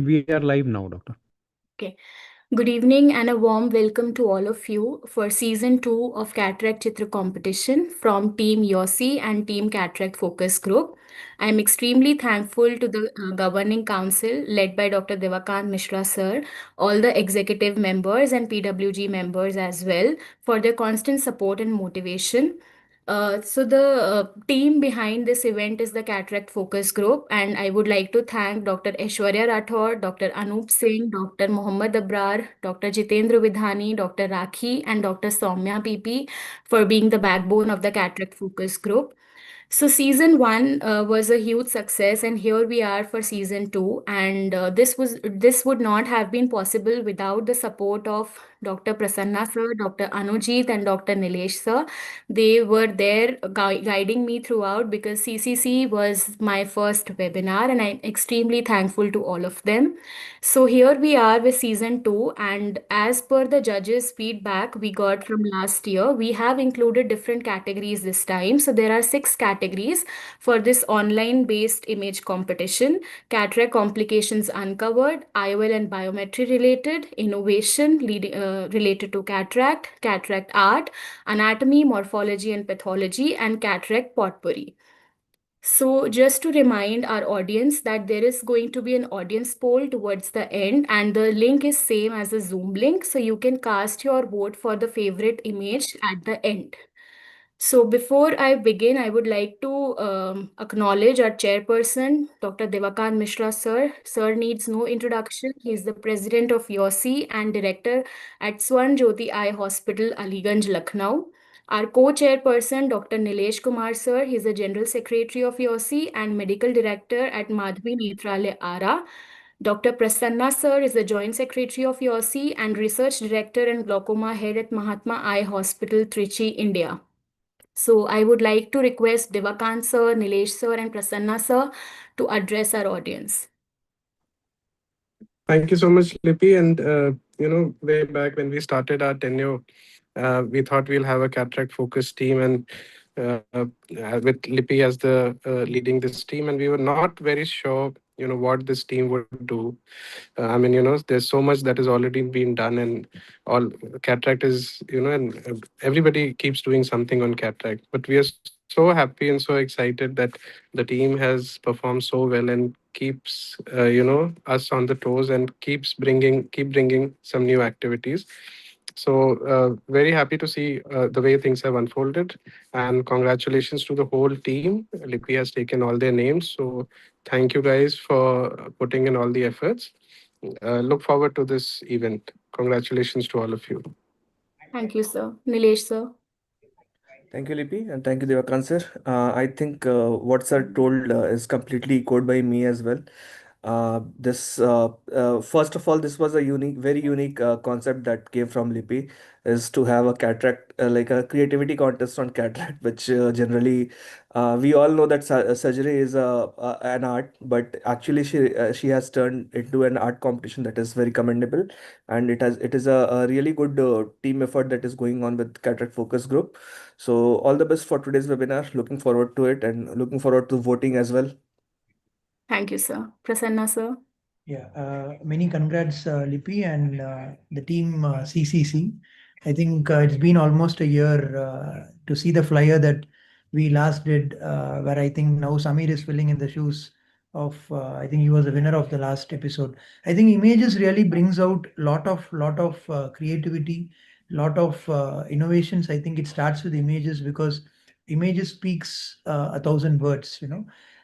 We are live now, doctor. Okay. Good evening and a warm welcome to all of you for season 2 of Cataract Chitra competition from Team YOSI and Team Cataract Focus Group. I am extremely thankful to the governing council led by Dr. Devakant Mishra sir, all the executive members and PWG members as well for their constant support and motivation. So the team behind this event is the Cataract Focus Group, and I would like to thank Dr. Aishwarya Rathore, Dr. Anup Singh, Dr. Mohammad Abrar, Dr. Jitendra Vidhani, Dr. Rakhi, and Dr. Soumya PP for being the backbone of the Cataract Focus Group. So season one was a huge success, and here we are for season two. And this would not have been possible without the support of Dr. Prasanna sir, Dr. Anujit, and Dr. Nilesh sir. They were there guiding me throughout because CCC was my first webinar, and I'm extremely thankful to all of them. So here we are with season two, and as per the judges' feedback we got from last year, we have included different categories this time. So there are 6 categories for this online-based image competition: cataract complications uncovered, IOL and biometry related, innovation related to cataract, cataract art, anatomy, morphology and pathology, and cataract potpourri. So, just to remind our audience that there is going to be an audience poll towards the end, and the link is same as the Zoom link. So, you can cast your vote for the favorite image at the end. So, before I begin, I would like to acknowledge our chairperson, Dr. Devakant Mishra sir. Sir needs no introduction. He is the president of YOSI and director at Swan Jyoti Eye Hospital, Aliganj, Lucknow. Our co-chairperson, Dr. Nilesh Kumar sir, he is the General Secretary of YOSI and Medical Director at Madhvi Netralaya, Ara. Dr. Prasanna sir is the Joint Secretary of YOSI and Research Director and Glaucoma Head at Mahatma Eye Hospital, Trichy, India. So I would like to request Devakant sir, Nilesh sir, and Prasanna sir to address our audience. Thank you so much, Lippy. And way back when we started our tenure, we thought we'll have a cataract focused team, and with Lippy as the leading this team, and we were not very sure, what this team would do. I mean, there's so much that has already been done, and all cataract is, everybody keeps doing something on cataract. But we are so happy and so excited that the team has performed so well and keeps, us on the toes and keep bringing some new activities. So very happy to see the way things have unfolded, and congratulations to the whole team. Lippy has taken all their names, so thank you guys for putting in all the efforts. Look forward to this event. Congratulations to all of you. Thank you, sir. Nilesh sir. Thank you, Lippy, and thank you, Devakant sir. I think what sir told is completely echoed by me as well. This First of all, this was a very unique concept that came from Lippy, is to have a cataract, like a creativity contest on cataract, which generally we all know that surgery is an art, but actually she has turned into an art competition that is very commendable, and it is a really good team effort that is going on with Cataract Focus Group. So all the best for today's webinar. Looking forward to it and looking forward to voting as well. Thank you, sir. Prasanna sir. Yeah, many congrats, Lippy and the team CCC. I think it's been almost a year to see the flyer that we last did, where I think now Samir is filling in the shoes of, I think he was the winner of the last episode. I think images really brings out lot of creativity, lot of innovations. I think it starts with images because images speaks 1,000 words.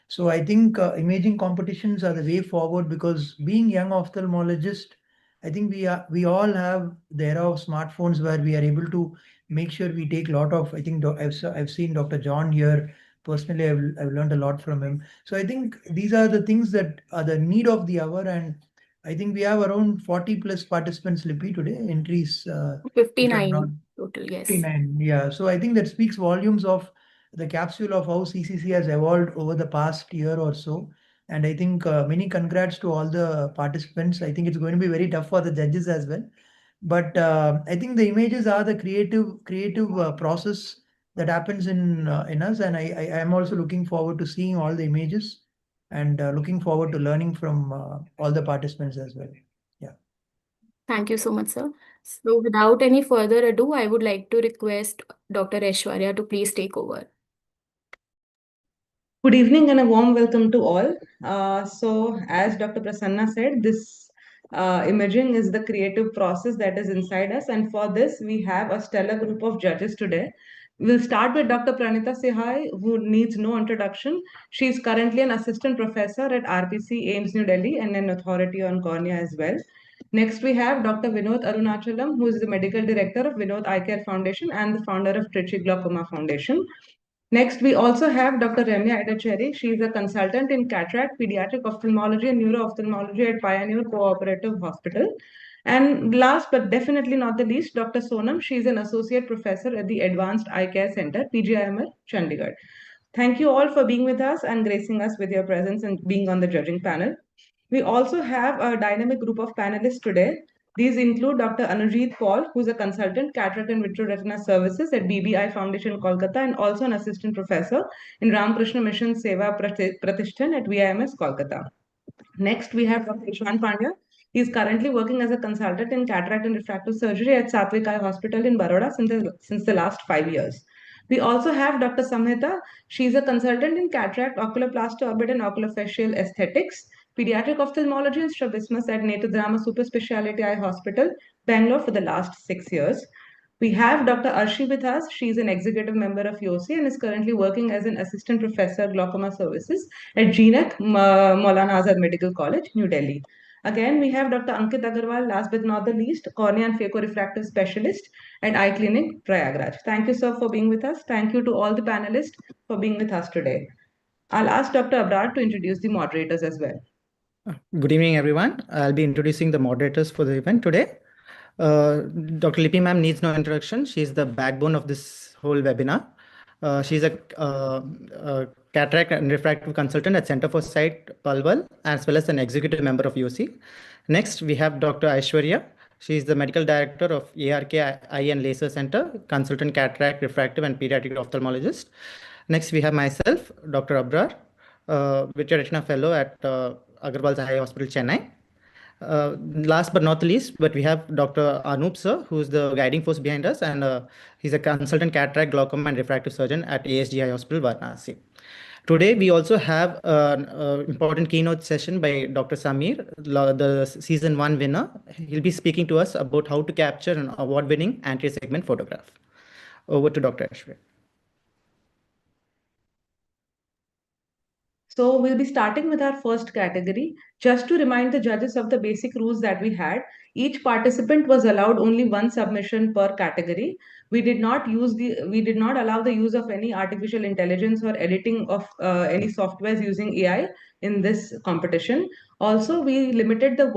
So I think imaging competitions are the way forward because being young ophthalmologist, I think we all have the era of smartphones where we are able to make sure we take a lot of. I think I've seen Dr. John here personally. I've learned a lot from him. So I think these are the things that are the need of the hour, and I think we have around 40 plus participants, Lippy, today. Entries. If I'm not 59 total, yes. 59. Yeah. So I think that speaks volumes of the capsule of how CCC has evolved over the past year or so. And I think many congrats to all the participants. I think it's going to be very tough for the judges as well. But I think the images are the creative process that happens in us. And I am also looking forward to seeing all the images. and looking forward to learning from all the participants as well. Yeah. Thank you so much, sir. So, without any further ado, I would like to request Dr. Aishwarya to please take over. Good evening and a warm welcome to all. As Dr. Prasanna said, this imaging is the creative process that is inside us, and for this, we have a stellar group of judges today. We'll start with Dr. Pranita Sihai, who needs no introduction. She is currently an assistant professor at RPC AIMS New Delhi and an authority on cornea as well. Next, we have Dr. Vinod Arunachalam, who is the medical director of Vinod Eye Care Foundation and the founder of Trichy Glaucoma Foundation. Next, we also have Dr. Remya Edacheri. She is a consultant in cataract, pediatric ophthalmology, and neuro-ophthalmology at Pioneer Cooperative Hospital. And last but definitely not the least, Dr. Sonam. She is an associate professor at the Advanced Eye Care Center, PGIML, Chandigarh. Thank you all for being with us and gracing us with your presence and being on the judging panel. We also have a dynamic group of panelists today. These include Dr. Anujit Paul, who's a consultant cataract and vitreoretina services at BBI Foundation, Kolkata, and also an assistant professor in Ramakrishna Mission Seva Pratishthan at VIMS, Kolkata. Next, we have Dr. Ishan Pandya. He is currently working as a consultant in cataract and refractive surgery at Satvik Eye Hospital in Baroda since the last 5 years. We also have Dr. Samhita. She is a consultant in cataract, oculoplasty, orbit, and oculofacial aesthetics, pediatric ophthalmology, and strabismus at Netradrama Super Speciality Eye Hospital, Bangalore, for the last 6 years. We have Dr. Arshi with us. She is an executive member of YOSI and is currently working as an assistant professor glaucoma services at GNEC, Maulana Azad Medical College, New Delhi. Again, we have Dr. Ankit Agarwal, last but not the least, cornea and phaco-refractive specialist at Eye Clinic, Prayagraj. Thank you, sir, for being with us. Thank you to all the panelists for being with us today. I'll ask Dr. Abrar to introduce the moderators as well. Good evening, everyone. I'll be introducing the moderators for the event today. Dr. Lipi ma'am needs no introduction. She's the backbone of this whole webinar. She's a cataract and refractive consultant at Center for Sight, Palwal, as well as an executive member of YOSI. Next, we have Dr. Aishwarya. She is the medical director of ARK Eye and Laser Center, consultant cataract, refractive, and pediatric ophthalmologist. Next, we have myself, Dr. Abrar, vitreoretina fellow at Agarwal's Eye Hospital, Chennai. Last but not the least, but we have Dr. Anup sir, who's the guiding force behind us, and he's a consultant cataract, glaucoma, and refractive surgeon at ASGI Hospital, Varanasi. Today, we also have an important keynote session by Dr. Samir, the season 1 winner. He'll be speaking to us about how to capture an award-winning anterior segment photograph. Over to Dr. Ashwin. So we'll be starting with our first category. Just to remind the judges of the basic rules that we had, each participant was allowed only one submission per category. We did not allow the use of any artificial intelligence or editing of any softwares using AI in this competition. Also, we limited the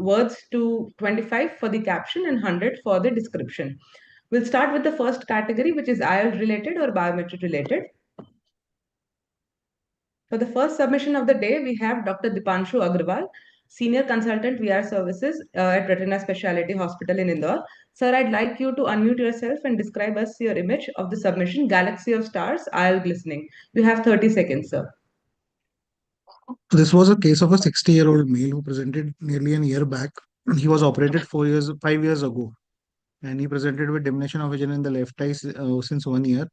words to 25 for the caption and 100 for the description. We'll start with the first category, which is IELTS related or biometric related. For the first submission of the day, we have Dr. Dipanshu Agrawal, Senior Consultant VR Services at Retina Specialty Hospital in Indore. Sir, I'd like you to unmute yourself and describe us your image of the submission, Galaxy of Stars, Isle Glistening. You have 30 seconds, sir. This was a case of a 60-year-old male who presented nearly a year back. He was operated 5 years ago, and he presented with diminution of vision in the left eye since 1 year.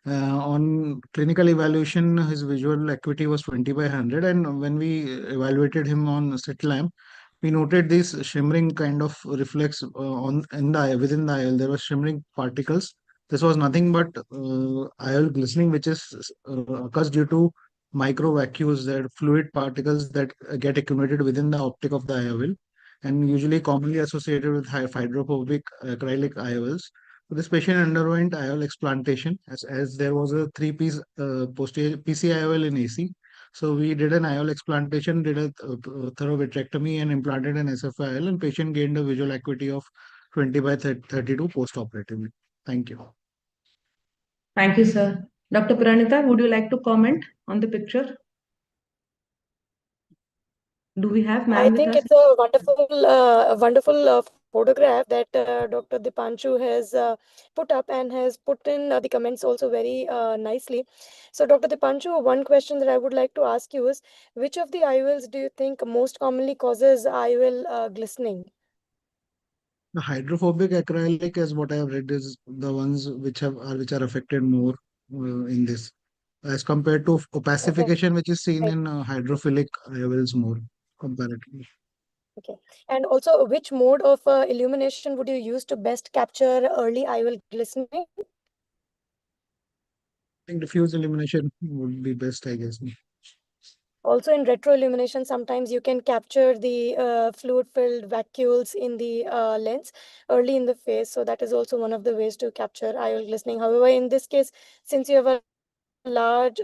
On clinical evaluation, his visual acuity was 20/100, and when we evaluated him on slit lamp, we noted this shimmering kind of reflex in the eye, within the eye. There were shimmering particles. This was nothing but IOL glistening, which is occurs due to micro vacuoles, that fluid particles that get accumulated within the optic of the IOL, and usually commonly associated with hydrophobic acrylic IOLs. So this patient underwent IOL explantation as there was a 3-piece posterior PCIOL in AC. So we did an IOL explantation, did a thorough vitrectomy, and implanted an SFIL, and patient gained a visual acuity of 20/32 post-operatively. Thank you. Thank you, sir. Dr. Pranita, would you like to comment on the picture? Do we have I ma'am with think us? it's a wonderful photograph that Dr. Dipanshu has put up and has put in the comments also very nicely. So, Dr. Dipanshu, one question that I would like to ask you is, which of the IOLs do you think most commonly causes IOL glistening? The hydrophobic acrylic, as what I have read, is the ones which are affected more in this, as compared to opacification, which is seen Right. in hydrophilic IOLs more comparatively. Okay. And also, which mode of illumination would you use to best capture early IOL glistening? I think diffuse illumination would be best, I guess. Also, in retro illumination, sometimes you can capture the fluid-filled vacuoles in the lens early in the phase. So that is also one of the ways to capture IOL glistening. However, in this case, since you have a large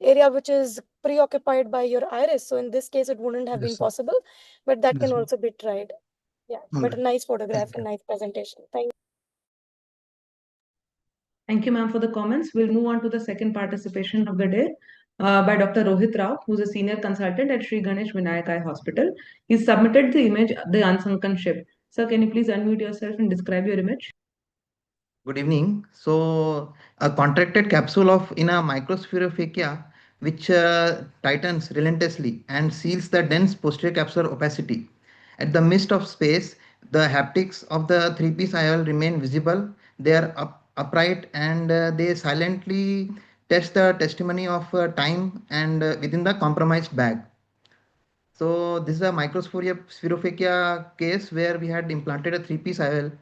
area which is preoccupied by your iris, so in this case, it wouldn't have Yes, been sir. possible, but that can Yes, ma'am. also be tried. Yeah, All but a right. nice photograph Thank and you. nice presentation. Thank you. Thank you, ma'am, for the comments. We'll move on to the second participation of the day by Dr. Rohit Rao, who's a senior consultant at Sri Ganesh Vinayak Eye Hospital. He's submitted the image, The Unsunken Ship. Sir, can you please unmute yourself and describe your image? Good evening. So, a contracted capsule of in a microspherophobia which tightens relentlessly and seals the dense posterior capsular opacity. At the midst of space, the haptics of the three-piece IOL remain visible. They are upright and they silently test the testimony of time and within the compromised bag. So this is a microspherophobia case where we had implanted a three-piece IOL,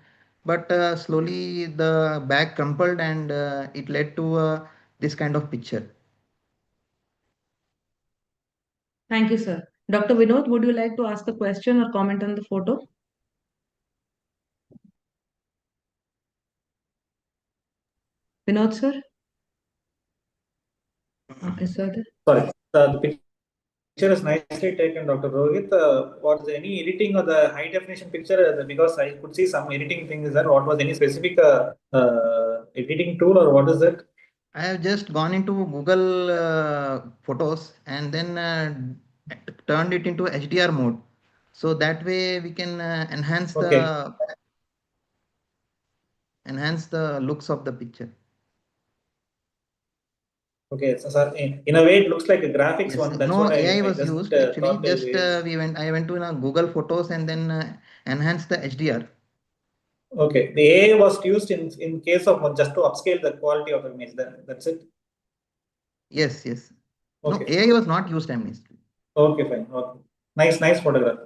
but slowly the bag crumpled and it led to this kind of picture. Thank you, sir. Dr. Vinod, would you like to ask a question or comment on the photo? Vinod, sir? Is that it? Sorry, the picture is nicely taken, Dr. Rohit. Was there any editing of the high definition picture? Because I could see some editing things there. What was any specific editing tool or what is it? I have just gone into Google Photos and then turned it into HDR mode. So that way we can Okay. enhance the looks of the picture. Okay, so sir, in a way it looks like a graphics Yes, one. That's no what AI I was just used actually. thought. Just I went to Google Photos and then enhanced the HDR. Okay, the AI was used in case of just to upscale the quality of image. That's it. Yes, yes. No, Okay. AI was not used, I mean. Okay, fine. Okay. Nice photograph.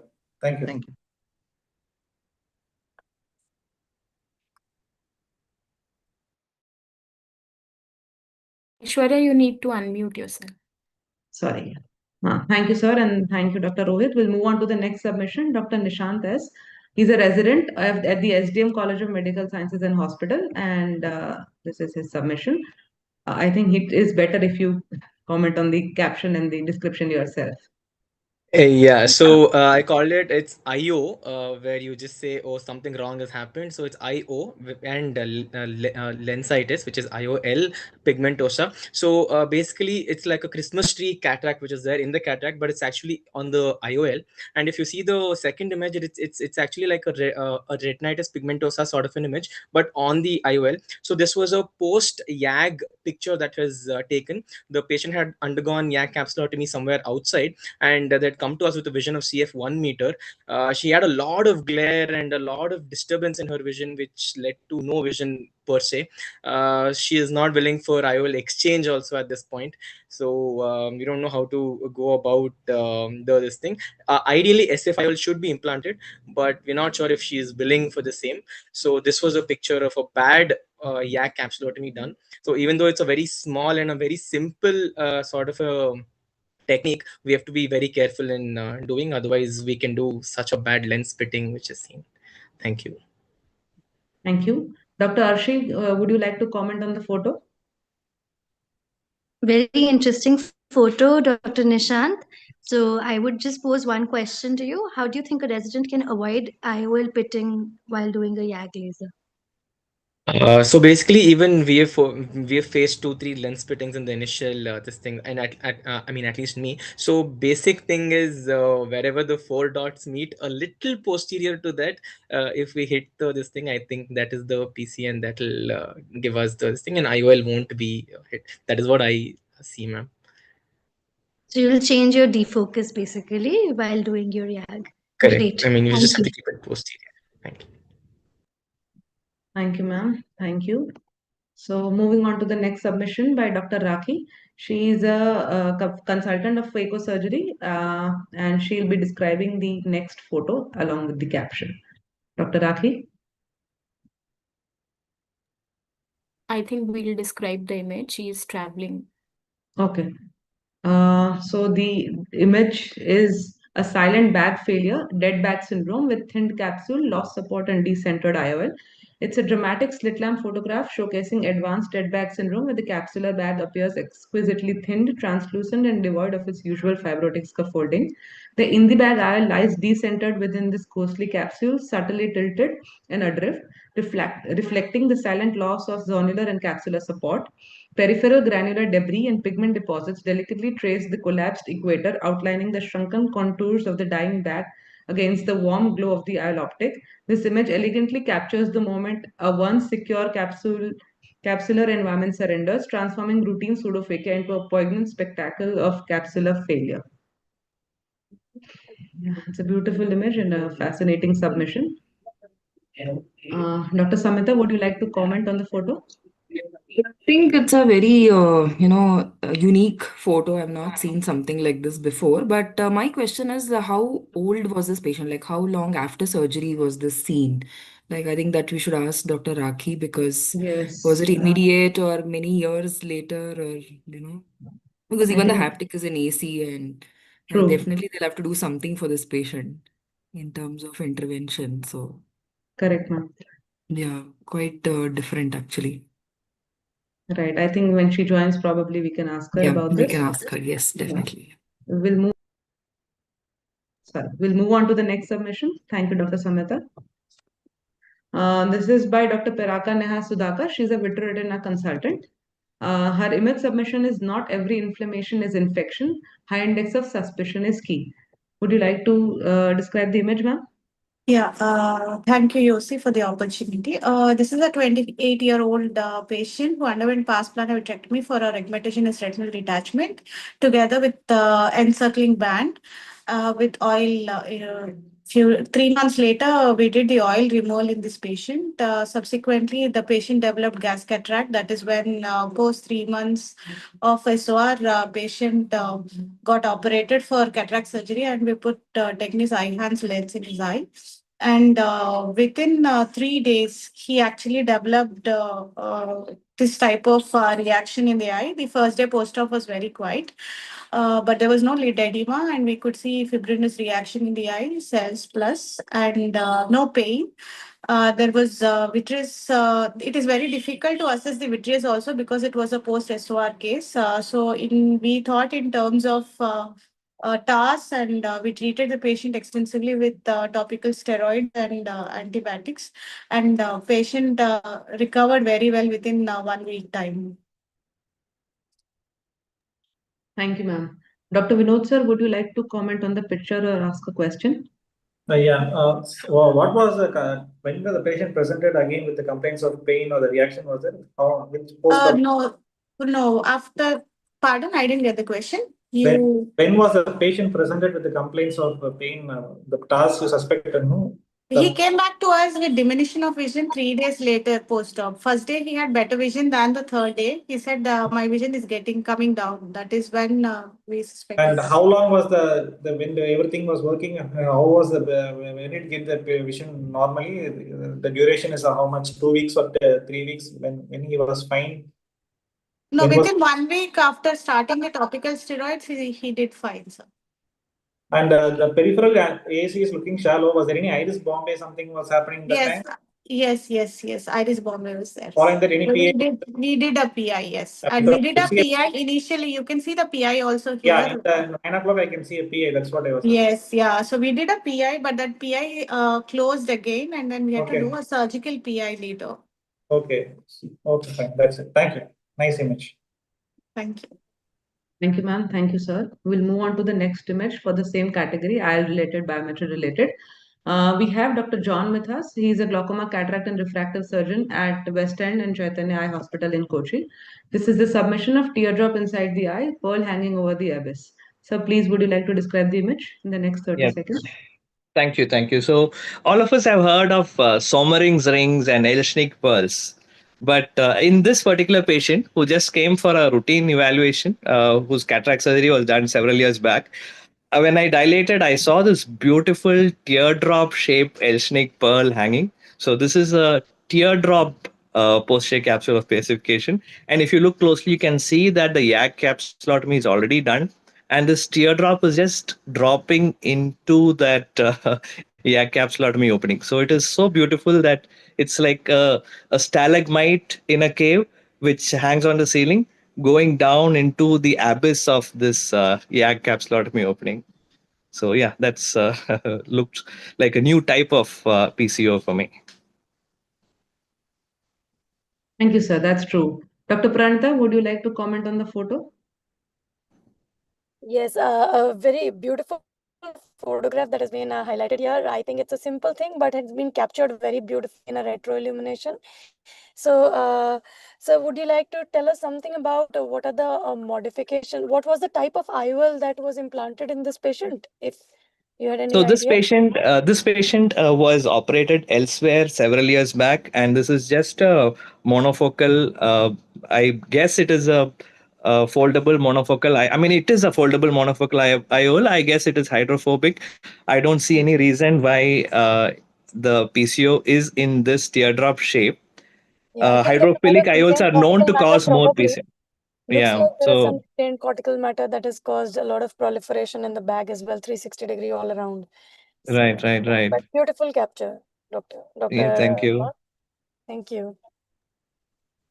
Thank you. Thank you. Aishwarya, you need to unmute yourself. Sorry. Thank you, sir, and thank you, Dr. Rohit. We'll move on to the next submission. Dr. Nishant S. He's a resident at the SDM College of Medical Sciences and Hospital, and this is his submission. I think it is better if you comment on the caption and the description yourself. Yeah, so I called it's IO, where you just say, oh, something wrong has happened. So it's IO and lensitis, which is IOL pigmentosa. So basically, it's like a Christmas tree cataract, which is there in the cataract, but it's actually on the IOL. And if you see the second image, it's actually like a retinitis pigmentosa sort of an image, but on the IOL. So this was a post YAG picture that was taken. The patient had undergone YAG capsulotomy somewhere outside, and they'd come to us with a vision of CF 1 meter. She had a lot of glare and a lot of disturbance in her vision, which led to no vision per se. She is not willing for IOL exchange also at this point. So we don't know how to go about this thing. Ideally, SF IOL should be implanted, but we're not sure if she is willing for the same. So this was a picture of a bad YAG capsulotomy done. So even though it's a very small and a very simple sort of a technique, we have to be very careful in doing, otherwise we can do such a bad lens splitting which is seen. Thank you. Thank you. Dr. Arshi, would you like to comment on the photo? Very interesting photo, Dr. Nishant. So I would just pose one question to you. How do you think a resident can avoid IOL pitting while doing a YAG laser? So basically, even we have faced 2 3 lens splittings in the initial this thing, and I mean, at least me. So basic thing is wherever the 4 dots meet, a little posterior to that, if we hit this thing, I think that is the PC, and that'll give us this thing, and IOL won't be hit. That is what I see, ma'am. So you'll change your defocus basically while doing your YAG. Correct. Great. I mean, you Thank just have you. to keep it posterior. Thank you. Thank you, ma'am. Thank you. So moving on to the next submission by Dr. Rakhi. She is a consultant of phacosurgery, and she'll be describing the next photo along with the caption. Dr. Rakhi? I think we'll describe the image. She is traveling. Okay. So the image is a silent bag failure, dead bag syndrome with thinned capsule, lost support, and decentered IOL. It's a dramatic slit lamp photograph showcasing advanced dead bag syndrome where the capsular bag appears exquisitely thinned, translucent, and devoid of its usual fibrotic scaffolding. The in the bag IOL lies decentered within this ghostly capsule, subtly tilted and adrift, reflecting the silent loss of zonular and capsular support. Peripheral granular debris and pigment deposits delicately trace the collapsed equator, outlining the shrunken contours of the dying bag against the warm glow of the eye optic. This image elegantly captures the moment a once secure capsular environment surrenders, transforming routine pseudophakia into a poignant spectacle of capsular failure. Yeah, it's a beautiful image and a fascinating submission. Dr. Samita, would you like to comment on the photo? I think it's a very, unique photo. I've not seen something like this before. But my question is, how old was this patient? Like, how long after surgery was this seen? Like, I think that we should ask Dr. Rakhi because was Yes, it immediate or many years later, or because I even the think haptic is in AC, and true. definitely they'll have to do something for this patient in terms of intervention. So, Correct, ma'am. yeah, quite different actually. Right. I think when she joins, probably we can ask her Yeah, about we this. can ask her. Yes, Yeah. definitely. We'll move. Sorry, we'll move on to the next submission. Thank you, Dr. Samita. This is by Dr. Piraka Neha Sudhakar. She's a vitreoretina consultant. Her image submission is not every inflammation is infection. High index of suspicion is key. Would you like to describe the image, ma'am? Yeah, thank you, Yosi, for the opportunity. This is a 28-year-old patient who underwent past plantar vitrectomy for a regmetagenous retinal detachment, together with encircling band with oil. 3 months later, we did the oil removal in this patient. Subsequently, the patient developed gas cataract. That is when, post 3 months of SOR, patient got operated for cataract surgery, and we put Technis eye-enhanced lens in his eye. And within 3 days, he actually developed this type of reaction in the eye. The first day post-op was very quiet, but there was no lid edema, and we could see fibrinous reaction in the eye, cells plus, and no pain. There was vitreous. It is very difficult to assess the vitreous also because it was a post-SOR case. We thought in terms of TAS, and we treated the patient extensively with topical steroids and antibiotics, and patient recovered very well within 1 week time. Thank you, ma'am. Dr. Vinod sir, would you like to comment on the picture or ask a question? What was when the patient presented again with the complaints of pain or the reaction was there? Which post-op? No. After, pardon, I didn't get the question. When was the patient presented with the complaints of pain? The task you suspected, no? He came back to us with diminution of vision 3 days later post-op. First day he had better vision than the third day. He said, my vision is coming down. That is when we suspected. And how long was when everything was working? How was when it get the vision normally? The duration is how much? 2 weeks or 3 weeks when he was fine? No, within 1 week after starting the topical steroids, he did fine, sir. And the peripheral AC is looking shallow. Was there any iris Bombay? Something was happening that time? Yes. Iris Bombay was there. Following that, any PI? We did a PI, yes. And we did a PI initially. You can see the PI also here. Yeah, at 9 o'clock I can see a PI. That's what I was. Yes, yeah. So we did a PI, but that PI closed again, and then we had to do a surgical PI later. Okay. Okay, fine. That's it. Thank you. Nice image. Thank you. Thank you, ma'am. Thank you, sir. We'll move on to the next image for the same category, eye related, biometry related. We have Dr. John with us. He is a glaucoma, cataract, and refractive surgeon at West End and Chaitanya Eye Hospital in Kochi. This is the submission of teardrop inside the eye, pearl hanging over the abyss. So, please, would you like to describe the image in the next 30 Yeah, seconds? thank you, thank you. So, all of us have heard of Somering's rings and Elshnik pearls. But in this particular patient who just came for a routine evaluation, whose cataract surgery was done several years back, when I dilated, I saw this beautiful teardrop shaped Elshnik pearl hanging. So, this is a teardrop posterior capsule of pacification. And if you look closely, you can see that the YAG capsulotomy is already done, and this teardrop is just dropping into that yeah, capsulotomy opening. So it is so beautiful that it's like a stalagmite in a cave which hangs on the ceiling, going down into the abyss of this YAG capsulotomy opening. So yeah, that's looked like a new type of PCO for me. Thank you, sir. That's true. Dr. Pranita, would you like to comment on the photo? Yes, a very beautiful photograph that has been highlighted here. I think it's a simple thing, but it's been captured very beautifully in a retro illumination. So, so would you like to tell us something about what are the modification? What was the type of IOL that was implanted in this patient? If you had any So idea? this patient was operated elsewhere several years back, and this is just a monofocal. I guess it is a foldable monofocal. I mean, it is a foldable monofocal IOL. I guess it is hydrophobic. I don't see any reason why the PCO is in this teardrop shape. Yeah, I think there is a lot Hydrophilic of IOLs retained are known cortical to matter cause more probably. PCO. Looks Yeah. like there is some So retained cortical matter that has caused a lot of proliferation in the bag as well, 360-degree all around. right, So, right, right. but beautiful capture, Doctor. Yeah. Thank you. Thank you.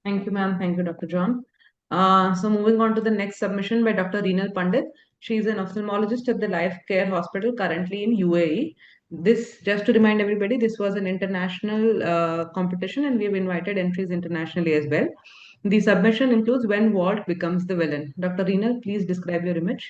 Thank you, ma'am. Thank you, Dr. John. So moving on to the next submission by Dr. Reenal Pandit. She is an ophthalmologist at the Life Care Hospital currently in UAE. This, just to remind everybody, this was an international competition and we've invited entries internationally as well. The submission includes when Walt becomes the villain. Dr. Reenal, please describe your image.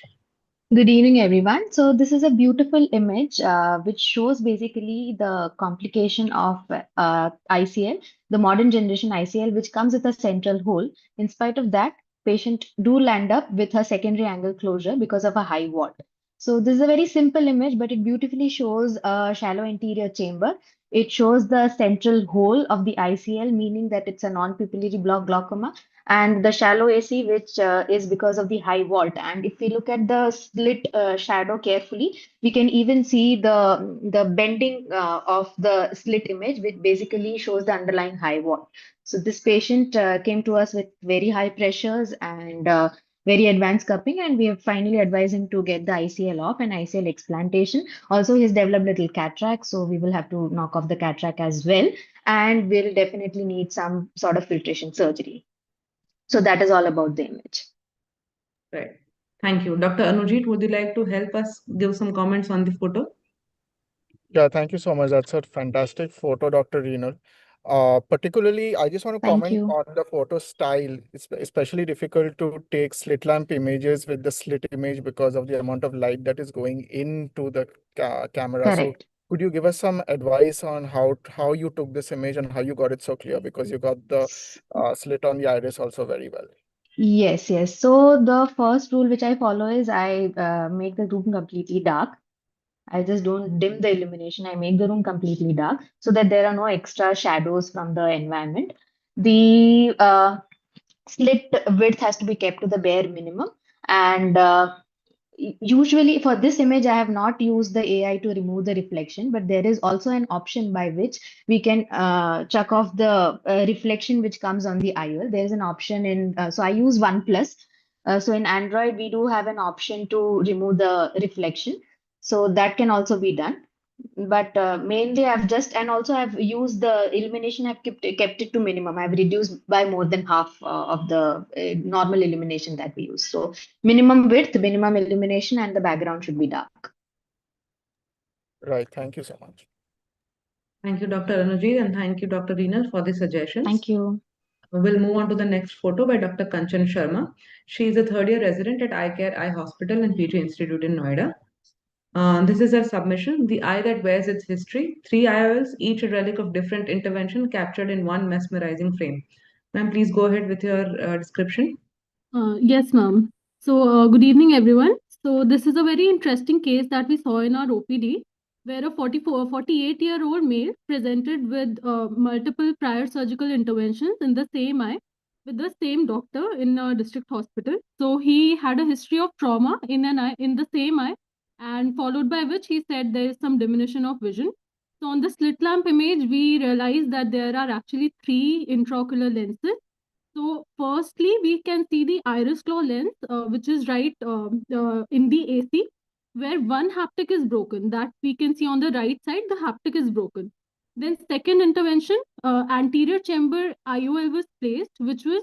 Good evening, everyone. So this is a beautiful image which shows basically the complication of ICL, the modern generation ICL, which comes with a central hole. In spite of that, patient do land up with a secondary angle closure because of a high wart. So this is a very simple image, but it beautifully shows a shallow anterior chamber. It shows the central hole of the ICL, meaning that it's a non-pupillary block glaucoma, and the shallow AC, which is because of the high vault. And if we look at the slit shadow carefully, we can even see the bending of the slit image, which basically shows the underlying high vault. So this patient came to us with very high pressures and very advanced cupping, and we have finally advised him to get the ICL off and ICL explantation. Also, he's developed little cataract, so we will have to knock off the cataract as well, and we'll definitely need some sort of filtration surgery. So that is all about the image. Right. Thank you. Dr. Anujit, would you like to help us give some comments on the photo? Yeah, thank you so much. That's a fantastic photo, Dr. Reenal. Particularly, I just want to Thank comment you. on the photo style. It's especially difficult to take slit lamp images with the slit image because of the amount of light that is going into the camera. So Correct. could you give us some advice on how you took this image and how you got it so clear? Because you got the slit on the iris also very well. Yes, yes. So the first rule which I follow is I make the room completely dark. I just don't dim the illumination. I make the room completely dark so that there are no extra shadows from the environment. The slit width has to be kept to the bare minimum. And usually for this image, I have not used the AI to remove the reflection, but there is also an option by which we can chuck off the reflection which comes on the IOL. There is an option in, so I use OnePlus. So in Android, we do have an option to remove the reflection. So that can also be done. But mainly and also I've used the illumination, I've kept it to minimum. I've reduced by more than half of the normal illumination that we use. So minimum width, minimum illumination, and the background should be dark. Right. Thank you so much. Thank you, Dr. Anuji, and thank you, Dr. Reenal, for the suggestions. Thank you. We'll move on to the next photo by Dr. Kanchan Sharma. She is a third-year resident at Eye Care Eye Hospital and PG Institute in Noida. This is her submission. The eye that wears its history. 3 IOLs, each a relic of different intervention captured in one mesmerizing frame. Ma'am, please go ahead with your description. Yes, ma'am. So, good evening, everyone. So, this is a very interesting case that we saw in our OPD, where a 48-year-old male presented with multiple prior surgical interventions in the same eye with the same doctor in a district hospital. So, he had a history of trauma in an eye, in the same eye, and followed by which he said there is some diminution of vision. So, on the slit lamp image, we realized that there are actually 3 intraocular lenses. So firstly, we can see the iris claw lens, which is right in the AC, where one haptic is broken. That we can see on the right side, the haptic is broken. Then second intervention, anterior chamber IOL was placed, which was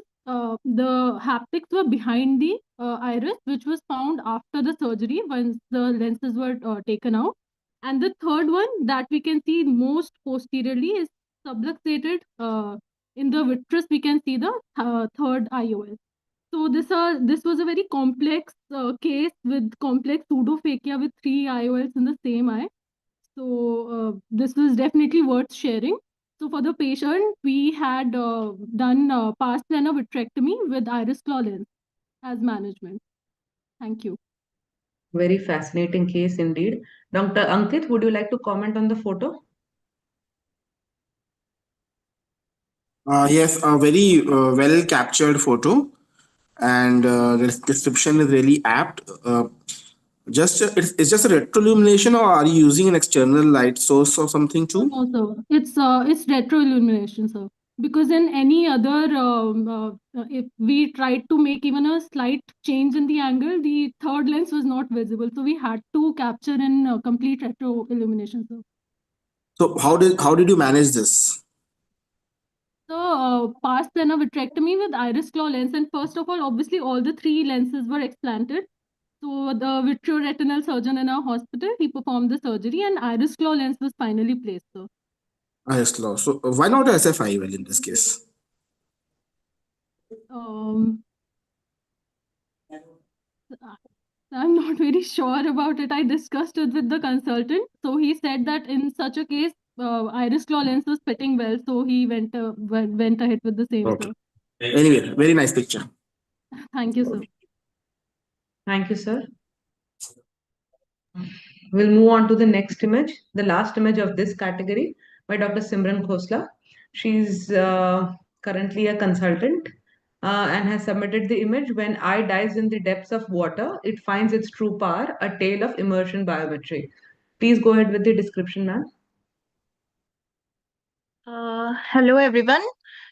the haptics were behind the iris, which was found after the surgery once the lenses were taken out. And the third one that we can see most posteriorly is subluxated in the vitreous. We can see the third IOL. So this was a very complex case with complex pseudophakia with 3 IOLs in the same eye. So this was definitely worth sharing. So for the patient, we had done pars plana vitrectomy with iris claw lens as management. Thank you. Very fascinating case indeed. Dr. Ankit, would you like to comment on the photo? Yes, a very well captured photo, and the description is really apt. It's just a retroillumination, or are you using an external light source or something too? No, sir. It's retroillumination, sir. Because in any other, if we tried to make even a slight change in the angle, the third lens was not visible. So we had to capture in complete retroillumination, sir. So how did you manage this? So pars plana vitrectomy with iris claw lens, and first of all, obviously all the 3 lenses were explanted. So the vitreoretinal surgeon in our hospital, he performed the surgery, and iris claw lens was finally placed, sir. Yes, law. So why not SFI well in this case? Um, I'm not very sure about it. I discussed it with the consultant. So he said that in such a case, iris claw lens was fitting well. So he went ahead with the same, Okay. sir. Anyway, very nice picture. Thank you, sir. Thank you, sir. We'll move on to the next image, the last image of this category by Dr. Simran Khosla. She's currently a consultant and has submitted the image. When eye dives in the depths of water, it finds its true power, a tale of immersion biometry. Please go ahead with the description, ma'am. Hello everyone.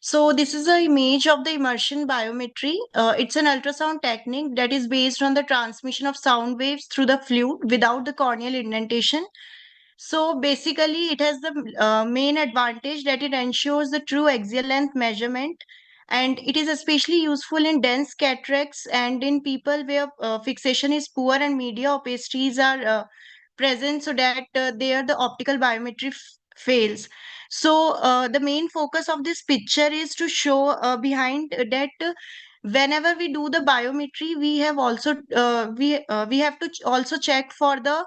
So this is an image of the immersion biometry. It's an ultrasound technique that is based on the transmission of sound waves through the fluid without the corneal indentation. So basically, it has the main advantage that it ensures the true axial length measurement, and it is especially useful in dense cataracts and in people where fixation is poor and media opacities are present, so that there the optical biometry fails. So the main focus of this picture is to show behind that. Whenever we do the biometry, we have also we have to also check for the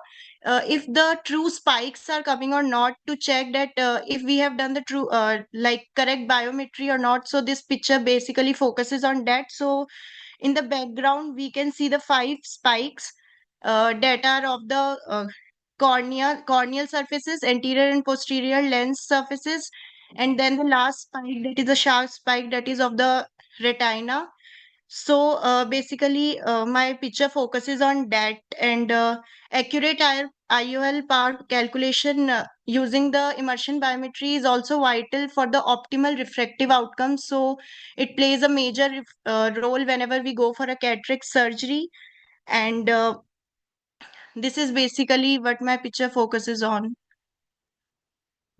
if the true spikes are coming or not, to check that if we have done the true like correct biometry or not. So this picture basically focuses on that. So in the background we can see the 5 spikes that are of the corneal surfaces, anterior and posterior lens surfaces, and then the last spike, that is a sharp spike, that is of the retina. So basically, my picture focuses on that, and accurate IOL power calculation using the immersion biometry is also vital for the optimal refractive outcomes. So it plays a major role whenever we go for a cataract surgery, and this is basically what my picture focuses on.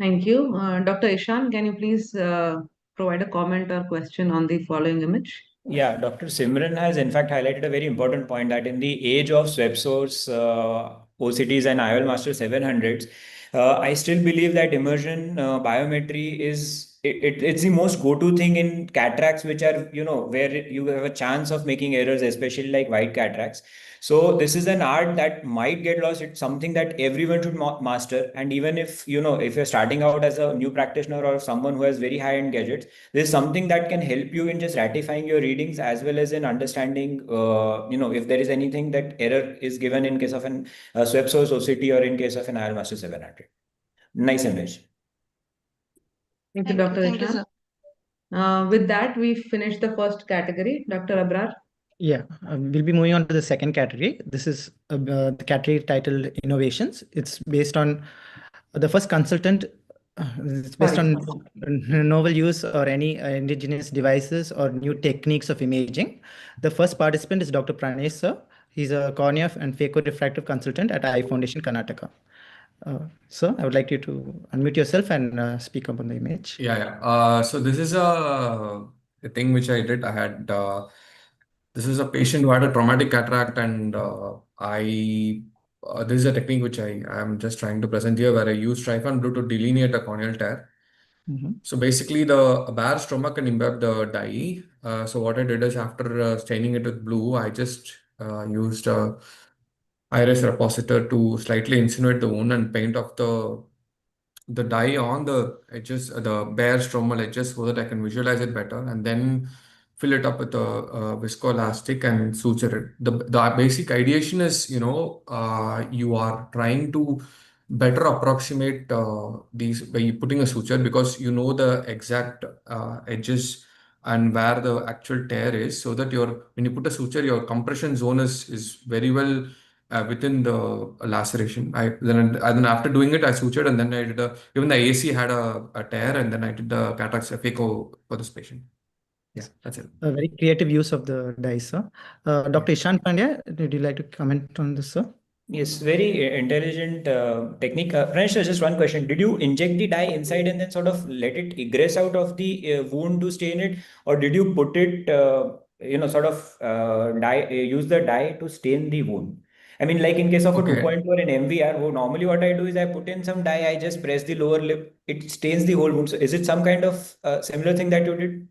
Thank you. Dr. Ishan, can you please provide a comment or question on the following image? Yeah, Dr. Simran has in fact highlighted a very important point that in the age of swept source OCTs and IOL Master 700s, I still believe that immersion biometry it's the most go-to thing in cataracts, which are, where you have a chance of making errors, especially like white cataracts. So this is an art that might get lost. It's something that everyone should master. And even if, if you're starting out as a new practitioner or someone who has very high-end gadgets, there's something that can help you in just ratifying your readings as well as in understanding, if there is anything that error is given in case of an Swept source OCT or in case of an IL Master 700. Nice image. Thank you, Dr. Thank you, Ishan. sir. With that, we finished the first category. Dr. Abrar. Yeah, we'll be moving on to the second category. This is the category titled Innovations. It's based on the first consultant. It's based on novel use or any indigenous devices or new techniques of imaging. The first participant is Dr. Pranesh sir. He's a cornea and phaco-refractive consultant at Eye Foundation, Karnataka. Sir, I would like you to unmute yourself and speak up on the image. Yeah. So this is a thing which I did. I had this is a patient who had a traumatic cataract, and this is a technique which I am just trying to present here, where I use Trifan blue to delineate a corneal tear. So basically, the bare stroma can imbibe the dye. So what I did is, after staining it with blue, I just used a iris repositor to slightly insinuate the wound and paint off the dye on the edges, the bare stromal edges, so that I can visualize it better, and then fill it up with a viscoelastic and suture it. The basic ideation is, you are trying to better approximate these by putting a suture, because you know the exact edges and where the actual tear is, so that when you put a suture, your compression zone is very well within the laceration. Then after doing it, I sutured, and then I did even the AC had a tear, and then I did the cataract phaco for this patient. Yeah, that's it. A very creative use of the dye, sir. Dr. Ishan Pandya, would you like to comment on this, sir? Yes, very intelligent technique. Pranesh, just one question. Did you inject the dye inside and then sort of let it egress out of the wound to stain it? Or did you put it, use the dye to stain the wound? I mean, like in case of a 2.2 or an MVR, normally what I do is I put in some dye, I just press the lower lip, it stains the whole wound. So is it some kind of similar thing that you did?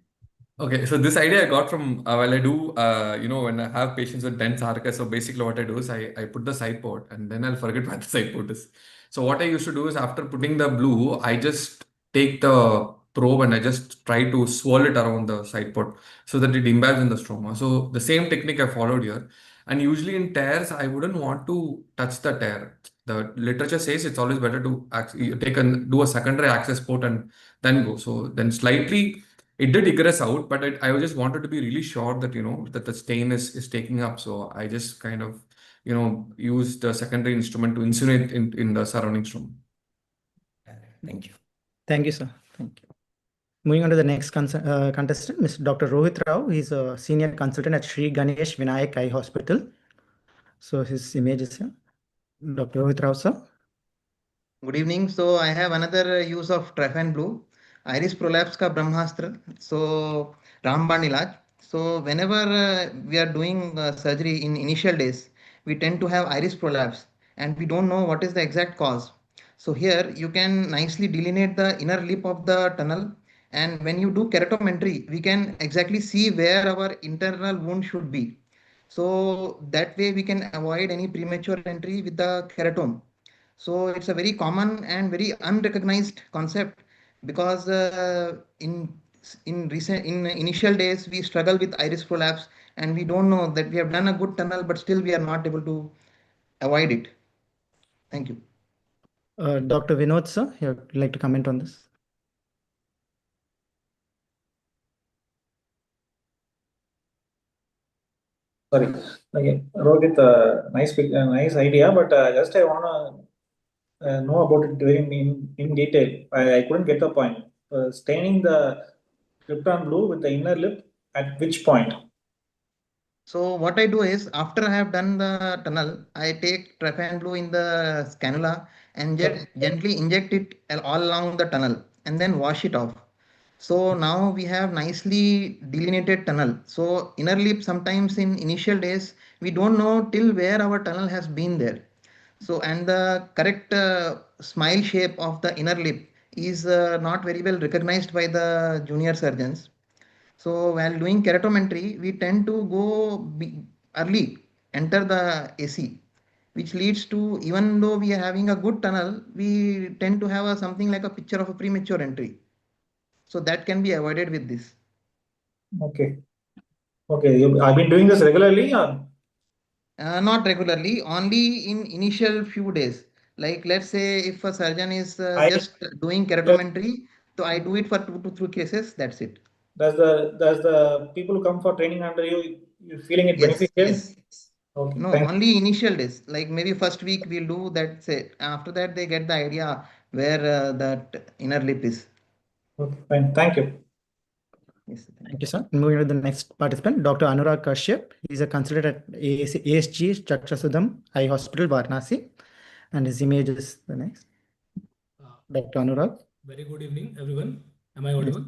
Okay, so this idea I got from well, I do when I have patients with dense arcus. So basically, what I do is I put the side port, and then I'll forget where the side port is. So what I used to do is, after putting the blue, I just take the probe and I just try to swirl it around the side port so that it imbibes in the stroma. So the same technique I followed here. And usually in tears, I wouldn't want to touch the tear. The literature says it's always better to do a secondary access port and then go. So then slightly it did egress out, but I just wanted to be really sure that that the stain is taking up. So I just kind of used the secondary instrument to insulate in the surrounding stroma. Thank you. Thank you, sir. Thank you. Moving on to the next contestant, Mr. Dr. Rohit Rao. He's a senior consultant at Sri Ganesh Vinayak Eye Hospital. So his image is here. Dr. Rohit Rao, sir. Good evening. So I have another use of Trifan blue, iris prolapse ka Brahmastra. So Ramban Ilaj. So whenever we are doing surgery in initial days, we tend to have iris prolapse, and we don't know what is the exact cause. So here you can nicely delineate the inner lip of the tunnel, and when you do keratometry, we can exactly see where our internal wound should be. So that way we can avoid any premature entry with the keratome. So it's a very common and very unrecognized concept, because in initial days we struggle with iris prolapse, and we don't know that we have done a good tunnel, but still we are not able to avoid it. Thank you. Dr. Vinod, sir, you'd like to comment on this? Sorry. Okay, Rohit, nice idea, but just I wanna know about it very in detail. I couldn't get the point. Staining the krypton blue with the inner lip at which point? So what I do is, after I have done the tunnel, I take Trifan blue in the cannula and gently inject it all along the tunnel and then wash it off. So now we have nicely delineated tunnel. So inner lip, sometimes in initial days, we don't know till where our tunnel has been there. So, and the correct smile shape of the inner lip is not very well recognized by the junior surgeons. So while doing keratometry, we tend to go early, enter the AC, which leads to, even though we are having a good tunnel, we tend to have something like a picture of a premature entry. So that can be avoided with this. Okay. Okay. I've been doing this regularly. Not regularly, only in initial few days. Like let's say if a surgeon is just doing keratometry, so I do it for 2 to 3 cases. That's it. Does the people who come for training under you feeling it Yes, beneficial? yes. Okay. No, Thank you. only initial days. Like maybe first week we'll do that's it. After that they get the idea where that inner lip is. Okay. Fine. Thank you. Yes. Thank you, sir. Moving to the next participant, Dr. Anurag Kashyap. He's a consultant at ASG Chatrasudham Eye Hospital, Varanasi, and his image is the next. Dr. Anurag. Very good evening, everyone. Am I audible?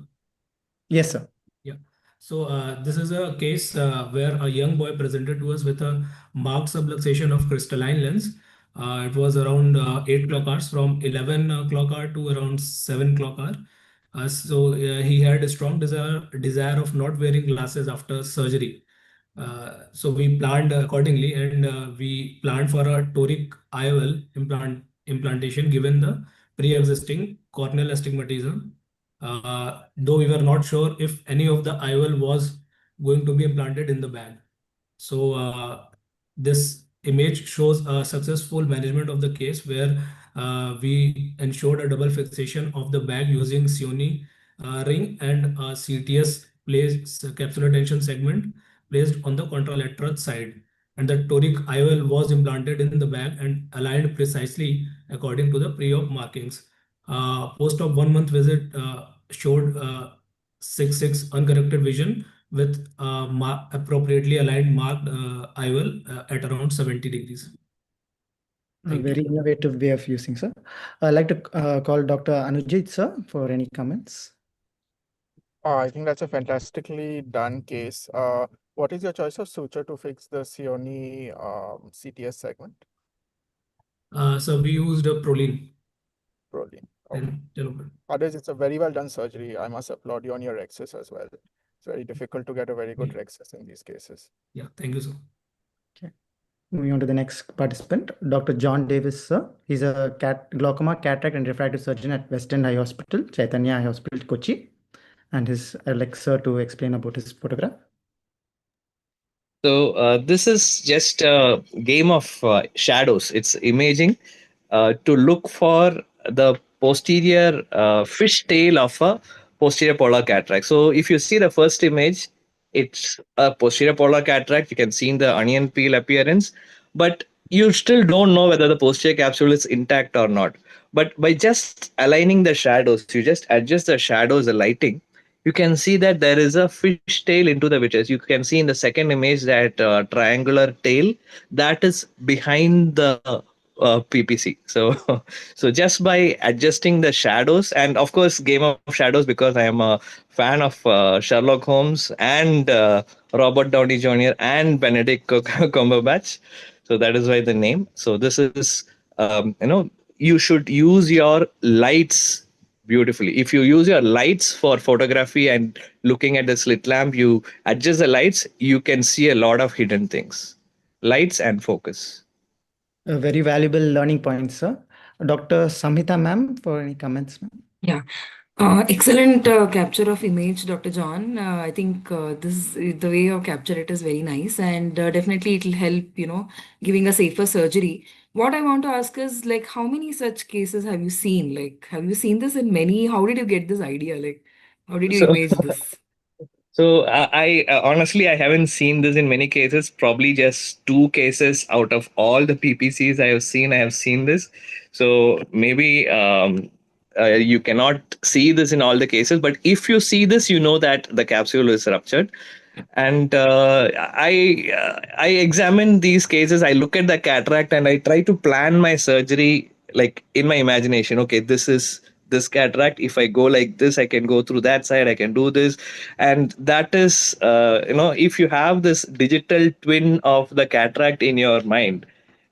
Yes, sir. Yeah. So this is a case where a young boy presented to us with a marked subluxation of crystalline lens. It was around 8 o'clock hours, from 11 o'clock hour to around 7 o'clock hour. So he had a strong desire of not wearing glasses after surgery. So we planned accordingly, and we planned for a toric IOL implantation given the pre-existing corneal astigmatism. Though we were not sure if any of the IOL was going to be implanted in the bag. So this image shows a successful management of the case, where we ensured a double fixation of the bag using Sioni ring and a CTS placed capsular tension segment placed on the contralateral side. And the toric IOL was implanted in the bag and aligned precisely according to the pre-op markings. Post-op 1 month visit showed 6/6 uncorrected vision with appropriately aligned marked IOL at around 70 degrees. A very innovative way of using, sir. I'd like to call Dr. Anujit, sir, for any comments. I think that's a fantastically done case. What is your choice of suture to fix the Sioni CTS segment? So we used a Prolene. Prolene. And Others, it's a very well done surgery. I must applaud you on your rexus as well. It's very difficult to get a very good rexus in these cases. Yeah, thank you, sir. Okay. Moving on to the next participant, Dr. John Davis, sir. He's a glaucoma, cataract, and refractive surgeon at Western Eye Hospital, Chaitanya Eye Hospital, Kochi. And I'd like sir to explain about his photograph. So this is just a game of shadows. It's imaging to look for the posterior fish tail of a posterior polar cataract. So if you see the first image, it's a posterior polar cataract. You can see in the onion peel appearance, but you still don't know whether the posterior capsule is intact or not. But by just aligning the shadows, you just adjust the shadows, the lighting, you can see that there is a fish tail into the witches. You can see in the second image that triangular tail that is behind the PPC. So, so just by adjusting the shadows, and of course, Game of Shadows, because I am a fan of Sherlock Holmes and Robert Downey Jr. and Benedict Cumberbatch. So that is why the name. So this is, you should use your lights beautifully. If you use your lights for photography and looking at the slit lamp, you adjust the lights, you can see a lot of hidden things. Lights and focus. A very valuable learning point, sir. Dr. Samhita ma'am, for any comments, ma'am? Yeah. Excellent capture of image, Dr. John. I think the way you capture it is very nice, and definitely it will help, giving a safer surgery. What I want to ask is, like, how many such cases have you seen? Like, have you seen this in many? How did you get this idea? Like, how did you So, image this? so I honestly I haven't seen this in many cases. Probably just 2 cases out of all the PPCs I have seen. I have seen this. So maybe you cannot see this in all the cases, but if you see this, you know that the capsule is ruptured. And I examine these cases. I look at the cataract and I try to plan my surgery like in my imagination. Okay, this is this cataract. If I go like this, I can go through that side. I can do this, and that is if you have this digital twin of the cataract in your mind,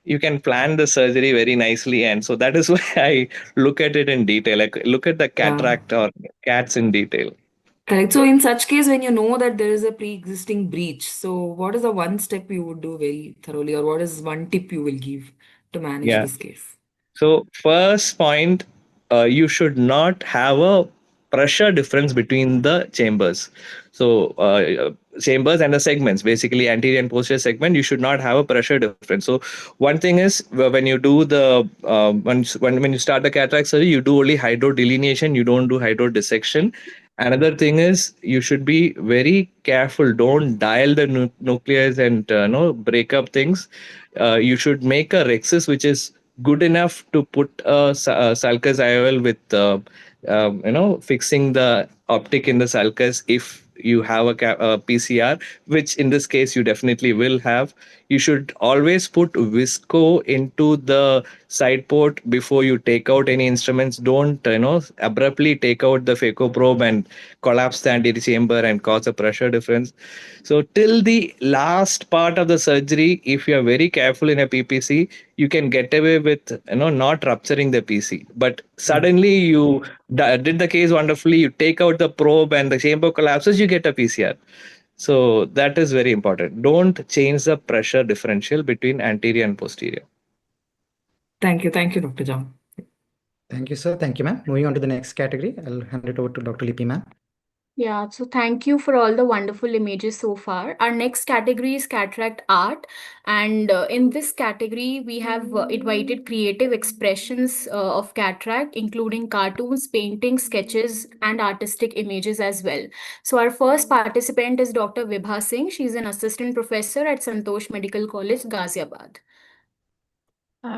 you can plan the surgery very nicely. And so that is why I look at it in detail. Like look at the Yeah. cataract or cats in detail. Correct. So in such case, when you know that there is a pre-existing breach, so what is the one step you would do very thoroughly, or what is one tip you will give to manage Yeah. this case? So first point, you should not have a pressure difference between the chambers. So chambers and the segments, basically anterior and posterior segment, you should not have a pressure difference. So one thing is when you do the when you start the cataract surgery, you do only hydro delineation. You don't do hydro dissection. Another thing is you should be very careful. Don't dial the nucleus and break up things. You should make a rexis which is good enough to put a sulcus IOL with fixing the optic in the sulcus if you have a PCR, which in this case you definitely will have. You should always put visco into the side port before you take out any instruments. Don't abruptly take out the phaco probe and collapse the anterior chamber and cause a pressure difference. So till the last part of the surgery, if you are very careful in a PPC, you can get away with not rupturing the PC. But suddenly you did the case wonderfully, you take out the probe and the chamber collapses, you get a PCR. So that is very important. Don't change the pressure differential between anterior and posterior. Thank you, Dr. Jam. Thank you, sir. Thank you, ma'am. Moving on to the next category, I'll hand it over to Dr. Lipi, ma'am. Yeah, so thank you for all the wonderful images so far. Our next category is cataract art, and in this category, we have invited creative expressions of cataract, including cartoons, paintings, sketches, and artistic images as well. So, our first participant is Dr. Vibha Singh. She's an assistant professor at Santosh Medical College, Ghaziabad.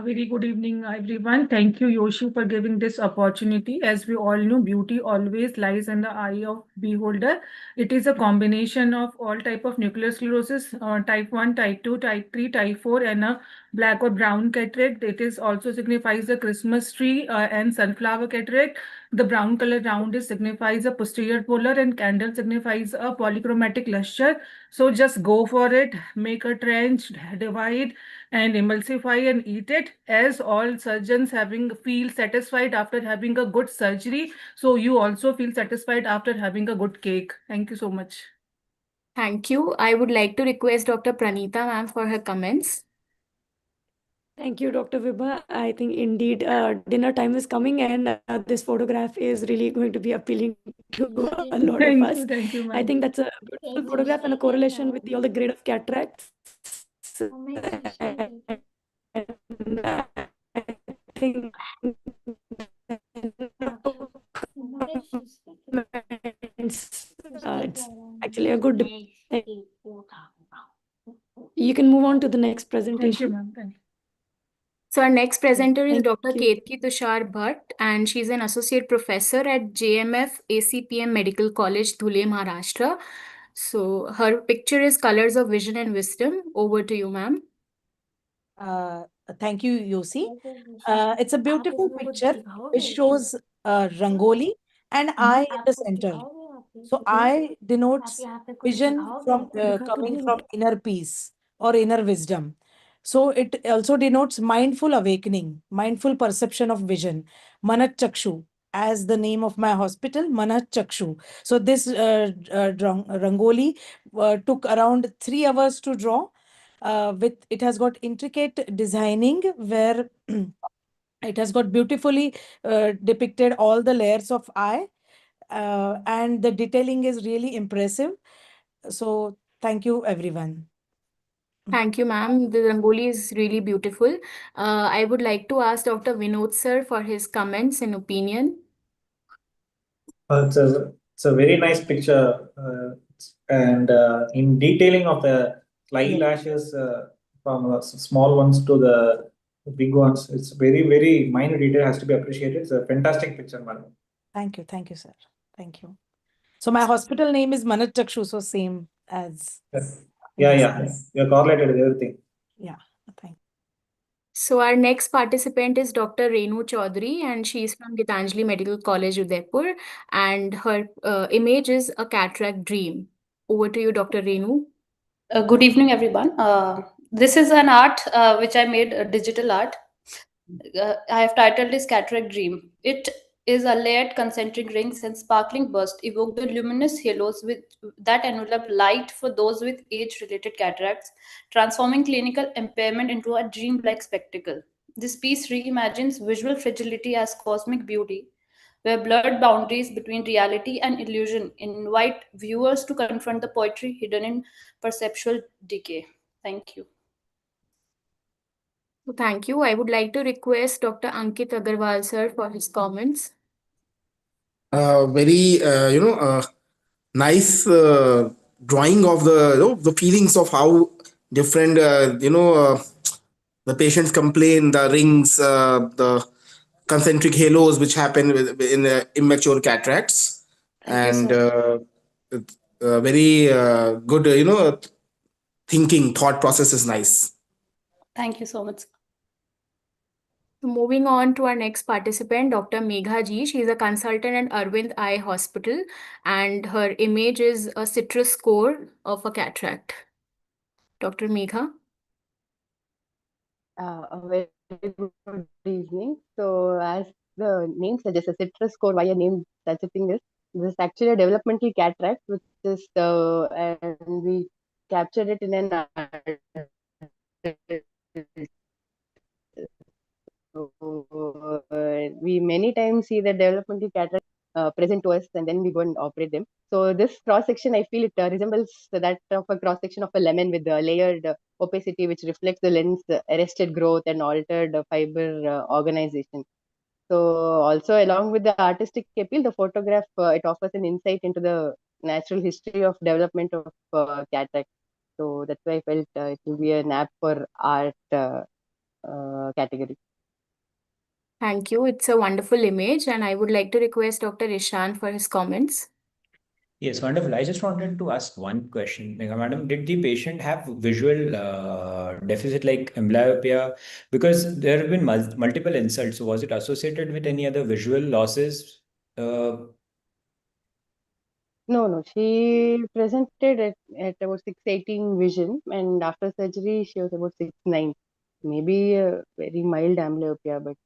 Very good evening, everyone. Thank you, Yoshi, for giving this opportunity. As we all know, beauty always lies in the eye of beholder. It is a combination of all type of nuclear sclerosis, type 1, type 2, type 3, type 4, and a black or brown cataract. It is also signifies the Christmas tree and sunflower cataract. The brown color round is signifies a posterior polar, and candle signifies a polychromatic luster. So just go for it, make a trench, divide, and emulsify and eat it, as all surgeons feel satisfied after having a good surgery. So you also feel satisfied after having a good cake. Thank you so much. Thank you. I would like to request Dr. Pranita ma'am for her comments. Thank you, Dr. Vibha. I think indeed dinner time is coming, and this photograph is really going to be appealing to a lot of us. Thank you, I ma'am. think that's a beautiful photograph and a correlation with all the grade of cataracts. And I think it's actually a good. You can move on to the next presentation. Thank you, ma'am. Thank you. So our next presenter is Thank Dr. you. Ketki Tushar Bhatt, and she's an associate professor at JMF ACPM Medical College, Dhule, Maharashtra. So her picture is Colors of Vision and Wisdom. Over to you, ma'am. Thank you, Yosi. It's a beautiful picture which shows Rangoli and eye in the center. So eye denotes vision from coming from inner peace or inner wisdom. So it also denotes mindful awakening, mindful perception of vision. Manat Chakshu, as the name of my hospital, Manat Chakshu. So this Rangoli took around 3 hours to draw. With it has got intricate designing where it has got beautifully depicted all the layers of eye, and the detailing is really impressive. So thank you, everyone. Thank you, ma'am. The Rangoli is really beautiful. I would like to ask Dr. Vinod sir for his comments and opinion. It's a very nice picture, and in detailing of the eyelashes from small ones to the big ones, it's very minor detail has to be appreciated. It's a fantastic picture, madam. Thank you, sir. Thank you. So my hospital name is Manat Chakshu, so same as. Yeah. You're correlated with everything. Yeah, thank you. So our next participant is Dr. Renu Chaudhary, and she is from Gitanjali Medical College, Udaipur, and her image is a cataract dream. Over to you, Dr. Renu. Good evening, everyone. This is an art which I made, a digital art. I have titled this Cataract Dream. It is a layered concentric rings and sparkling burst evoke the luminous halos with that envelop light for those with age-related cataracts, transforming clinical impairment into a dreamlike spectacle. This piece reimagines visual fragility as cosmic beauty, where blurred boundaries between reality and illusion invite viewers to confront the poetry hidden in perceptual decay. Thank you. Thank you. I would like to request Dr. Ankit Agarwal sir for his comments. Very nice drawing of the the feelings of how different the patients complain, the rings, the concentric halos which happen in immature cataracts. Thank you And so much. very good thinking thought process is nice. Thank you so much. Moving on to our next participant, Dr. Megha Ji. She is a consultant at Arvind Eye Hospital, and her image is a citrus core of a cataract. Dr. Megha. A very good evening. So, as the name suggests, a citrus core, why a name such a thing is, this is actually a developmental cataract, which is, and we captured it in an we many times see the developmental cataract present to us, and then we go and operate them. So this cross section, I feel it resembles that of a cross section of a lemon with the layered opacity, which reflects the lens arrested growth and altered fiber organization. So also along with the artistic appeal, the photograph it offers an insight into the natural history of development of cataract. So that's why I felt it will be an app for art category. Thank you. It's a wonderful image, and I would like to request Dr. Ishan for his comments. Yes, wonderful. I just wanted to ask one question. Madam, did the patient have visual deficit like amblyopia? Because there have been multiple insults. So was it associated with any other visual losses? No. She presented at about 618 vision, and after surgery, she was about 69. Maybe very mild amblyopia, but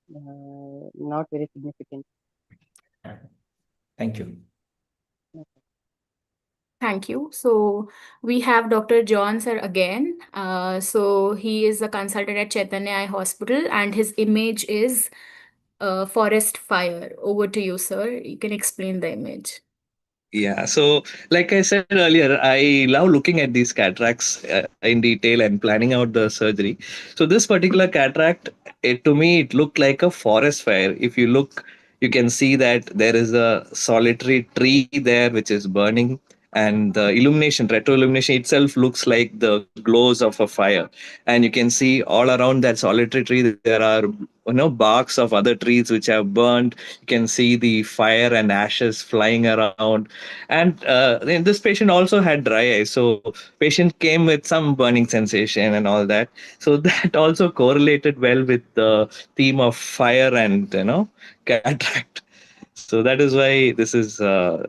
not very significant. Thank you. Thank you. So we have Dr. John sir again. So he is a consultant at Chaitanya Eye Hospital, and his image is forest fire. Over to you, sir. You can explain the image. Yeah, so like I said earlier, I love looking at these cataracts in detail and planning out the surgery. So this particular cataract, to me, it looked like a forest fire. If you look, you can see that there is a solitary tree there which is burning, and the illumination, retro illumination itself looks like the glows of a fire. And you can see all around that solitary tree there are barks of other trees which have burned. You can see the fire and ashes flying around, and then this patient also had dry eyes, so patient came with some burning sensation and all that. So that also correlated well with the theme of fire and cataract. So that is why this is a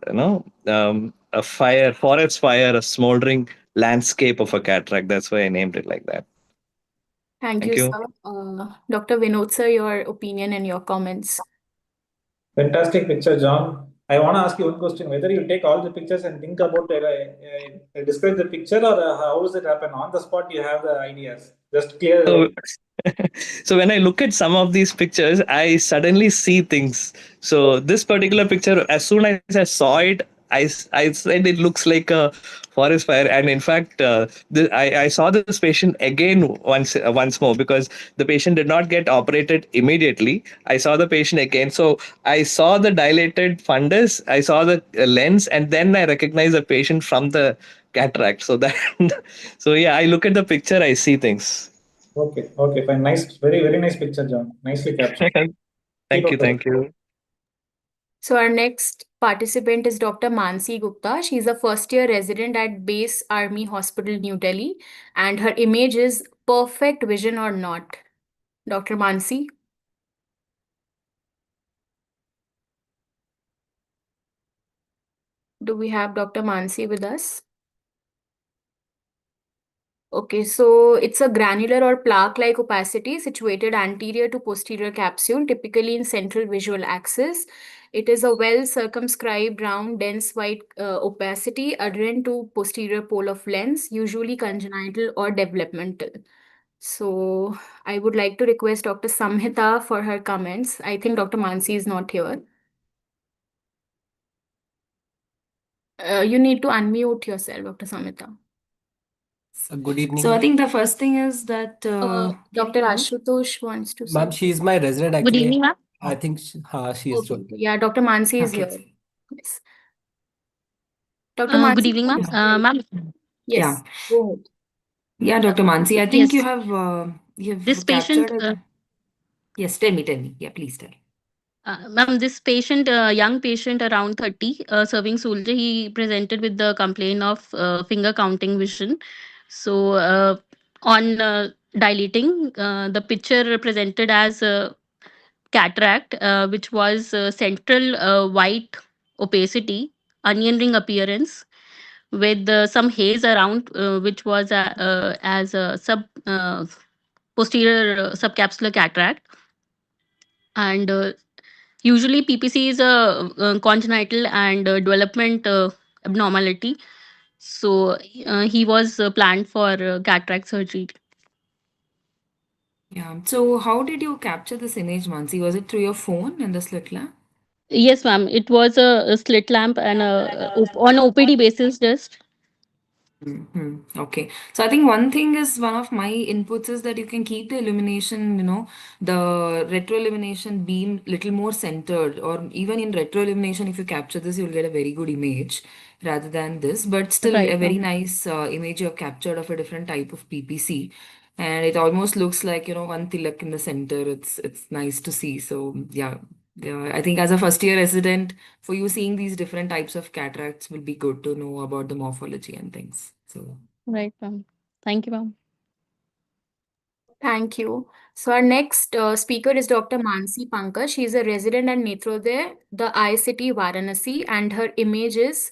fire, forest fire, a smoldering landscape of a cataract. That's why I named it like that. Thank Thank you, you. sir. Dr. Vinod sir, your opinion and your comments. Fantastic picture, John. I want to ask you one question: whether you take all the pictures and think about describe the picture, or how does it happen on the spot? You have the ideas. Just clear. So, so when I look at some of these pictures, I suddenly see things. So this particular picture, as soon as I saw it, I said it looks like a forest fire. And in fact, I saw this patient again once more, because the patient did not get operated immediately. I saw the patient again. So I saw the dilated fundus, I saw the lens, and then I recognized the patient from the cataract. So that, so yeah, I look at the picture, I see things. Okay, fine. Nice, very nice picture, John. Nicely captured. Thank you, Keep up thank you. So our next participant is Dr. Mansi Gupta. She's a first-year resident at Base Army Hospital, New Delhi, and her image is perfect vision or not. Dr. Mansi. Do we have Dr. Mansi with us? Okay, so it's a granular or plaque-like opacity situated anterior to posterior capsule, typically in central visual axis. It is a well-circumscribed, round, dense white opacity adherent to posterior pole of lens, usually congenital or developmental. So I would like to request Dr. Samhita for her comments. I think Dr. Mansi is not here. You need to unmute yourself, Dr. Samhita. Good evening, So I ma'am. think the first thing is that Dr. Ashutosh wants to Ma'am, say. she is my resident Good actually. evening, ma'am. I think she is Okay. showing. Yeah, Dr. Mansi is Okay. here. Yes. Dr. Good Mansi, evening, ma'am. yes. Ma'am, Yes, Yeah. go ahead. Yeah, Dr. Mansi, I think yes, you've this captured patient, it. Yes, tell me. Yeah, please tell. ma'am, this patient, young patient around 30, serving soldier, he presented with the complaint of finger counting vision. So, on dilating, the picture presented as cataract, which was central white opacity, onion ring appearance with some haze around, which was as a posterior subcapsular cataract. And usually PPC is a congenital and development abnormality. So he was planned for cataract surgery. Yeah. So how did you capture this image, Mansi? Was it through your phone and the slit lamp? Yes, ma'am. It was a slit lamp and on OPD basis just. Okay. So I think one thing is one of my inputs is that you can keep the illumination, the retro illumination beam little more centered, or even in retro illumination, if you capture this, you'll get a very good image rather than this. But still, Right, a very ma'am. nice image you have captured of a different type of PPC, and it almost looks like one tilak in the center. It's nice to see. So yeah, I think as a first year resident, for you seeing these different types of cataracts will be good to know about the morphology and things. So Right, ma'am. Thank you, ma'am. Thank you. So our next speaker is Dr. Mansi Pankaj. She is a resident at Netrodaya, the ICT Varanasi, and her image is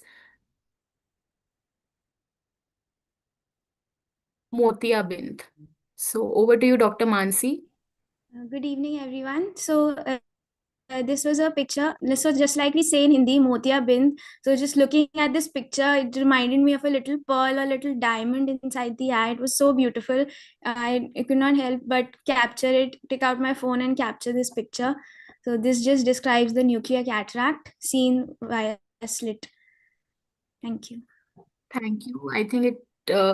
Motiabind. So over to you, Dr. Mansi. Good evening, everyone. So, this was a picture. This was just like we say in Hindi, Motia Bind. So, just looking at this picture, it reminded me of a little pearl, a little diamond inside the eye. It was so beautiful. I could not help but capture it, take out my phone and capture this picture. So, this just describes the nuclear cataract seen via slit. Thank you. Thank you. I think it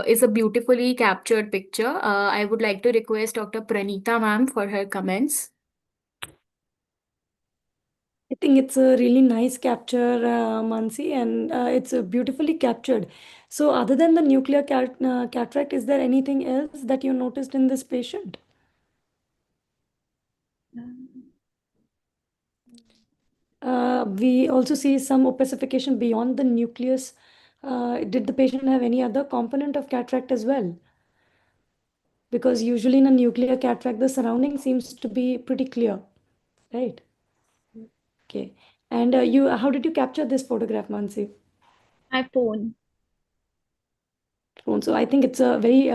is a beautifully captured picture. I would like to request Dr. Pranita ma'am for her comments. I think it's a really nice capture, Mansi, and it's beautifully captured. So, other than the nuclear cataract, is there anything else that you noticed in this patient? We also see some opacification beyond the nucleus. Did the patient have any other component of cataract as well? Because usually in a nuclear cataract, the surrounding seems to be pretty clear, right? Okay. And how did you capture this photograph, Mansi? My phone. So I think it's a very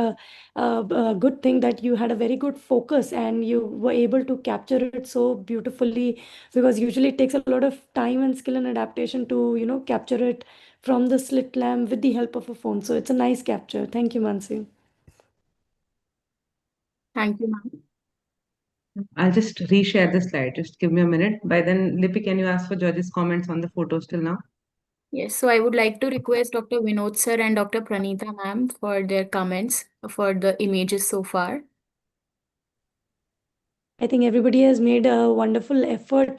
good thing that you had a very good focus and you were able to capture it so beautifully, because usually it takes a lot of time and skill and adaptation to capture it from the slit lamp with the help of a phone. So it's a nice capture. Thank you, Mansi. Thank you, ma'am. I'll just reshare the slide. Just give me a minute. By then, Lippy, can you ask for George's comments on the photos till now? Yes, so I would like to request Dr. Vinod sir and Dr. Pranita ma'am for their comments for the images so far. I think everybody has made a wonderful effort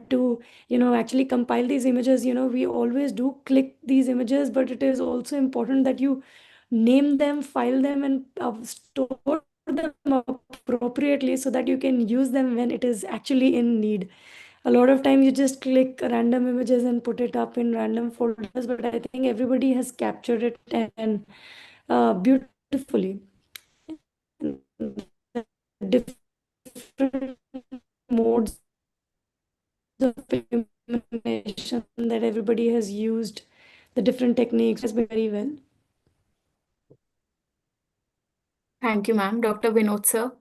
to, actually compile these images. We always do click these images, but it is also important that you name them, file them, and store them appropriately so that you can use them when it is actually in need. A lot of time you just click random images and put it up in random folders, but I think everybody has captured it and beautifully. Different modes of illumination that everybody has used, the different techniques has been very well. Thank you, ma'am. Dr. Vinod, sir.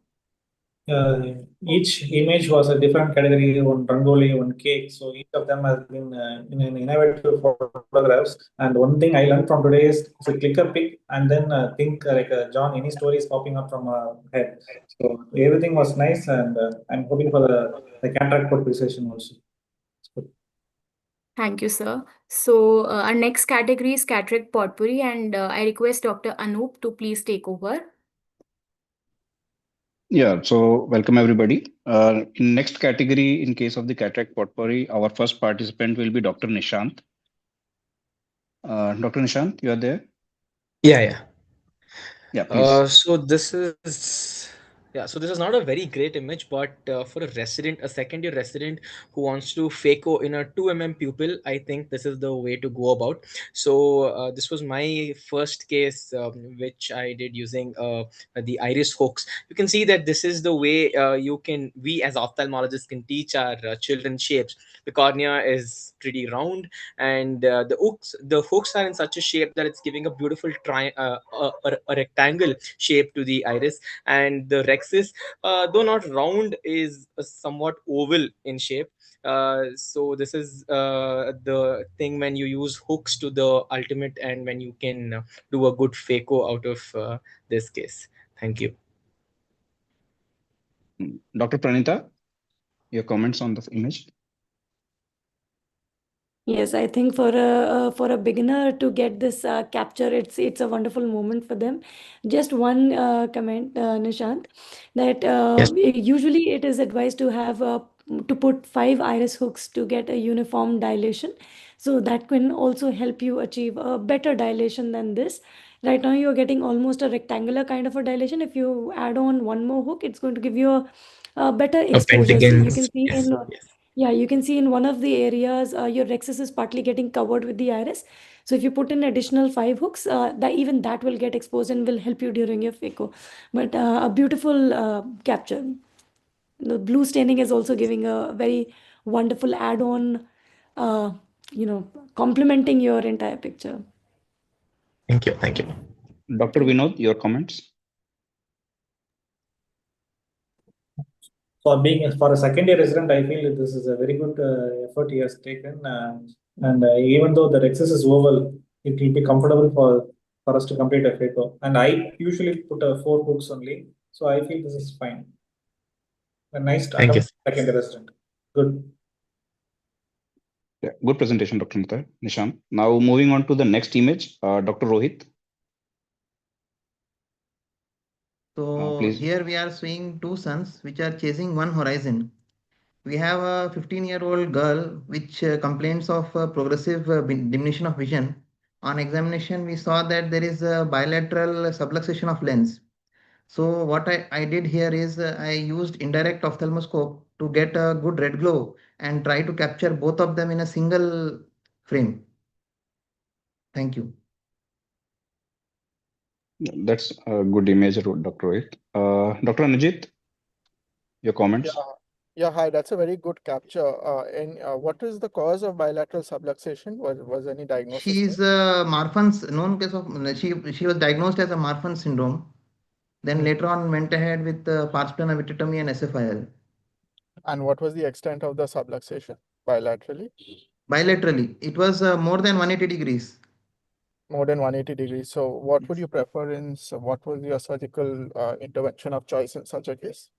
Each image was a different category, one rangoli, one cake. So each of them has been in innovative photographs. And one thing I learned from today is to click a pic and then think like John, any story is popping up from a head. So everything was nice, and I'm hoping for the cataract port session also. Thank you, sir. So our next category is cataract potpourri, and I request Dr. Anoop to please take over. Yeah, so welcome everybody. In next category, in case of the cataract potpourri, our first participant will be Dr. Nishant. Dr. Nishant, you are there? Yeah. Yeah, please. So this is not a very great image, but for a second year resident who wants to phaco in a 2 pupil, I think this is the way to go about. So this was my first case, which I did using the iris hooks. You can see that this is the way we as ophthalmologists can teach our children shapes. The cornea is pretty round, and the hooks are in such a shape that it's giving a beautiful a rectangle shape to the iris, and the rexis, though not round, is somewhat oval in shape. So this is the thing when you use hooks to the ultimate, and when you can do a good phaco out of this case. Thank you. Dr. Pranita, your comments on this image? Yes, I think for a beginner to get this capture, it's a wonderful moment for them. Just one comment, Nishant, that usually it is advised to have to put 5 iris hooks to get a uniform dilation. So that can also help you achieve a better dilation than this. Right now, you're getting almost a rectangular kind of a dilation. If you add on one more hook, it's going to give you a better A exposure. So you pentagon. can see Yes. in yeah, you can see in one of the areas your rexus is partly getting covered with the iris. So if you put in additional 5 hooks, even that will get exposed and will help you during your phaco. But a beautiful capture. The blue staining is also giving a very wonderful add-on, uh, complementing your entire picture. Thank you. Thank you. Dr. Vinod, your comments? For a second year resident, I feel that this is a very good effort he has taken. And even though the Rexus is oval, it will be comfortable for us to complete a phaco. And I usually put 4 hooks only, so I feel this is fine. A nice Thank you. attempt, second year resident. Good. Yeah, good presentation, Dr. Nishant. Now moving on to the next image, Dr. Rohit. So Please. here we are seeing two suns which are chasing one horizon. We have a 15-year-old girl which complains of progressive diminution of vision. On examination, we saw that there is a bilateral subluxation of lens. So what I did here is I used indirect ophthalmoscope to get a good red glow and try to capture both of them in a single frame. Thank you. That's a good image, Dr. Rohit. Dr. Anujit, your comments? Yeah, hi. That's a very good capture. And what is the cause of bilateral subluxation? Was any diagnosis She is Marfan's known case of she was diagnosed as a Marfan syndrome. Then later on went ahead with pars plana vitrectomy and SFIL. And what was the extent of the subluxation bilaterally? Bilaterally, it was more than 180 degrees. More than 180 degrees. So what would you prefer what was your surgical intervention of choice in such a case?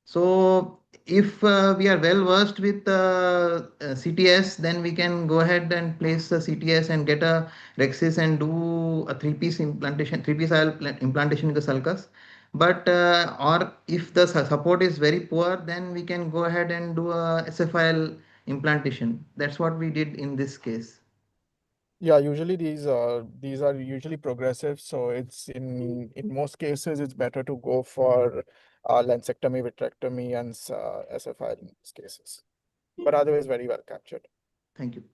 So if we are well versed with CTS, then we can go ahead and place the CTS and get a Rexis and do a three-piece IOL implantation in the sulcus. But or if the support is very poor, then we can go ahead and do a SFIL implantation. That's what we did in this case. Yeah, usually these are usually progressive, so it's in most cases it's better to go for lensectomy, vitrectomy, and SFI in these cases. But otherwise, very well captured. Thank you.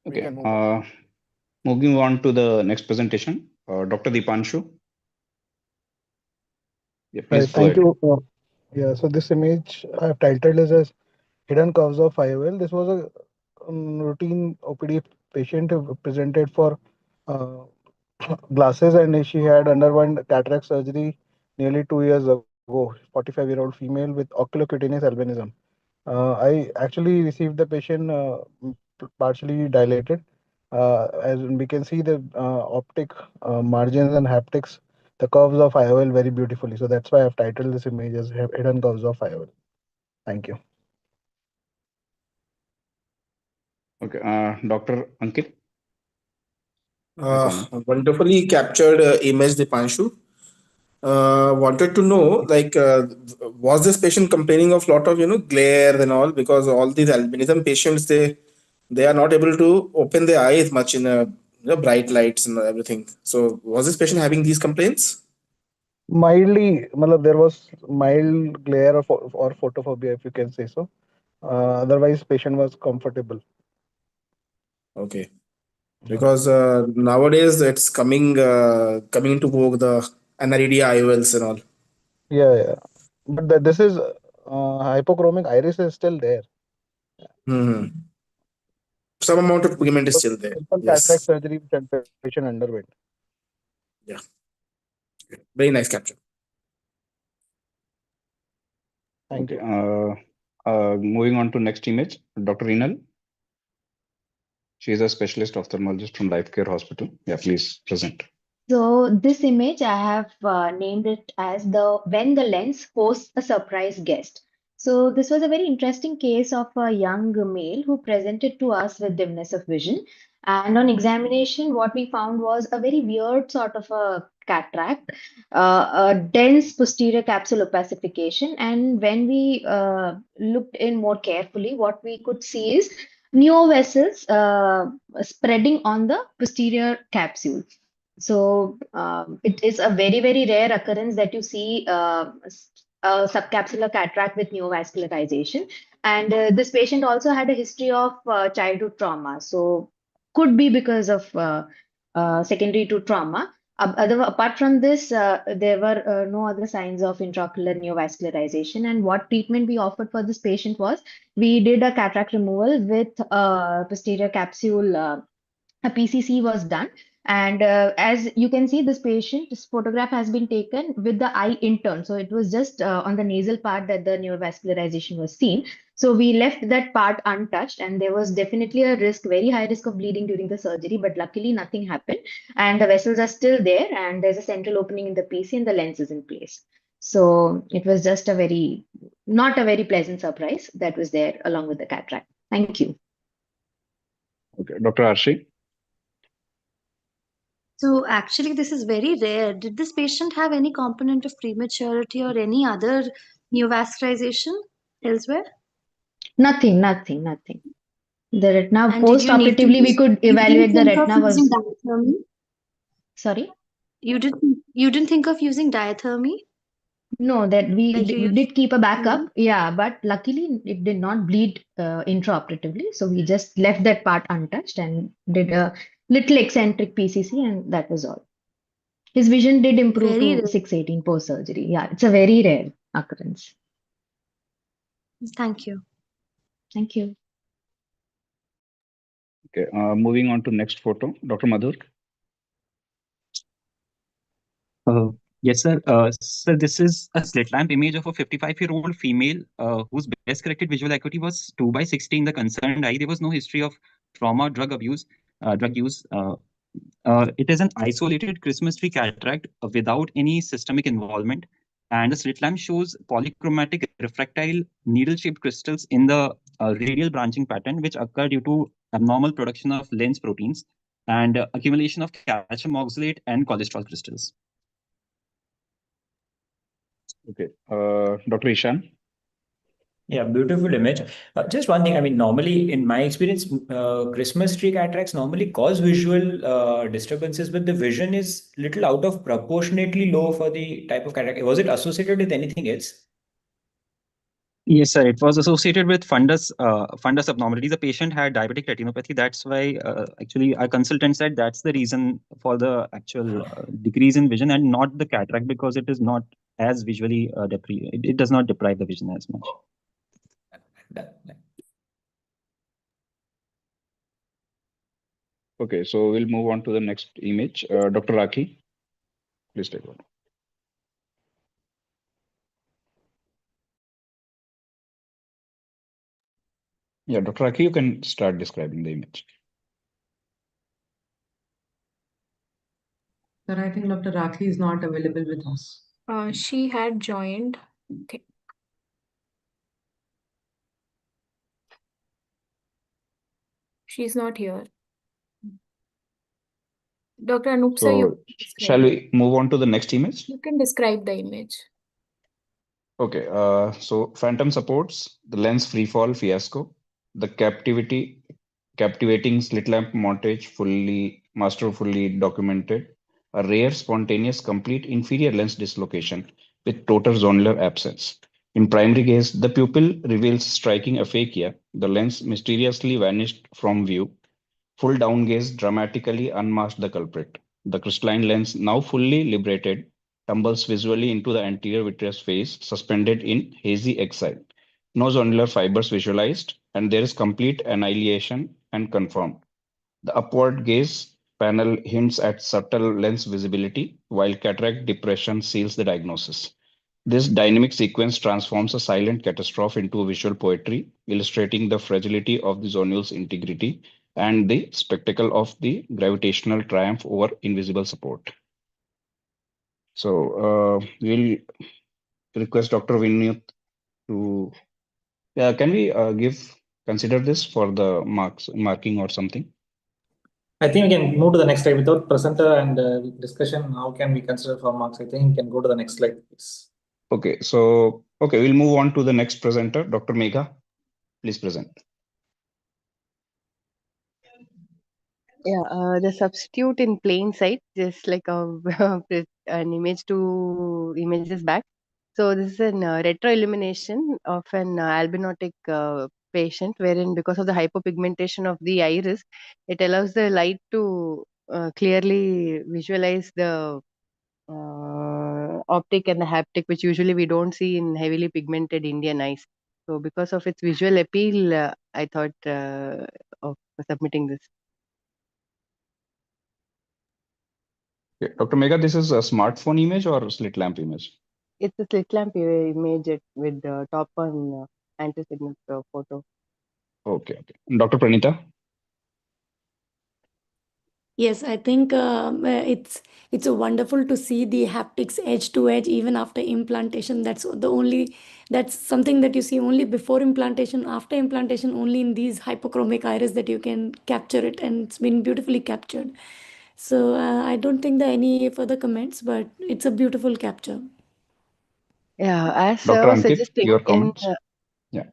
We Okay. can move on. Moving on to the next presentation, Dr. Dipanshu. Yeah, Right, please go thank ahead. you. Yeah, so this image I have titled as Hidden Curves of IOL. This was a routine OPD patient who presented for uh, glasses, and she had undergone cataract surgery nearly 2 years ago. 45-year-old female with oculocutaneous albinism. I actually received the patient partially dilated. As we can see the optic margins and haptics, the curves of IOL very beautifully. So that's why I've titled this image as hidden curves of IOL. Thank you. Okay, Dr. Ankit, your comment. Wonderfully captured image, Dipanshu. Wanted to know, like, was this patient complaining of lot of glare and all, because all these albinism patients, they are not able to open their eyes much in bright lights and everything. So was this patient having these complaints? Mildly, malab, there was mild glare or photophobia, if you can say so. Otherwise, patient was comfortable. Okay, because nowadays it's coming into vogue, the NRED IOLs and all. Yeah, yeah. But this is hypochromic iris is still there. Hmm. Some amount of pigment is So still there. simple cataract Yes. surgery which patient underwent. Yeah. Very nice capture. Thank Okay, you. moving on to next image, Dr. Reenal. She is a specialist ophthalmologist from Life Care Hospital. Yeah, please present. So this image I have named it as the when the lens hosts a surprise guest. So this was a very interesting case of a young male who presented to us with dimness of vision. And on examination, what we found was a very weird sort of a cataract, a dense posterior capsule opacification. And when we looked in more carefully, what we could see is neovessels spreading on the posterior capsule. So it is a very, very rare occurrence that you see a subcapsular cataract with neovascularization. And this patient also had a history of childhood trauma. So could be because of secondary to trauma. Apart from this, there were no other signs of intraocular neovascularization. And what treatment we offered for this patient was we did a cataract removal with posterior capsule. A PCC was done. And as you can see, this patient, this photograph has been taken with the eye intern. So it was just on the nasal part that the neovascularization was seen. So we left that part untouched, and there was definitely a risk, very high risk of bleeding during the surgery, but luckily nothing happened. And the vessels are still there, and there's a central opening in the PC, and the lens is in place. So it was just not a very pleasant surprise that was there along with the cataract. Thank you. Okay, Dr. Arshi. So actually, this is very rare. Did this patient have any component of prematurity or any other neovascularization elsewhere? Nothing. The retina And did you need to post-operatively, we use, could you didn't evaluate the think of retina using was, diathermy? sorry? You didn't think of using diathermy? No, that we Like you did keep a backup. used? Yeah, but luckily it did not bleed intraoperatively. So we just left that part untouched and did a little eccentric PCC, and that was all. His vision did improve Very to rare. 618 post-surgery. Yeah, it's a very rare occurrence. Thank you. Thank you. Okay, moving on to next photo, Dr. Madhur. Yes, sir. So this is a slit lamp image of a 55-year-old female whose best corrected visual acuity was 2/60 in the concerned eye. There was no history of trauma, drug use. It is an isolated Christmas tree cataract without any systemic involvement. And the slit lamp shows polychromatic refractile needle-shaped crystals in the radial branching pattern, which occur due to abnormal production of lens proteins and accumulation of calcium oxalate and cholesterol crystals. Okay, Dr. Ishan. Yeah, beautiful image. Just one thing, I mean, normally in my experience, Christmas tree cataracts normally cause visual disturbances, but the vision is little out of proportionately low for the type of cataract. Was it associated with anything else? Yes, sir. It was associated with fundus abnormality. The patient had diabetic retinopathy. That's why actually our consultant said that's the reason for the actual decrease in vision and not the cataract, because it is not as visually it does not deprive the vision as much. Okay, so we'll move on to the next image. Dr. Raki, please take over. Yeah, Dr. Raki, you can start describing the image. Sir, I think Dr. Rakhi is not available with us. She had joined. Okay. She's not here. Dr. Anup sir, you So shall we move on to the next image? you can describe the image. Okay, so phantom supports, the lens freefall fiasco, the captivating slit lamp montage masterfully documented, a rare spontaneous complete inferior lens dislocation with total zonular absence. In primary gaze, the pupil reveals striking aphakia. The lens mysteriously vanished from view. Full down gaze dramatically unmasked the culprit. The crystalline lens, now fully liberated, tumbles visually into the anterior vitreous face, suspended in hazy exile. No zonular fibers visualized, and there is complete annihilation and confirmed. The upward gaze panel hints at subtle lens visibility, while cataract depression seals the diagnosis. This dynamic sequence transforms a silent catastrophe into a visual poetry, illustrating the fragility of the zonule's integrity and the spectacle of the gravitational triumph over invisible support. So we'll request Dr. Vinayat to, can we consider this for the marking or something? I think we can move to the next slide without presenter and discussion. How can we consider for marks? I think we can go to the next slide, please. Okay, so we'll move on to the next presenter, Dr. Megha. Please present. Yeah, the substitute in plain sight, just like an image to images back. So this is an retro illumination of an albinotic patient, wherein because of the hypopigmentation of the iris, it allows the light to clearly visualize the optic and the haptic, which usually we don't see in heavily pigmented Indian eyes. So because of its visual appeal, I thought of submitting this. Okay. Dr. Megha, this is a smartphone image or a slit lamp image? It's a slit lamp image with the top on anti-signal photo. Okay. Dr. Pranita? Yes, I think it's a wonderful to see the haptics edge to edge even after implantation. That's something that you see only before implantation. After implantation, only in these hypochromic iris that you can capture it, and it's been beautifully captured. So I don't think there are any further comments, but it's a beautiful capture. Yeah, as Dr. Ankit, suggesting your in comments? Yeah,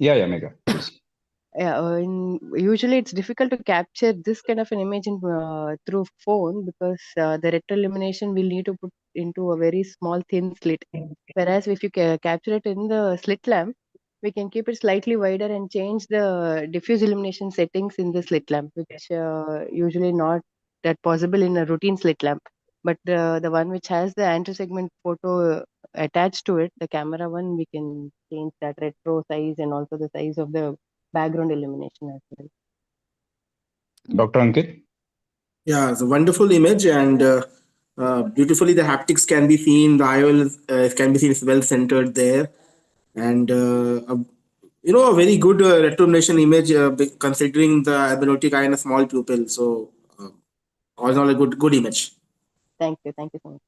Megha, please. yeah, usually it's difficult to capture this kind of an image through phone because the retroillumination will need to put into a very small thin slit. Whereas if you capture it in the slit lamp, we can keep it slightly wider and change the diffuse illumination settings in the slit lamp, which usually not that possible in a routine slit lamp. But the one which has the anti-segment photo attached to it, the camera one, we can change that retro size and also the size of the background illumination as well. Dr. Ankit? Yeah, it's a wonderful image, and beautifully the haptics can be seen. The IOL can be seen is well centered there, and a very good retroillumination image considering the albinotic eye and a small pupil. So all in all, a good image. Thank you so much.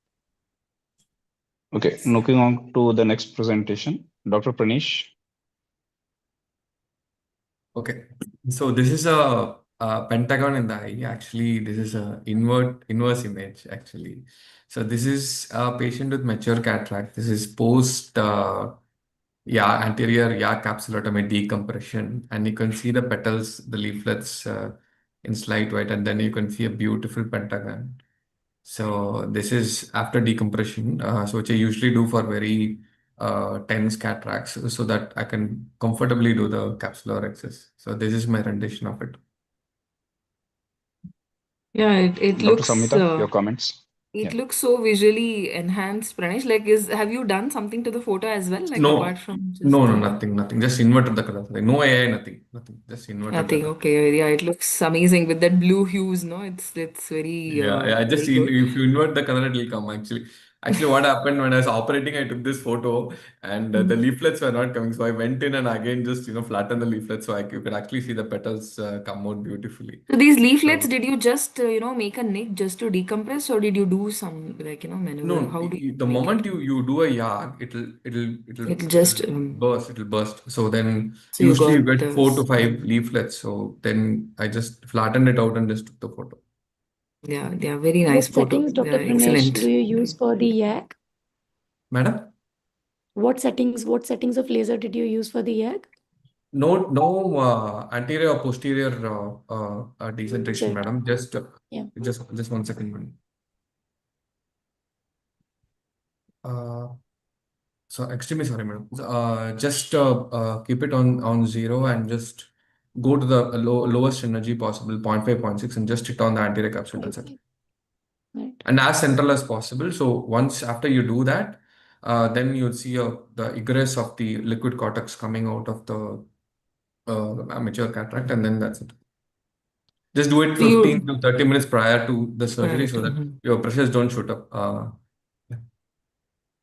Okay, moving on to the next presentation, Dr. Pranish. Okay, so this is a pentagon in the eye. Actually, this is a inverse image. Actually, so this is a patient with mature cataract. This is post anterior capsulotomy decompression, and you can see the petals, the leaflets in slight white, and then you can see a beautiful pentagon. So this is after decompression, so which I usually do for very tense cataracts, so that I can comfortably do the capsular access. So this is my rendition of it. Yeah, it Dr. looks. Samhita, your comments? It looks so visually enhanced, Pranesh. Like, have you done something to the photo as well? Like, apart No, from just no, no, the nothing. Just inverted the color. Like no AI, nothing. Just inverted the nothing. color. Okay, yeah, it looks amazing with that blue hues. No, it's very Yeah. Just very good. if you invert the color, it will come. Actually, what happened when I was operating, I took this photo, and the Mm. leaflets were not coming. So I went in and again just flattened the leaflets, so you could actually see the petals come out beautifully. So these leaflets, So did you just make a nick just to decompress, or did you do some like maneuver? no, How do you the make moment it? you do a yag, It'll just burst. It'll burst. So then so you usually you got get 4 to 5 leaflets. So then I just flattened it out and just took the photo. yeah, very nice What photo. settings, Dr. Yeah, Pranesh, do excellent. you use for the YAG? Madam? What settings of laser did you use for the YAG? No anterior or posterior decentration, Good. madam. Yeah. Just 1 second, madam. Uh, so extremely sorry, madam. Just keep it on 0 and just go to the lowest energy possible, 0.5, 0.6, and just hit on the anterior capsule. That's it. Right. And as central as possible. So once after you do that, then you'll see the egress of the liquid cortex coming out of the mature cataract, and then that's it. Just do it So 15 you to 30 minutes prior to the surgery prior so to that your pressures don't shoot up. Yeah.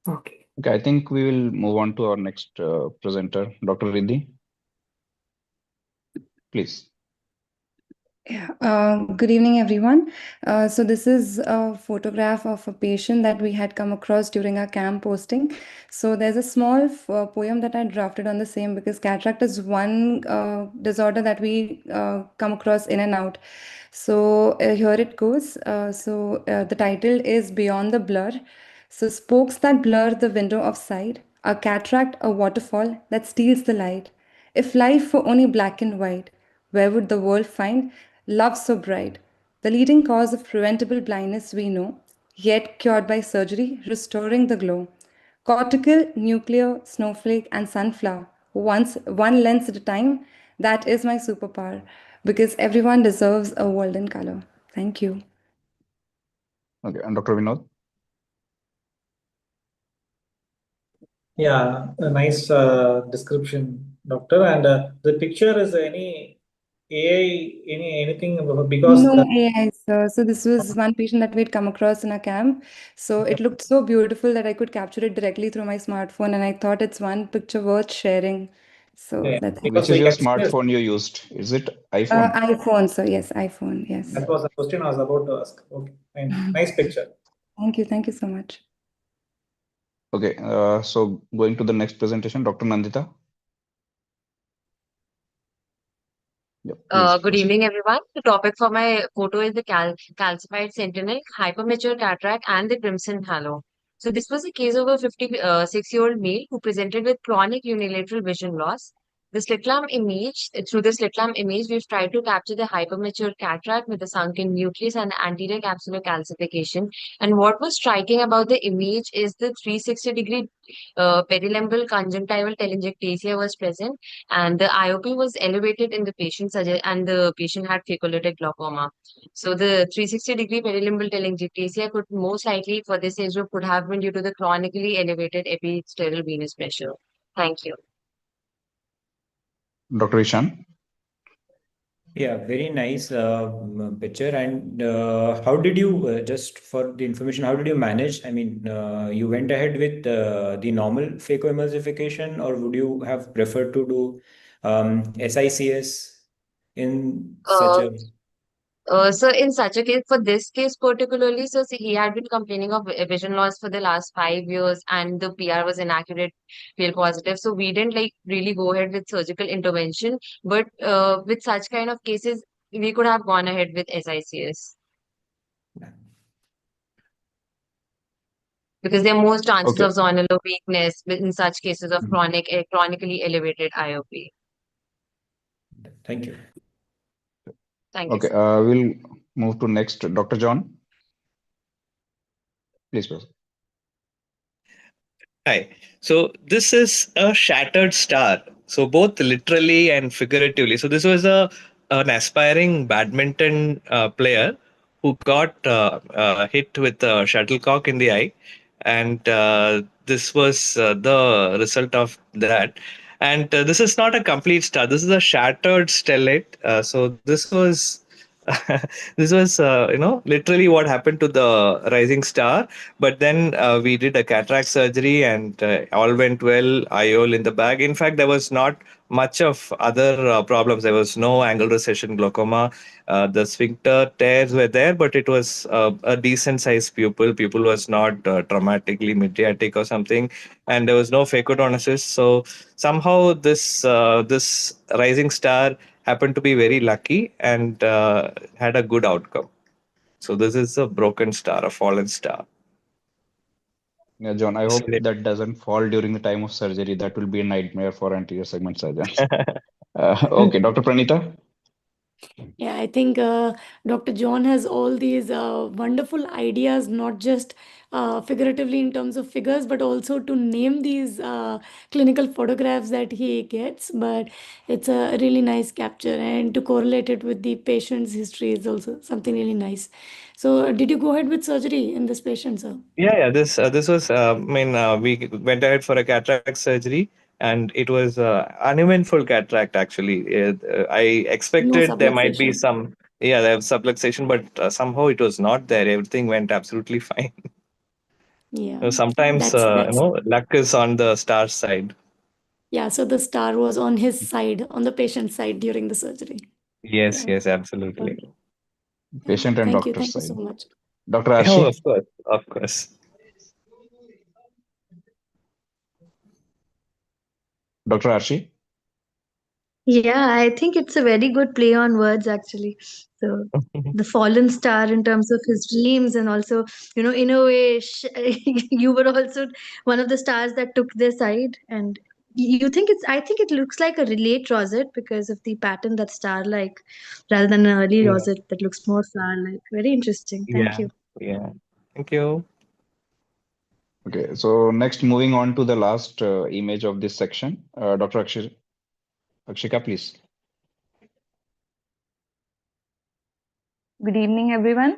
okay. Okay, I think we will move on to our next presenter, Dr. Riddhi. Please. Yeah, good evening, everyone. So this is a photograph of a patient that we had come across during our camp posting. So there's a small poem that I drafted on the same because cataract is one disorder that we come across in and out. So here it goes. The title is Beyond the Blur. So spokes that blur the window of sight, a cataract, a waterfall that steals the light. If life were only black and white, where would the world find love so bright? The leading cause of preventable blindness we know, yet cured by surgery, restoring the glow. Cortical, nuclear, snowflake, and sunflower. Once one lens at a time, that is my superpower because everyone deserves a world in color. Thank you. Okay, and Dr. Vinod. Yeah, a nice description, doctor. And the picture is any AI, anything because No AI, sir. So this was one patient that we'd come across in a camp. So it looked so beautiful that I could capture it directly through my smartphone, and I thought it's one picture worth sharing. So that's it. Which because is the your youngsters, smartphone you used? Is it iPhone? iPhone, sir. Yes, iPhone. Yes. that was the question I was about to ask. Okay, fine. Nice picture. Thank you. Thank you so much. Okay, so going to the next presentation, Dr. Nandita. Yep, please Good proceed. evening, everyone. The topic for my photo is the calcified sentinel, hypermature cataract, and the crimson halo. So this was a case of a 56-year-old male who presented with chronic unilateral vision loss. Through the slit lamp image, we've tried to capture the hypermature cataract with the sunken nucleus and anterior capsular calcification. And what was striking about the image is the 360-degree perilumbal conjunctival telangiectasia was present, and the IOP was elevated in the and the patient had faculated glaucoma. So the 360-degree perilumbal telangiectasia could most likely for this age group could have been due to the chronically elevated episteral venous pressure. Thank you. Dr. Ishan. Yeah, very nice picture. And how did you, just for the information, how did you manage? I mean, you went ahead with the normal phacoemulsification, or would you have preferred to do SICS in such Uh, a... so in such a case, for this case particularly, so see, he had been complaining of vision loss for the last 5 years, and the PR was inaccurate, fail positive. So we didn't like really go ahead with surgical intervention, but with such kind of cases, we could have gone ahead with SICS because there are more chances Okay. of zonular weakness in such cases of chronically elevated IOP. Thank you. Thank you, Okay, sir. we'll move to next, Dr. John. Please proceed. Hi. So this is a shattered star. So both literally and figuratively. So this was an aspiring badminton player who got hit with a shuttlecock in the eye, and this was the result of that. And this is not a complete star. This is a shattered stellate. So this was this was literally what happened to the rising star. But then we did a cataract surgery, and all went well. IOL in the bag. In fact, there was not much of other problems. There was no angle recession glaucoma. The sphincter tears were there, but it was a decent sized pupil. Pupil was not traumatically mydriatic or something, and there was no phacodonosis. So somehow this rising star happened to be very lucky and had a good outcome. So this is a broken star, a fallen star. Yeah, John, I hope Excellent. that doesn't fall during the time of surgery. That will be a nightmare for anterior segment surgeons. Okay, Dr. Pranita. Yeah, I think Dr. John has all these wonderful ideas, not just figuratively in terms of figures, but also to name these clinical photographs that he gets. But it's a really nice capture, and to correlate it with the patient's history is also something really nice. So, did you go ahead with surgery in this patient, sir? Yeah. This was. We went ahead for a cataract surgery, and it was uneventful cataract. Actually, I No expected there might be subluxation. some. Yeah, there was subluxation, but somehow it was not there. Everything went absolutely fine. Yeah, So sometimes, that's luck is on the star side. yeah. So the star was on his side, on the patient's side during the surgery. Yes, Yeah. yes, absolutely. Okay. Yeah. Patient and Thank you. doctor Thank you so side. much. Dr. Oh, Arshi. of course, of course. Dr. Arshi. Yeah, I think it's a very good play on words actually. So the fallen star in terms of his dreams, and also, in a way, you were also one of the stars that took their side. And you think I think it looks like a late rosette because of the pattern that's star-like rather than an early Yeah, rosette that looks more flower-like. Very interesting. Thank yeah, you. yeah. Thank you. Okay, so next moving on to the last image of this section, Dr. Akshika, please. Good evening, everyone.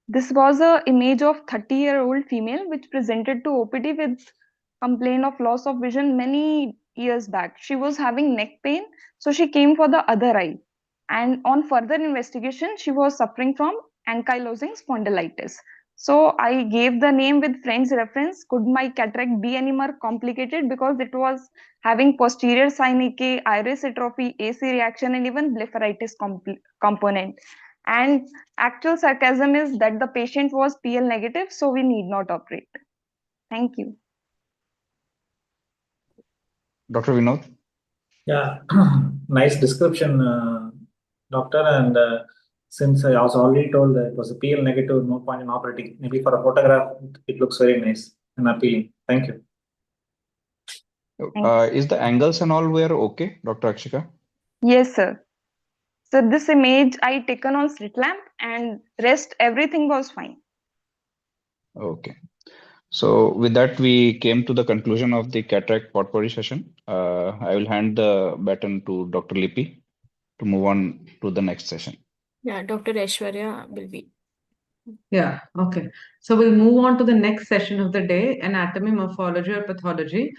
This was a image of 30-year-old female which presented to OPD with complaint of loss of vision many years back. She was having neck pain, so she came for the other eye. And on further investigation, she was suffering from ankylosing spondylitis. So I gave the name with friend's reference. Could my cataract be any more complicated, because it was having posterior synechiae, iris atrophy, AC reaction, and even blepharitis component. And actual sarcasm is that the patient was PL negative, so we need not operate. Thank you. Dr. Vinod. Yeah, nice description, doctor. And since I was already told that it was a PL negative, no point in operating. Maybe for a photograph, it looks very nice and appealing. Thank you. Is the angles and all were okay, Dr. Akshika? Yes, sir. So this image I taken on slit lamp, and rest everything was fine. Okay. So with that, we came to the conclusion of the cataract potpourri session. I will hand the baton to Dr. Lipi to move on to the next session. Yeah, Dr. Aishwarya will be. Yeah, okay. So we'll move on to the next session of the day, anatomy, morphology, or pathology.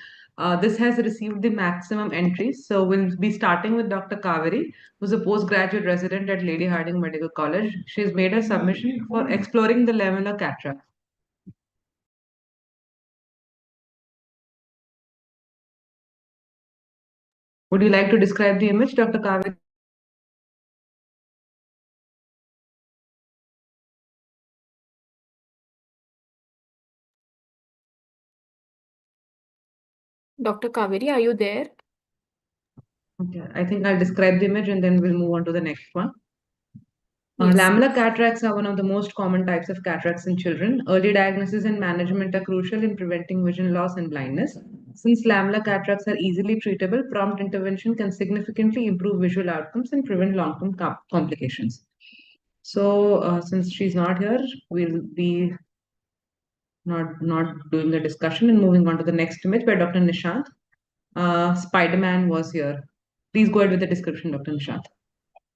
This has received the maximum entries. So we'll be starting with Dr. Kaveri, who's a postgraduate resident at Lady Hardinge Medical College. She's made a submission for exploring the lamellar cataract. Would you like to describe the image, Dr. Kaveri? Dr. Kaveri, are you there? Okay, I think I'll describe the image and then we'll move on to the next one. Yes. Lamellar cataracts are one of the most common types of cataracts in children. Early diagnosis and management are crucial in preventing vision loss and blindness. Since lamellar cataracts are easily treatable, prompt intervention can significantly improve visual outcomes and prevent long-term complications. So, since she's not here, we'll be not doing the discussion and moving on to the next image by Dr. Nishant. Spider-Man was here. Please go ahead with the description, Dr. Nishant.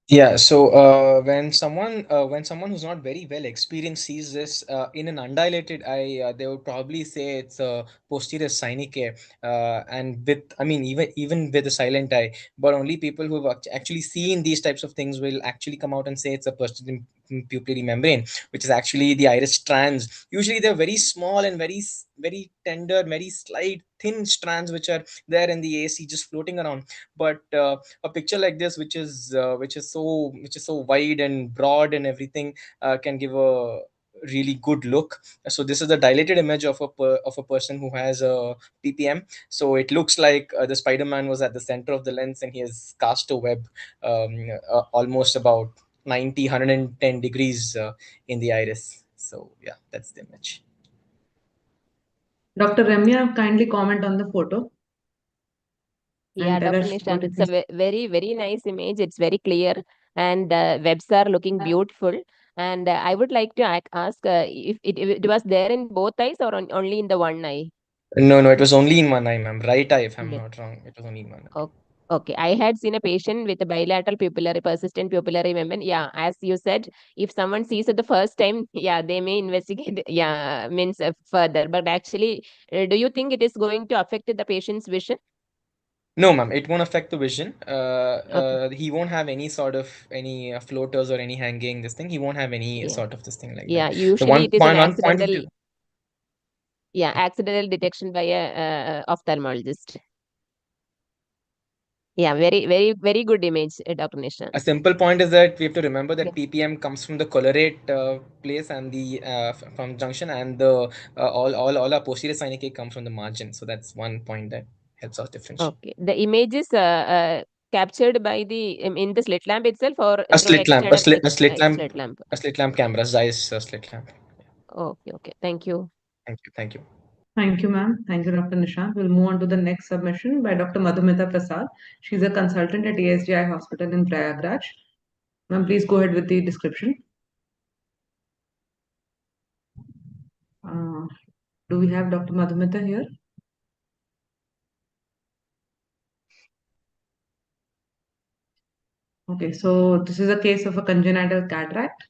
Yeah, so when someone who's not very well experienced sees this in an undilated eye, they would probably say it's a posterior synechiae, and with I mean even with a silent eye, but only people who have actually seen these types of things will actually come out and say it's a posterior pupillary membrane, which is actually the iris strands. Usually they're very small and very tender, very slight, thin strands which are there in the AC just floating around. But a picture like this which is so wide and broad and everything can give a really good look. So this is the dilated image of a person who has a ppm. So it looks like the Spider-Man was at the center of the lens and he has cast a web almost about 90 110 degrees in the iris. So yeah, that's the image. Dr. Ramya, kindly comment on the photo and Yeah, tell Dr. us what Nishant, is it's a this. very, very nice image. It's very clear, and webs are looking beautiful. And I would like to ask if it was there in both eyes or only in the one eye? No, it was only in one eye, ma'am. Right eye, if I'm Yes. not wrong. It was only in one eye. Okay, I had seen a patient with a bilateral pupillary, persistent pupillary membrane. Yeah, as you said, if someone sees it the first time, yeah, they may investigate, yeah, means further. But actually, do you think it is going to affect the patient's vision? No, ma'am, it won't affect the vision. Okay. He won't have any sort of any floaters or any hanging this thing. He won't have any Yeah. sort of this thing like that. Yeah, The usually one it is an point, one point of accidental, yeah, accidental detection by a ophthalmologist. Yeah, very, very, very good image, Dr. Nishan. a simple point is that we have to remember Yeah. that ppm comes from the colorate place and the from junction, and the all our posterior synechiae come from the margin. So that's one point that helps us differentiate. Okay. The image is captured by the in the slit lamp itself or A through slit lamp, a external slit, a slit lamp, slit lamp. a slit lamp camera, Zeiss slit lamp. Okay, okay. Thank you. Thank you, thank you. Thank you, ma'am. Thank you, Dr. Nishant. We'll move on to the next submission by Dr. Madhumita Prasad. She's a consultant at ASGI Hospital in Prayagraj. Ma'am, please go ahead with the description. Uh, do we have Dr. Madhumita here? Okay, so this is a case of a congenital cataract,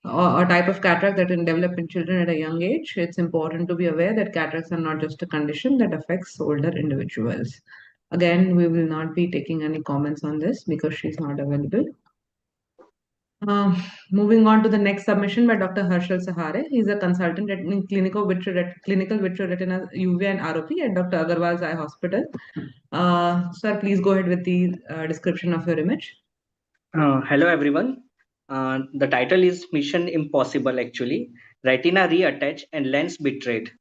or a type of cataract that can develop in children at a young age. It's important to be aware that cataracts are not just a condition that affects older individuals. Again, we will not be taking any comments on this because she's not available. Moving on to the next submission by Dr. Harshal Sahare. He's a consultant in clinical vitreoretina UV and ROP at Dr. Agarwal's Eye Hospital. Sir, please go ahead with the description of your image. Hello everyone. The title is Mission Impossible actually. Retina reattached and lens betrayed.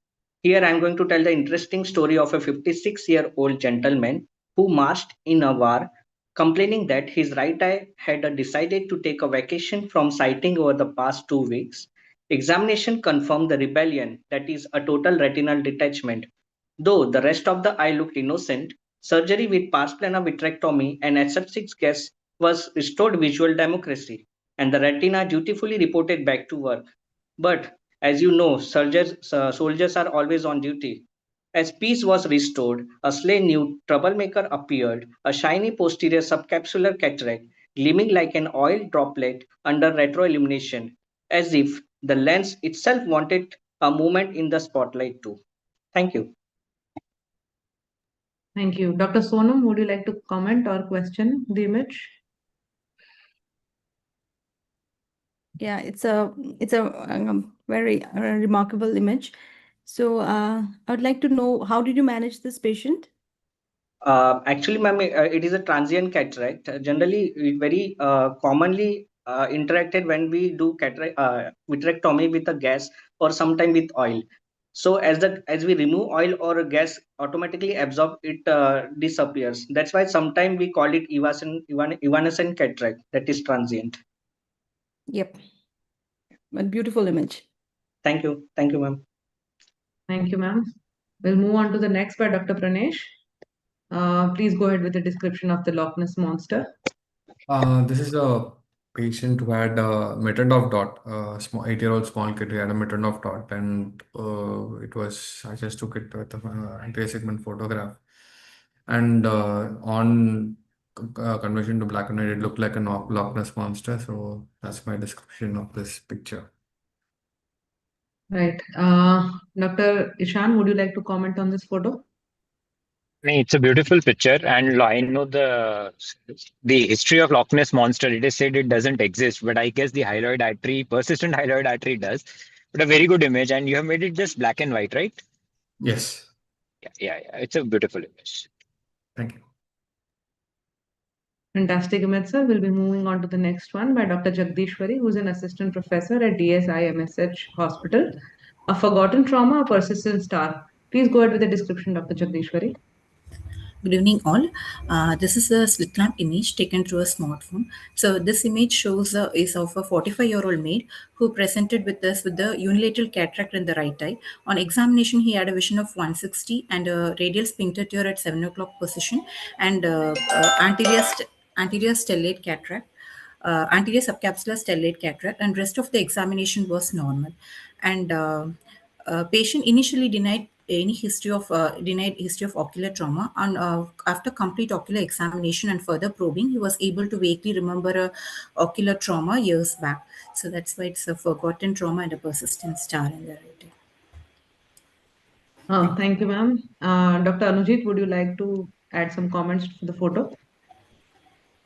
Here I am going to tell the interesting story of a 56-year-old gentleman who marched in a war complaining that his right eye had decided to take a vacation from sighting over the past 2 weeks. Examination confirmed the rebellion, that is a total retinal detachment. Though the rest of the eye looked innocent, surgery with pars plana vitrectomy and aseptic gas was restored visual democracy, and the retina dutifully reported back to work. But as you know, soldiers are always on duty. As peace was restored, a slain new troublemaker appeared, a shiny posterior subcapsular cataract, gleaming like an oil droplet under retroillumination, as if the lens itself wanted a moment in the spotlight too. Thank you. Thank you. Dr. Sonam, would you like to comment or question the image? Yeah, it's a very remarkable image. So I would like to know, how did you manage this patient? Actually, ma'am, it is a transient cataract. Generally, it very commonly interacted when we do cataract vitrectomy with a gas or sometime with oil. So as we remove oil or gas, automatically absorb it disappears. That's why sometimes we call it evanescent cataract. That is transient. Yep, a beautiful image. Thank you, ma'am. Thank you, ma'am. We'll move on to the next by Dr. Pranesh. Please go ahead with the description of the Loch Ness Monster. This is a patient who had a Mittendorf dot, a small 8-year-old small kid who had a Mittendorf dot, and I just took it with an anti-segment photograph. And on conversion to black and white, it looked like a Loch Ness monster. So that's my description of this picture. Right. Dr. Ishan, would you like to comment on this photo? It's a beautiful picture, and I know the history of Loch Ness monster. It is said it doesn't exist, but I guess the hyaloid artery, persistent hyaloid artery, does. But a very good image, and you have made it just black and white, right? Yes. Yeah. It's a beautiful image. Thank you. Fantastic image, sir. We'll be moving on to the next one by Dr. Jagdishwari, who's an assistant professor at DSI MSH Hospital. A forgotten trauma, a persistent star. Please go ahead with the description, Dr. Jagdishwari. Good evening, all. This is a slit lamp image taken through a smartphone. So this image shows is of a 45-year-old male who presented with us with the unilateral cataract in the right eye. On examination, he had a vision of 160 and a radial sphincter tear at 7 o'clock position and anterior stellate cataract. Anterior subcapsular stellate cataract, and rest of the examination was normal. And patient initially denied history of ocular trauma, and after complete ocular examination and further probing, he was able to vaguely remember a ocular trauma years back. So that's why it's a forgotten trauma and a persistent star in the right eye. Thank you, ma'am. Dr. Anujit, would you like to add some comments to the photo?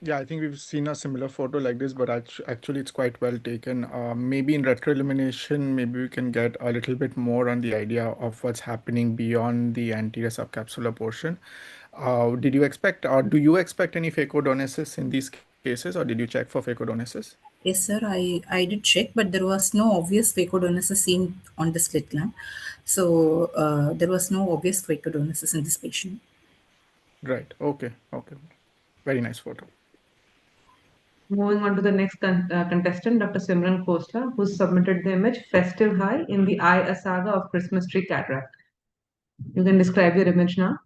Yeah, I think we've seen a similar photo like this, but actually it's quite well taken. Maybe in retroillumination, maybe we can get a little bit more on the idea of what's happening beyond the anterior subcapsular portion. Did you expect, or do you expect any phacodonesis in these cases, or did you check for phacodonesis? Yes, sir. I did check, but there was no obvious phacodonesis seen on the slit lamp. So there was no obvious phacodonesis in this patient. Right. Okay. Very nice photo. Moving on to the next contestant, Dr. Simran Khosla, who submitted the image Festive High in the Eye, a Saga of Christmas Tree Cataract. You can describe your image now.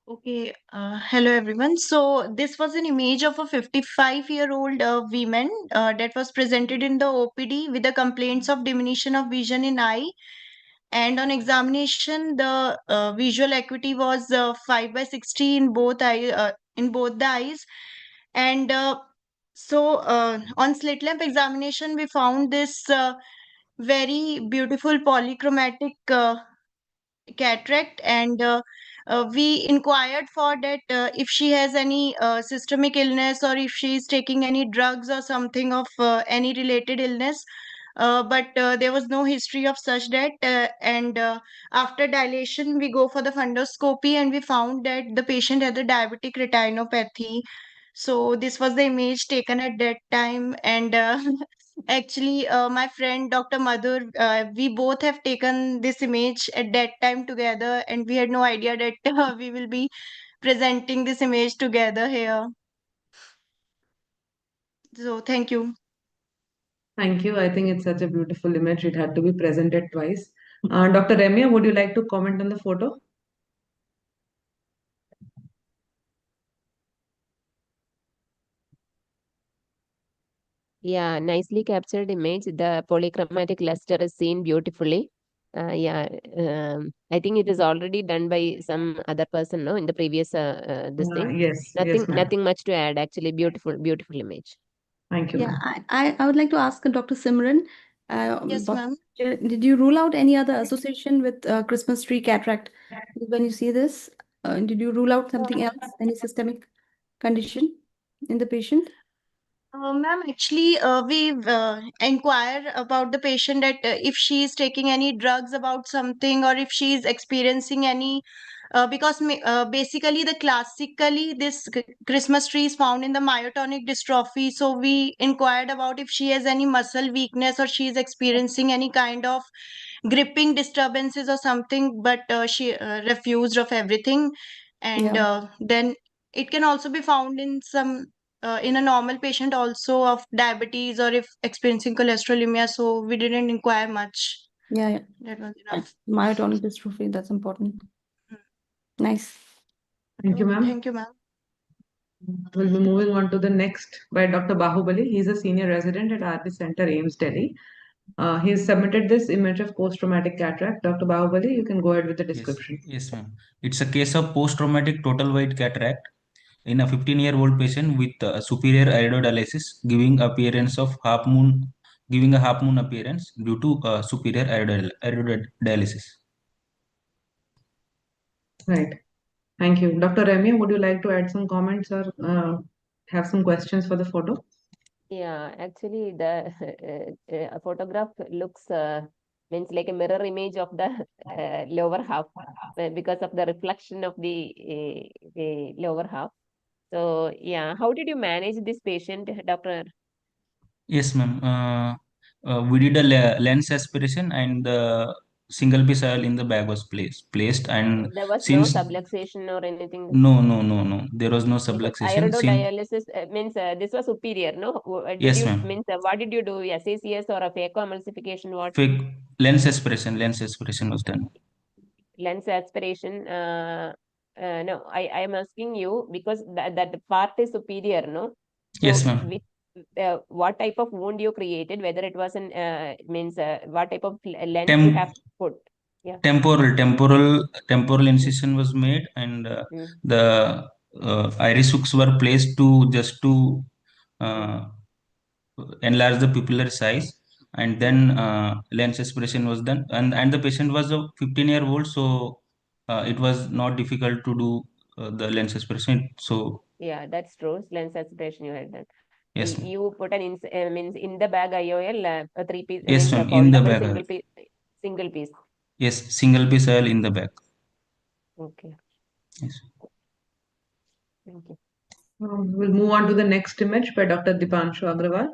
Okay, hello everyone. So this was an image of a 55-year-old woman that was presented in the OPD with the complaints of diminution of vision in eye. And on examination, the visual acuity was 5/60 in both the eyes. And on slit lamp examination, we found this very beautiful polychromatic cataract, and we inquired for that if she has any systemic illness or if she is taking any drugs or something of any related illness, but there was no history of such that, and after dilation we go for the fundoscopy and we found that the patient had a diabetic retinopathy. So this was the image taken at that time, and actually, my friend Dr. Madhur, we both have taken this image at that time together, and we had no idea that we will be presenting this image together here. So thank you. Thank you. I think it's such a beautiful image. It had to be presented twice. Dr. Remya, would you like to comment on the photo? Yeah, nicely captured image. The polychromatic luster is seen beautifully. I think it is already done by some other person, no, in the previous this thing. Yes, Nothing, ma'am. nothing much to add. Actually, beautiful image. Thank you, Yeah, ma'am. I would like to ask Dr. Simran, Yes, ma'am. did you rule out any other association with Christmas tree cataract? When you see this, did you rule out something else, any systemic condition in the patient? Ma'am, actually, we inquire about the patient that if she is taking any drugs about something or if she is experiencing any, because basically this Christmas tree is found in the myotonic dystrophy. So we inquired about if she has any muscle weakness or she is experiencing any kind of gripping disturbances or something, but she refused of everything. And then it can also be found in some in a normal patient also of diabetes or if experiencing cholesterolemia. So we didn't inquire much. Yeah. That was enough. Myotonic dystrophy, that's important. Nice. Thank you, ma'am. Thank you, ma'am. We'll be moving on to the next by Dr. Bahubali. He's a senior resident at RB Center, AIIMS, Delhi. He's submitted this image of post-traumatic cataract. Dr. Bahubali, you can go ahead with the description. Yes, ma'am. It's a case of post-traumatic total white cataract in a 15-year-old patient with superior iridodialysis, giving a half moon appearance due to superior iridodialysis. Right. Thank you. Dr. Remy, would you like to add some comments or have some questions for the photo? Yeah, actually, the photograph looks means like a mirror image of the lower half because of the reflection of the lower half. So, yeah, how did you manage this patient, Doctor? Yes, ma'am. We did a lens aspiration and the single piece oil in the bag was placed and There was no since subluxation or anything. no, there was no Because subluxation. iridodialysis means this was superior, no? Did Yes, you ma'am. means what did you do? SACS or a phacoemulsification? What? Fake lens aspiration was done. Lens aspiration. No, I am asking you because that part is superior, no? Yes, So ma'am. with what type of wound you created, whether it was an means what type of lens you have put? Yeah. Temporal incision was made and the iris hooks were placed to just to enlarge the pupillary size, and then lens aspiration was done, and the patient was a 15-year-old, so it was not difficult to do the lens aspiration. So Yeah, that's true. Lens aspiration you had done. yes, ma'am. You put an means in the bag IOL a 3-piece Yes, means a ma'am, in the foldable bag. single piece. Yes, single piece oil in the bag. Okay. Yes. Thank you. We'll move on to the next image by Dr. Dipanshu Agrawal.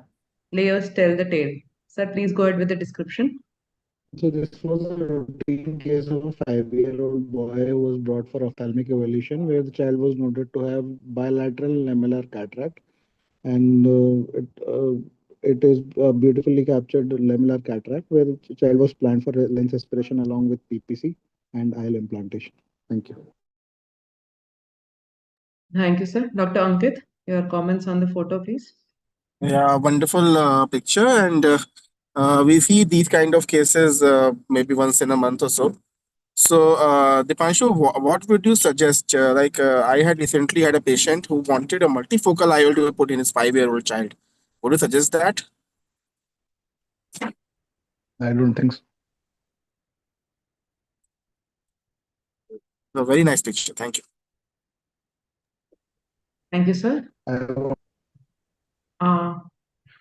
Layers tell the tale. Sir, please go ahead with the description. So this was a routine case of a 5-year-old boy who was brought for ophthalmic evaluation, where the child was noted to have bilateral lamellar cataract, and it is a beautifully captured lamellar cataract, where the child was planned for lens aspiration along with PPC and IL implantation. Thank you. Thank you, sir. Dr. Ankit, your comments on the photo, please. Yeah, wonderful picture. And we see these kind of cases maybe once in a month or so. So, Dipanshu, what would you suggest? I had recently had a patient who wanted a multifocal IOL to be put in his 5-year-old child. Would you suggest that? I don't think so. A very nice picture. Thank you. Thank you, sir.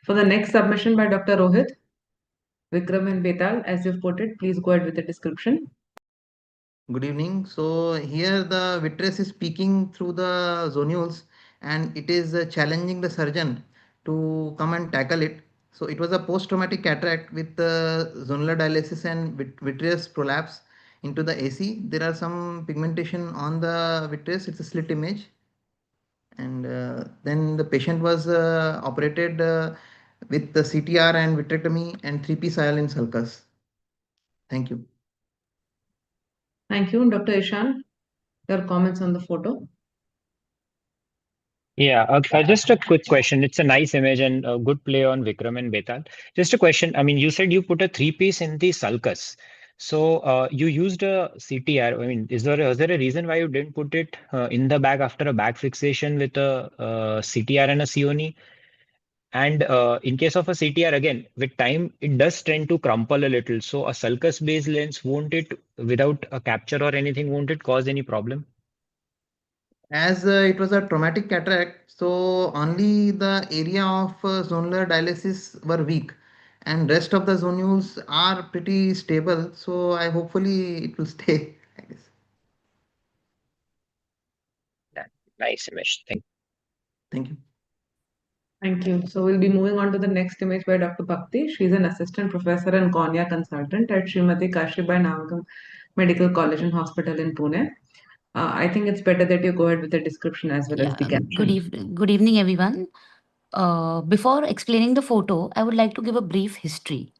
For the next submission by Dr. Rohit, Vikram and Betal, as you've put it, please go ahead with the description. Good evening. So here the vitreous is peeking through the zonules and it is challenging the surgeon to come and tackle it. So it was a post-traumatic cataract with zonular dialysis and vitreous prolapse into the AC. There are some pigmentation on the vitreous. It's a slit image. And then the patient was operated with the CTR and vitrectomy and 3-piece IOL in sulcus. Thank you. Thank you. Dr. Ishan, your comments on the photo. Yeah, just a quick question. It's a nice image and a good play on Vikram and Betal. Just a question. I mean, you said you put a 3-piece in the sulcus. So you used a CTR. I mean, was there a reason why you didn't put it in the bag after a bag fixation with a CTR and a CONE? And in case of a CTR, again, with time, it does tend to crumple a little. So a sulcus-based lens, won't it, without a capture or anything, won't it cause any problem? As it was a traumatic cataract, so only the area of zonular dialysis were weak and rest of the zonules are pretty stable. So I hopefully it will stay. I guess. Nice image. Thank you. Thank you. So we'll be moving on to the next image by Dr. Bhakti. She's an assistant professor and cornea consultant at Srimati Kashibai Navagam Medical College and Hospital in Pune. I think it's better that you go ahead with the description as well as the caption. Good evening, everyone. Before explaining the photo, I would like to give a brief history.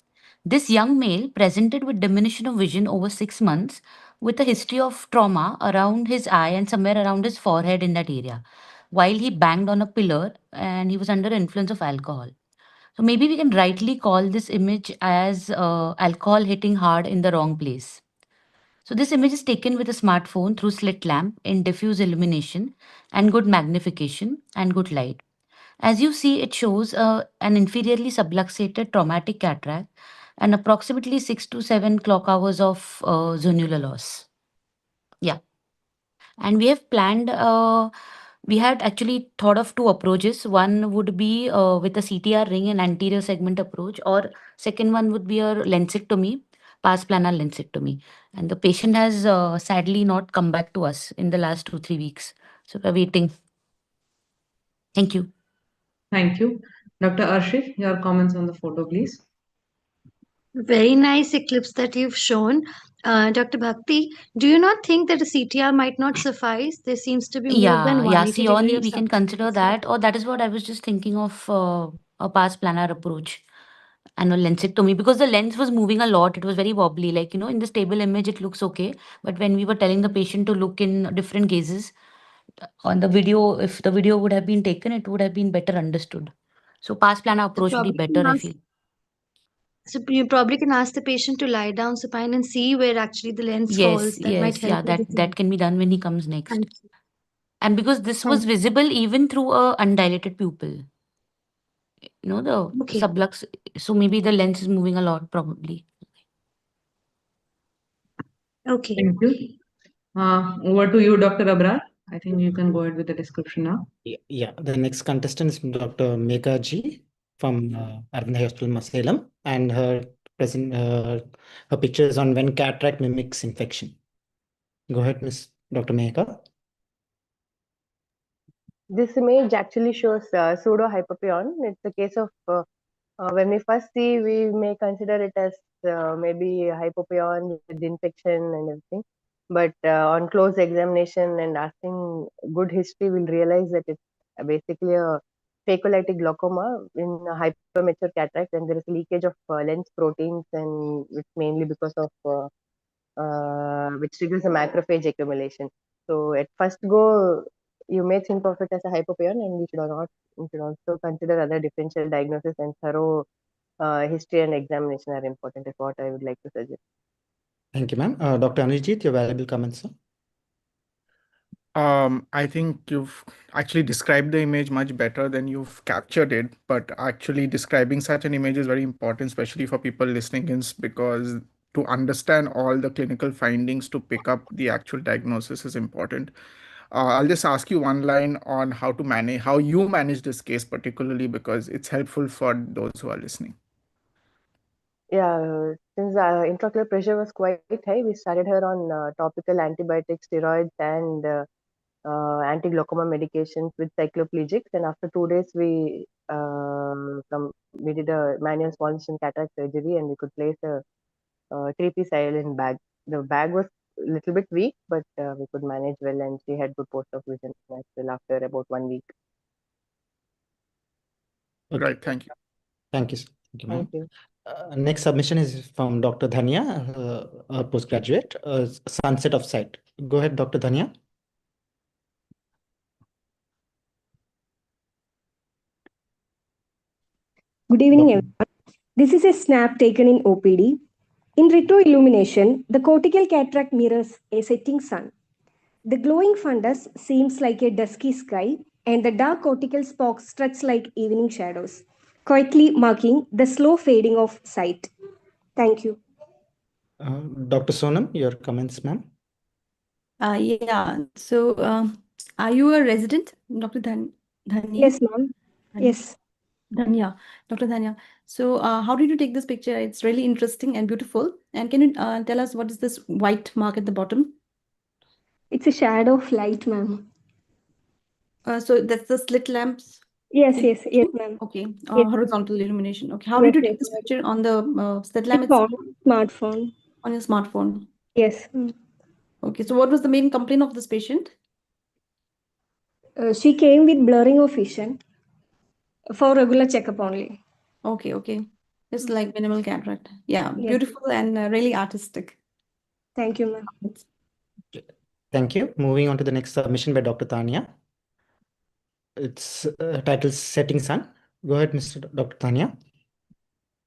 This young male presented with diminution of vision over 6 months with a history of trauma around his eye and somewhere around his forehead in that area while he banged on a pillar and he was under influence of alcohol. So maybe we can rightly call this image as alcohol hitting hard in the wrong place. So this image is taken with a smartphone through slit lamp in diffuse illumination and good magnification and good light. As you see, it shows an inferiorly subluxated traumatic cataract and approximately 6 to 7 clock hours of zonular loss. Yeah. And we have planned, we had actually thought of two approaches. One would be with a CTR ring and anterior segment approach, or second one would be a lensectomy, pars planar lensectomy. And the patient has sadly not come back to us in the last 2-3 weeks. So we're waiting. Thank you. Thank you. Dr. Arshif, your comments on the photo, please. Very nice eclipse that you've shown. Dr. Bhakti, do you not think that a CTR might not suffice? There seems to be more than Yeah, 180 degree Sioni, of we can consider that, or that is what I was just thinking of, a pars planar approach and a lensectomy, because the lens was moving a lot. It was very wobbly. Like, in the stable image, it looks okay. But when we were telling the patient to look in different gazes on the video, if the video would have been taken, it would have been better understood. So pars planar approach would be better, I feel. So you probably can ask the patient to lie down supine and see where actually the lens falls. That might help. Yeah, that can be done when he comes next. Thank you. And because this was visible even through a undilated pupil. The sublux, so maybe the lens is moving a lot, probably. Okay. Thank you. Over to you, Dr. Abrar. I think you can go ahead with the description now. Yeah, the next contestant is Dr. Megha G from Arvind Hospital, Salem, and her picture is on when cataract mimics infection. Go ahead, Miss Dr. Megha. This image actually shows pseudo hypopyon. It's a case of when we first see, we may consider it as maybe hypopyon with infection and everything. But on close examination and asking good history, we'll realize that it's basically a phacolytic glaucoma in a hypermature cataract, and there is leakage of lens proteins, and it's mainly because of which triggers a macrophage accumulation. So at first go, you may think of it as a hypopyon, and we should also consider other differential diagnosis, and thorough history and examination are important, is what I would like to suggest. Thank you, ma'am. Dr. Anujit, your valuable comments, sir. I think you've actually described the image much better than you've captured it, but actually describing such an image is very important, especially for people listening in, because to understand all the clinical findings to pick up the actual diagnosis is important. I'll just ask you one line on how you manage this case particularly, because it's helpful for those who are listening. Yeah, since intraocular pressure was quite high, we started her on topical antibiotics, steroids, and anti-glaucoma medications with cycloplegics. And after 2 days, we did a manual small incision cataract surgery, and we could place a 3-piece ILN bag. The bag was a little bit weak, but we could manage well, and she had good post-op vision as well after about 1 week. Okay. Right, thank you. Thank you, sir. Thank you, ma'am. Thank you. Next submission is from Dr. Dhania, a postgraduate, Sunset of Sight. Go ahead, Dr. Dhania. Good evening, everyone. This is a snap taken in OPD. In retroillumination, the cortical cataract mirrors a setting sun. The glowing fundus seems like a dusky sky, and the dark cortical spokes stretch like evening shadows, quietly marking the slow fading of sight. Thank you. Dr. Sonam, your comments, ma'am. Yeah. So, are you a resident, Dr. Dhania? Yes, ma'am. Yes. Dhanya, Dr. Dhanya. So, how did you take this picture? It's really interesting and beautiful. And can you tell us what is this white mark at the bottom? It's a shadow of light, ma'am. So that's the slit lamps? Yes, ma'am. Okay, Yes. horizontal illumination. Okay, how Yes, Mm. did you take this picture on the slit lamp It's itself? on smartphone. On your smartphone? Yes. Okay, so what was the main complaint of this patient? She came with blurring of vision for regular checkup only. Okay. It's like minimal cataract. Yeah, Yes. beautiful and really artistic. Thank you, ma'am. Thank you. Moving on to the next submission by Dr. Tanya. It's titled Setting Sun. Go ahead, Dr. Tanya.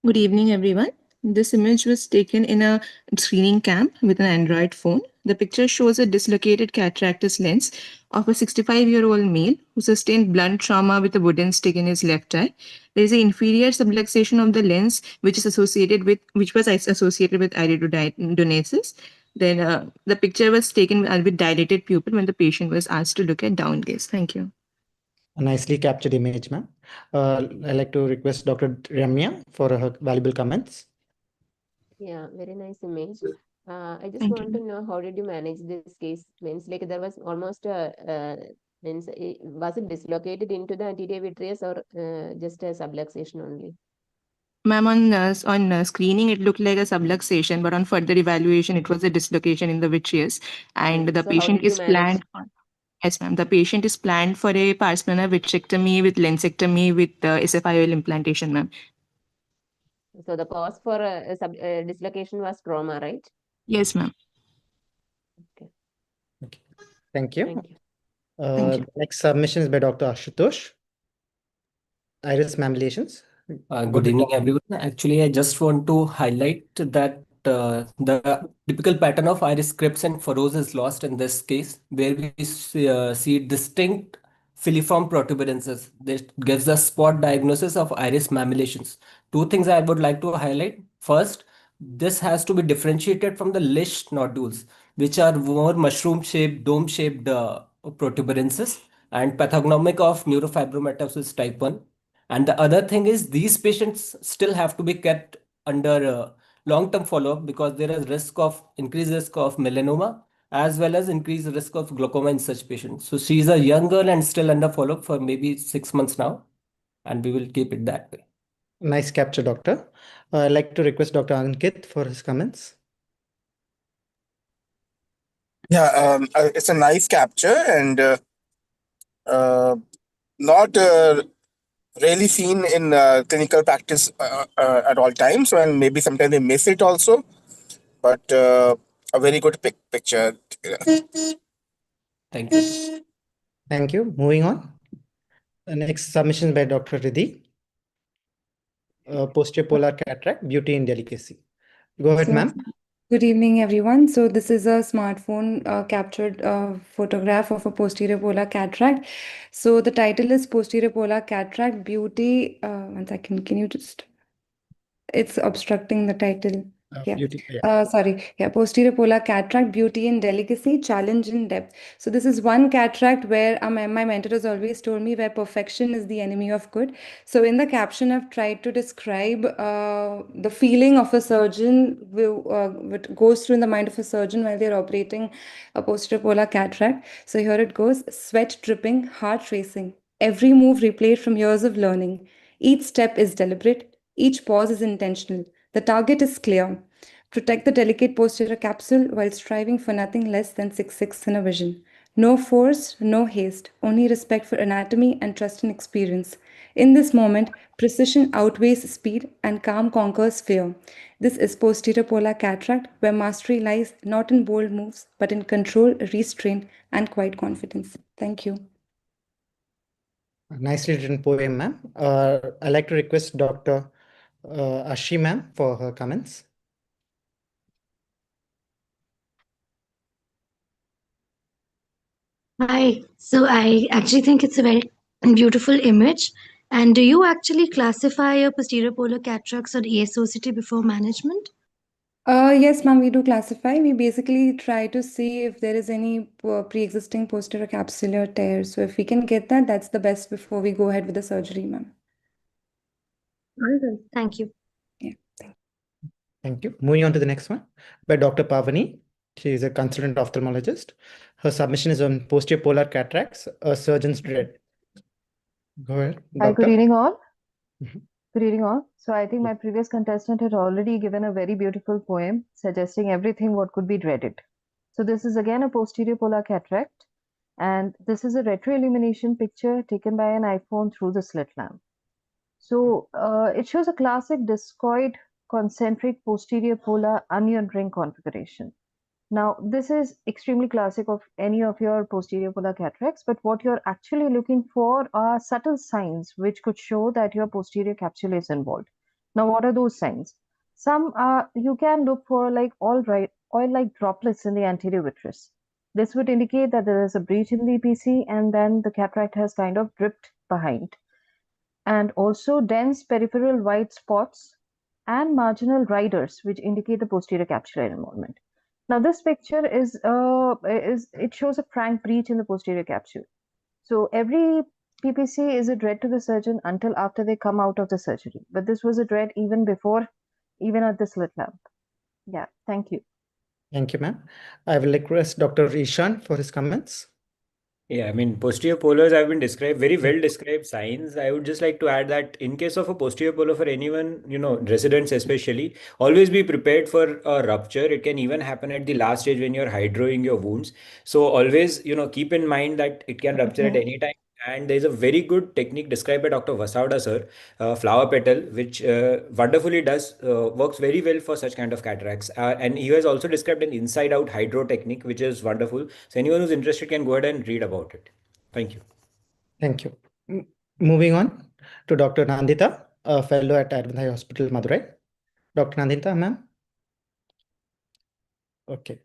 Good evening, everyone. This image was taken in a screening camp with an Android phone. The picture shows a dislocated cataractus lens of a 65-year-old male who sustained blunt trauma with a wooden stick in his left eye. There is an inferior subluxation of the lens, which was associated with iridodonesis. Then the picture was taken with dilated pupil when the patient was asked to look at down gaze. Thank you. A nicely captured image, ma'am. I'd like to request Dr. Ramya for her valuable comments. Yeah, very nice image. I just Thank want you. to know how did you manage this case? Means like there was almost was it dislocated into the anterior vitreous or just a subluxation only? Ma'am, on screening, it looked like a subluxation, but on further evaluation, it was a dislocation in the vitreous. And the So how patient did you is manage? planned. Yes, ma'am. The patient is planned for a pars plana vitrectomy with lensectomy with SFIOL implantation, ma'am. So the cause for dislocation was trauma, right? Yes, ma'am. Okay. Thank you. Thank you. Thank you. Next submission is by Dr. Ashutosh. Iris mammaliations. Good evening, everyone. Actually, I just want to highlight that the typical pattern of iris scripts and furrows is lost in this case, where we see distinct filiform protuberances. This gives a spot diagnosis of iris mammillations. Two things I would like to highlight. First, this has to be differentiated from the Lish nodules, which are more mushroom-shaped, dome-shaped protuberances and pathognomic of neurofibromatosis type 1. And the other thing is these patients still have to be kept under long-term follow-up because there is increased risk of melanoma as well as increased risk of glaucoma in such patients. So she's a young girl and still under follow-up for maybe 6 months now, and we will keep it that way. Nice capture, doctor. I'd like to request Dr. Ankit for his comments. Yeah, it's a nice capture and not really seen in clinical practice at all times, and maybe sometimes they miss it also. But a very good picture. Thank you. Thank you. Moving on. The next submission by Dr. Riddhi. Posterior polar cataract, beauty and delicacy. Go ahead, ma'am. Good evening, everyone. So this is a smartphone captured photograph of a posterior polar cataract. So the title is Posterior Polar Cataract Beauty. One second, can you just... It's obstructing the title. Yeah. Beauty, yeah. Sorry. Yeah. Posterior polar cataract, beauty and delicacy, challenge in depth. So this is one cataract where my mentor has always told me where perfection is the enemy of good. So in the caption, I've tried to describe the feeling of a surgeon, what goes through in the mind of a surgeon while they're operating a posterior polar cataract. So here it goes: sweat dripping, heart racing. Every move replayed from years of learning. Each step is deliberate. Each pause is intentional. The target is clear. Protect the delicate posterior capsule while striving for nothing less than 6/6 in a vision. No force, no haste, only respect for anatomy and trust in experience. In this moment, precision outweighs speed and calm conquers fear. This is posterior polar cataract, where mastery lies not in bold moves, but in control, restraint, and quiet confidence. Thank you. Nicely written poem, ma'am. I'd like to request Dr. Ashi, ma'am, for her comments. Hi. So I actually think it's a very beautiful image. And do you actually classify your posterior polar cataracts or ESOCT before management? Yes, ma'am, we do classify. We basically try to see if there is any pre-existing posterior capsular tear. So if we can get that, that's the best before we go ahead with the surgery, ma'am. All right. Thank you. Yeah. Thank you. Moving on to the next one by Dr. Pavani. She is a consultant ophthalmologist. Her submission is on posterior polar cataracts, a surgeon's dread. Go ahead, Hi, doctor. good evening all. Good evening all. So I think my previous contestant had already given a very beautiful poem suggesting everything what could be dreaded. So this is again a posterior polar cataract, and this is a retroillumination picture taken by an iPhone through the slit lamp. So it shows a classic discoid concentric posterior polar onion ring configuration. Now, this is extremely classic of any of your posterior polar cataracts, but what you're actually looking for are subtle signs which could show that your posterior capsule is involved. Now, what are those signs? Some are, you can look for like oil-like droplets in the anterior vitreous. This would indicate that there is a breach in the EPC and then the cataract has kind of dripped behind. And also dense peripheral white spots and marginal riders, which indicate the posterior capsular involvement. Now, this picture is it shows a frank breach in the posterior capsule. So every PPC is a dread to the surgeon until after they come out of the surgery. But this was a dread even before, even at the slit lamp. Yeah, thank you. Thank you, ma'am. I will request Dr. Ishan for his comments. Yeah, I mean, posterior polars have been described, very well described signs. I would just like to add that in case of a posterior polar for anyone, residents especially, always be prepared for a rupture. It can even happen at the last stage when you're hydroing your wounds. So always, keep in mind that it can rupture at any time. And there's a very good technique described by Dr. Vasavda sir, flower petal, which wonderfully works very well for such kind of cataracts. And he has also described an inside out hydro technique, which is wonderful. So anyone who's interested can go ahead and read about it. Thank you. Thank you. Moving on to Dr. Nandita, a fellow at Arvind Hospital, Madurai. Dr. Nandita, ma'am. Okay.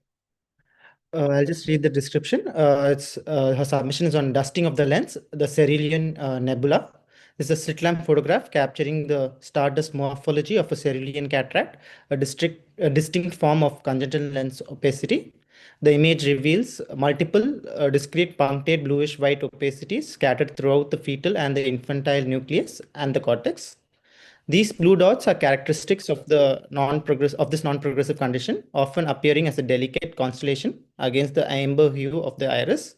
I'll just read the description. Her submission is on dusting of the lens, the cerulean nebula. This is a slit lamp photograph capturing the stardust morphology of a cerulean cataract, a distinct form of congenital lens opacity. The image reveals multiple discrete punctate bluish white opacities scattered throughout the fetal and the infantile nucleus and the cortex. These blue dots are characteristics of this non-progressive condition, often appearing as a delicate constellation against the amber hue of the iris.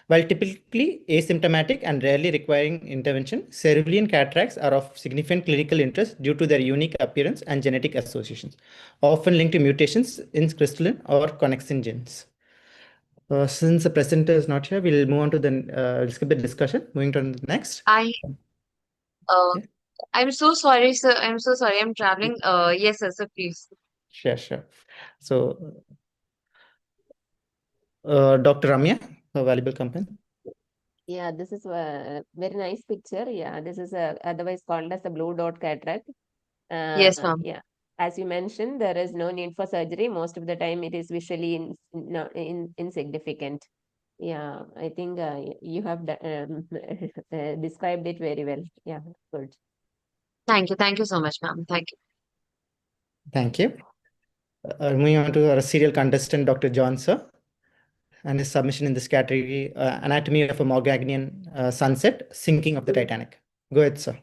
While typically asymptomatic and rarely requiring intervention, cerulean cataracts are of significant clinical interest due to their unique appearance and genetic associations, often linked to mutations in crystalline or connexin genes. Since the presenter is not here, we'll move on to we'll skip the discussion. Moving to the next. I'm so sorry, sir. I'm so sorry. I'm traveling. Yes, sir, please. Sure. So, Dr. Ramya, a valuable comment. Yeah, this is a very nice picture. Yeah, this is otherwise called as the blue dot cataract. Yes, ma'am. Yeah, as you mentioned, there is no need for surgery. Most of the time, it is visually insignificant. Yeah, I think you have described it very well. Yeah, good. Thank you. Thank you so much, ma'am. Thank you. Thank you. Moving on to our serial contestant, Dr. John, sir, and his submission in this category, Anatomy of a Morganian Sunset, Sinking of the Titanic. Go ahead, sir.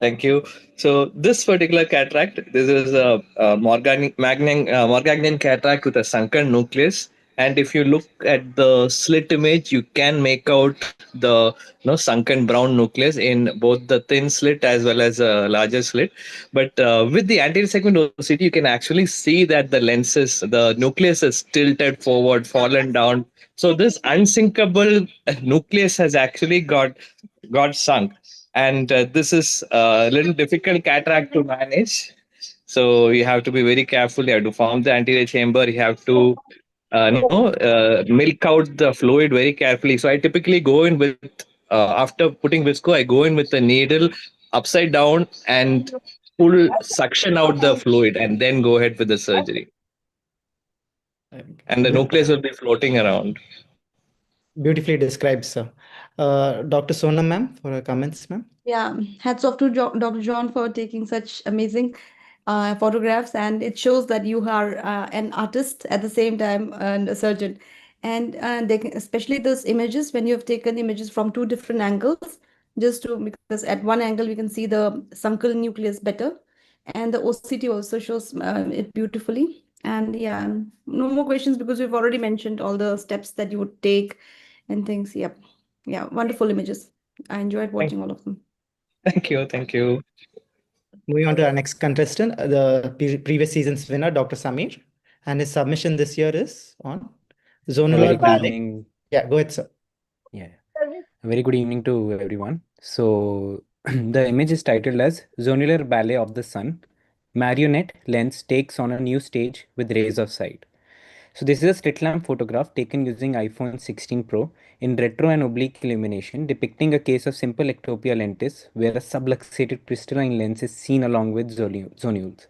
Thank you. So this particular cataract, this is a Morganian cataract with a sunken nucleus. And if you look at the slit image, you can make out the sunken brown nucleus in both the thin slit as well as a larger slit. But with the anterior segment OCT, you can actually see that the nucleus is tilted forward, fallen down. So this unsinkable nucleus has actually got sunk, and this is a little difficult cataract to manage. So you have to be very careful. You have to form the anterior chamber. You have to milk out the fluid very carefully. So I typically go in with after putting visco, I go in with the needle upside down and suction out the fluid, and then go ahead with the surgery. And the nucleus will be floating around. Beautifully described, sir. Dr. Sonam, ma'am, for her comments, ma'am. Yeah, hats off to Dr. John for taking such amazing photographs, and it shows that you are an artist at the same time and a surgeon. And especially those images, when you have taken images from two different angles, because at one angle we can see the sunken nucleus better, and the OCT also shows it beautifully. And yeah, no more questions because we've already mentioned all the steps that you would take and things. Yep. Yeah, wonderful images. I enjoyed watching all of them. Thank you. Moving on to our next contestant, the previous season's winner, Dr. Samir, and his submission this year is on zonular ballet. Yeah, go ahead, sir. Yeah, a very good evening to everyone. So the image is titled as Zonular Ballet of the Sun. Marionette lens takes on a new stage with rays of sight. So this is a slit lamp photograph taken using iPhone 16 Pro in retro and oblique illumination, depicting a case of simple ectopia lentis where a subluxated crystalline lens is seen along with zonules.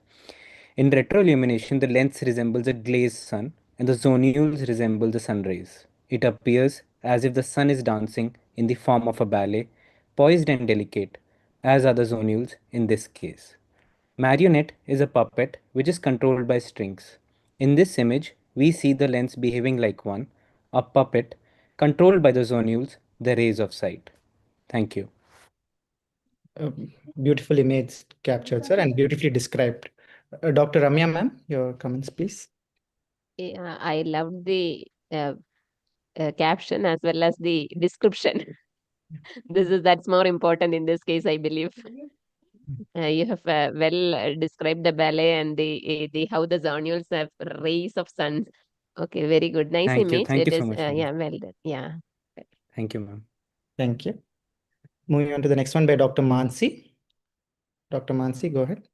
In retro illumination, the lens resembles a glazed sun and the zonules resemble the sun rays. It appears as if the sun is dancing in the form of a ballet, poised and delicate, as are the zonules in this case. Marionette is a puppet which is controlled by strings. In this image, we see the lens behaving like one, a puppet, controlled by the zonules, the rays of sight. Thank you. Beautiful image captured, sir, and beautifully described. Dr. Ramya, ma'am, your comments, please. Yeah, I loved the caption as well as the description. That's more important in this case, I believe. You have well described the ballet and the how the zonules have rays of sun. Okay, very good. Nice Thank you. image. Thank It you so is much, ma'am. yeah, well done. Yeah. Thank you, ma'am. Thank you. Moving on to the next one by Dr. Mansi. Dr. Mansi, go ahead.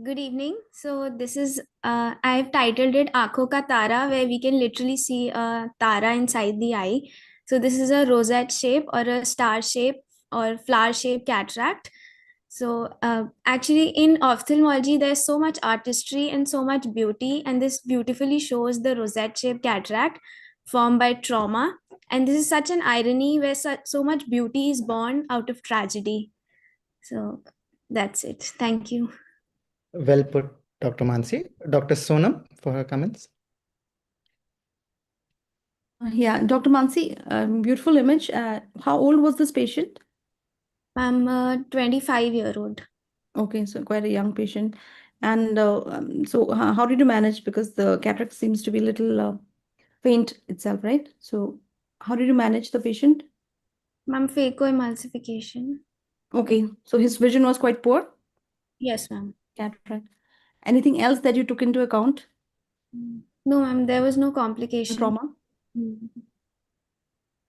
Good evening. So this is I've titled it Aankhon ka Tara, where we can literally see a Tara inside the eye. So this is a rosette shape or a star shape or flower shape cataract. So actually in ophthalmology, there's so much artistry and so much beauty, and this beautifully shows the rosette shape cataract formed by trauma. And this is such an irony where so much beauty is born out of tragedy. So that's it. Thank you. Well put, Dr. Mansi. Dr. Sonam for her comments. Yeah, Dr. Mansi, beautiful image. How old was this patient? I'm a 25-year-old. Okay, so quite a young patient. And so how did you manage? Because the cataract seems to be a little faint itself, right? So how did you manage the patient? Ma'am, phacoemulsification. Okay, so his vision was quite poor? Yes, ma'am. Cataract. Anything else that you took into account? No, ma'am, there was no complication. Trauma?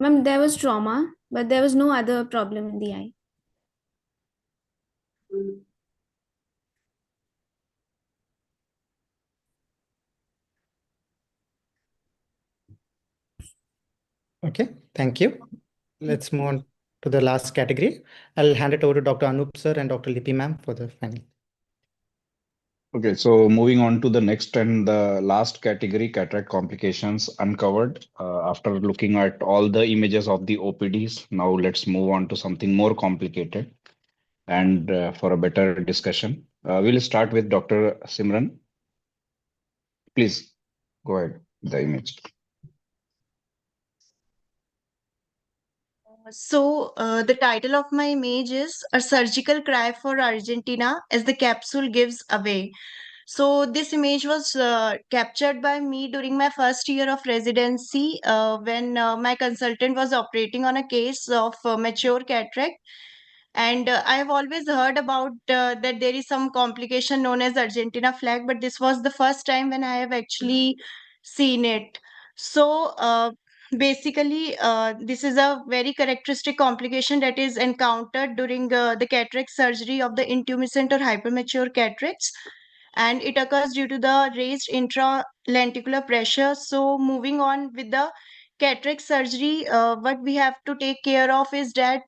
Ma'am, there was trauma, but there was no other problem in the eye. Okay, thank you. Let's move on to the last category. I'll hand it over to Dr. Anup sir and Dr. Lipi ma'am for the final. Okay, so moving on to the next and the last category, cataract complications uncovered. After looking at all the images of the OPDs, now let's move on to something more complicated. And for a better discussion, we'll start with Dr. Simran. Please go ahead, the image. So, the title of my image is A Surgical Cry for Argentina as the Capsule Gives Away. So, this image was captured by me during my first year of residency when my consultant was operating on a case of mature cataract. And I have always heard about that there is some complication known as Argentina flag, but this was the first time when I have actually seen it. So, basically, this is a very characteristic complication that is encountered during the cataract surgery of the intumescent or hypermature cataracts, and it occurs due to the raised intralenticular pressure. So, moving on with the cataract surgery, what we have to take care of is that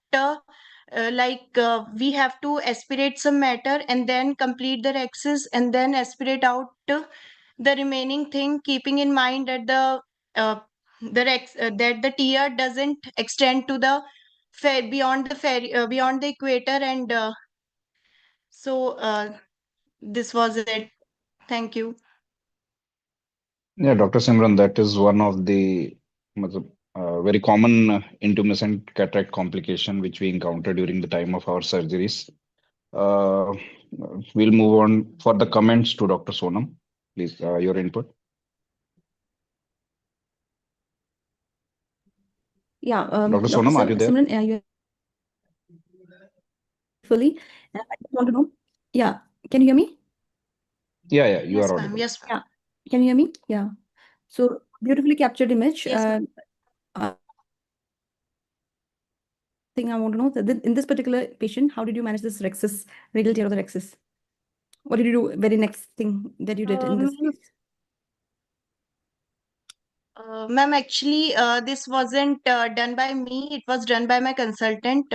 we have to aspirate some matter and then complete the rexes and then aspirate out the remaining thing, keeping in mind that uh, that the tear doesn't extend to the beyond the equator, and this was it. Thank you. Yeah, Dr. Simran, that is one of the very common intumescent cataract complication which we encounter during the time of our surgeries. We'll move on for the comments to Dr. Sonam. Please, your input. Yeah, Dr. Dr. Sonam, are you there? Simran, you fully. I just want to know. Yeah, can you hear me? Yeah, you Yes, are ma'am. audible. Yes, ma'am. Yeah, can you hear me? Yeah. So beautifully captured image. Yes, ma'am. Thing I want to know that in this particular patient, how did you manage this rexus, radial tear of the rexus? What did you do? Very next thing that you did in this case? Ma'am, actually, this wasn't done by me. It was done by my consultant.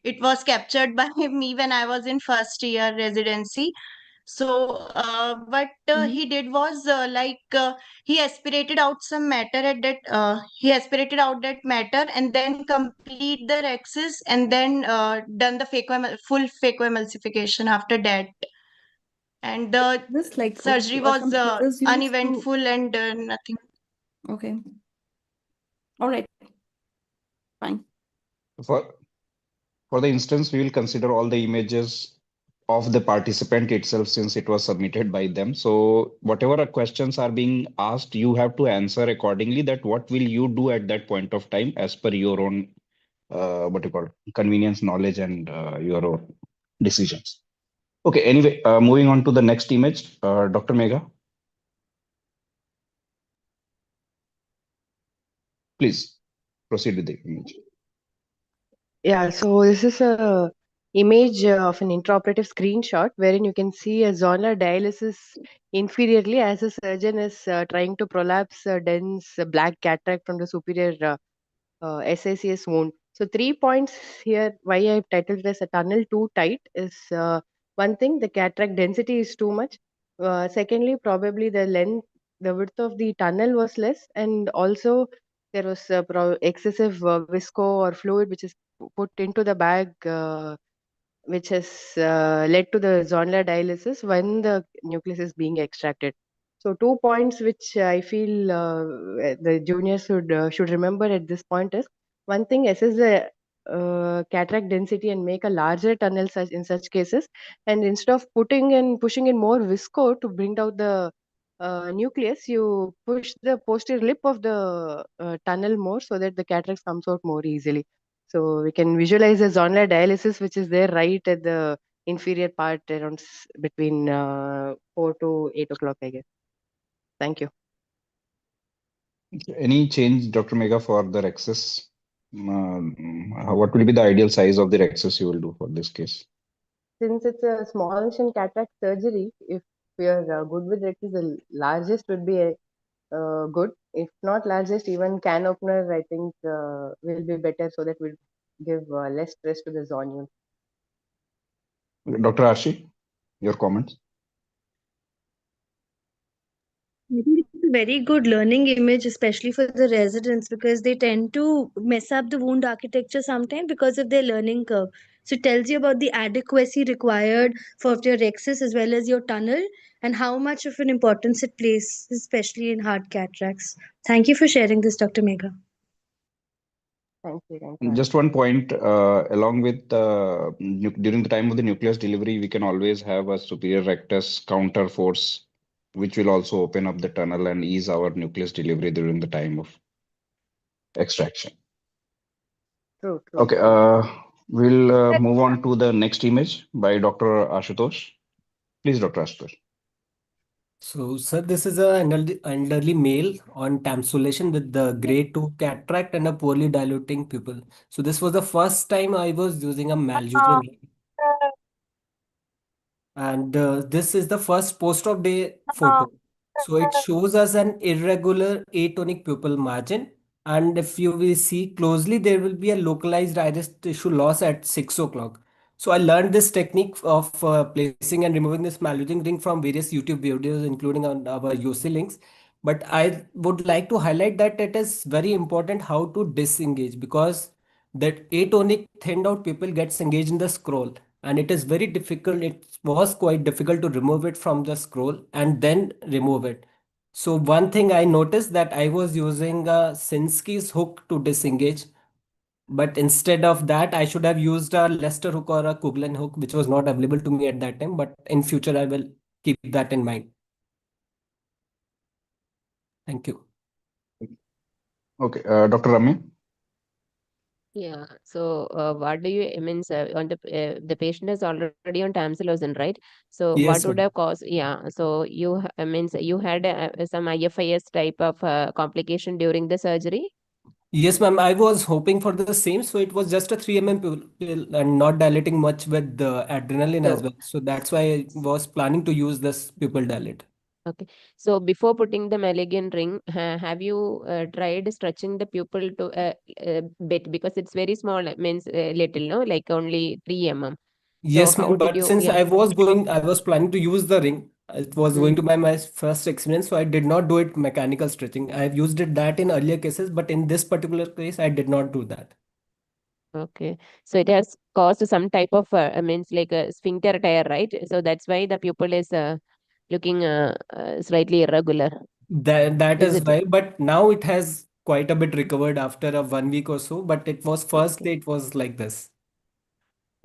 It was captured by me when I was in first year residency. So, what he did was he aspirated out some matter at that. He aspirated out that matter and then complete the rexes and then done the full phacoemulsification after that. And the This like surgery are was some scissors used to. uneventful and nothing. Okay. All right. Fine. For the instance, we will consider all the images of the participant itself since it was submitted by them. So whatever questions are being asked, you have to answer accordingly that what will you do at that point of time as per your own what you call convenience, knowledge, and your own decisions. Okay, anyway, moving on to the next image, Dr. Megha. Please proceed with the image. Yeah, so this is a image of an intraoperative screenshot wherein you can see a zonular dialysis inferiorly as a surgeon is trying to prolapse a dense black cataract from the superior SICS wound. So 3 points here why I've titled it as a tunnel too tight is one thing, the cataract density is too much. Secondly, probably the width of the tunnel was less, and also there was excessive visco or fluid which is put into the bag, which has led to the zonular dialysis when the nucleus is being extracted. So 2 points which I feel the juniors should remember at this point is one thing: assess the cataract density and make a larger tunnel in such cases. And instead of pushing in more visco to bring out the nucleus, you push the posterior lip of the tunnel more so that the cataract comes out more easily. So we can visualize the zonular dialysis, which is there right at the inferior part around between 4 to 8 o'clock, I guess. Thank you. Any change, Dr. Megha, for the rexus? What will be the ideal size of the rexus you will do for this case? Since it's a smallish and cataract surgery, if we are good with it, the largest would be good. If not largest, even can opener, I think will be better so that we'll give less stress to the zonule. Dr. Arshi, your comments? I think it's a very good learning image, especially for the residents, because they tend to mess up the wound architecture sometimes because of their learning curve. So it tells you about the adequacy required for your rexus as well as your tunnel and how much of an importance it plays, especially in hard cataracts. Thank you for sharing this, Dr. Megha. Thank you. Thank you. Just one point, along with during the time of the nucleus delivery, we can always have a superior rectus counter force, which will also open up the tunnel and ease our nucleus delivery during the time of extraction. True. Okay, we'll move on to the next image by Dr. Ashutosh. Please, Dr. Ashutosh. So, sir, this is an elderly male on tamsulation with the grade 2 cataract and a poorly dilating pupil. So, this was the first time I was using a Maljunian. And this is the first post-op day photo. So, it shows us an irregular atonic pupil margin. And if you will see closely, there will be a localized iris tissue loss at 6 o'clock. So I learned this technique of placing and removing this maloding ring from various YouTube videos, including on our YOSI links. But I would like to highlight that it is very important how to disengage, because that atonic thinned out pupil gets engaged in the scroll, and it is very difficult. It was quite difficult to remove it from the scroll and then remove it. So one thing I noticed that I was using a Sinski's hook to disengage, but instead of that, I should have used a Lester hook or a Kuglen hook, which was not available to me at that time. But in future, I will keep that in mind. Thank you. Okay, Dr. Ramya. Yeah. So, what do you means on the patient is already on tamsulosin, right? So, Yes, what would ma'am. have caused? Yeah. So, you means you had some IFIS type of complication during the surgery. Yes, ma'am. I was hoping for the same. So it was just a 3 pill and not dilating much with the adrenaline as So, well. So that's why I was planning to use this pupil dilate. Okay. So before putting the Maligan ring, have you tried stretching the pupil to a bit, because it's very small, means little, no, like only 3 mm. So Yes, how ma'am. did But you? since Yeah. I was planning to use the ring. It was going to be my first experience, so I did not do it mechanical stretching. I have used it that in earlier cases, but in this particular case, I did not do that. Okay. So it has caused some type of means like a sphincter tear, right? So that's why the pupil is looking slightly irregular. That Is is it? why, but now it has quite a bit recovered after a 1 week or so. But it was first Okay. day, it was like this.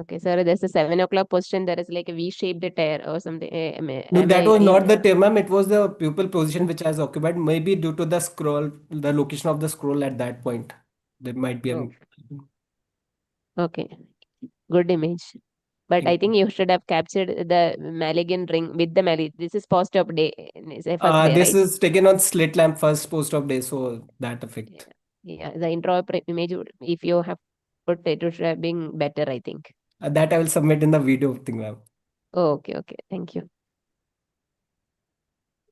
Okay, sir. There's a 7 o'clock position. There is like a V-shaped tear or something. No, Am that I? was Yeah. not the tear, ma'am. It was the pupil position which has occupied. Maybe due to the scroll, the location of the scroll at that point. There might be Oh, an. okay. Good image. But I Thank you. think you should have captured the Maligan ring with the Mali. This is post-op day, is a first day, This right? is taken on slit lamp first post-op day, so that Yeah. effect. Yeah. The intro image, if you have put it, would have been better, I think. That I will submit in the video thing, ma'am. Oh, okay. Okay. Thank you.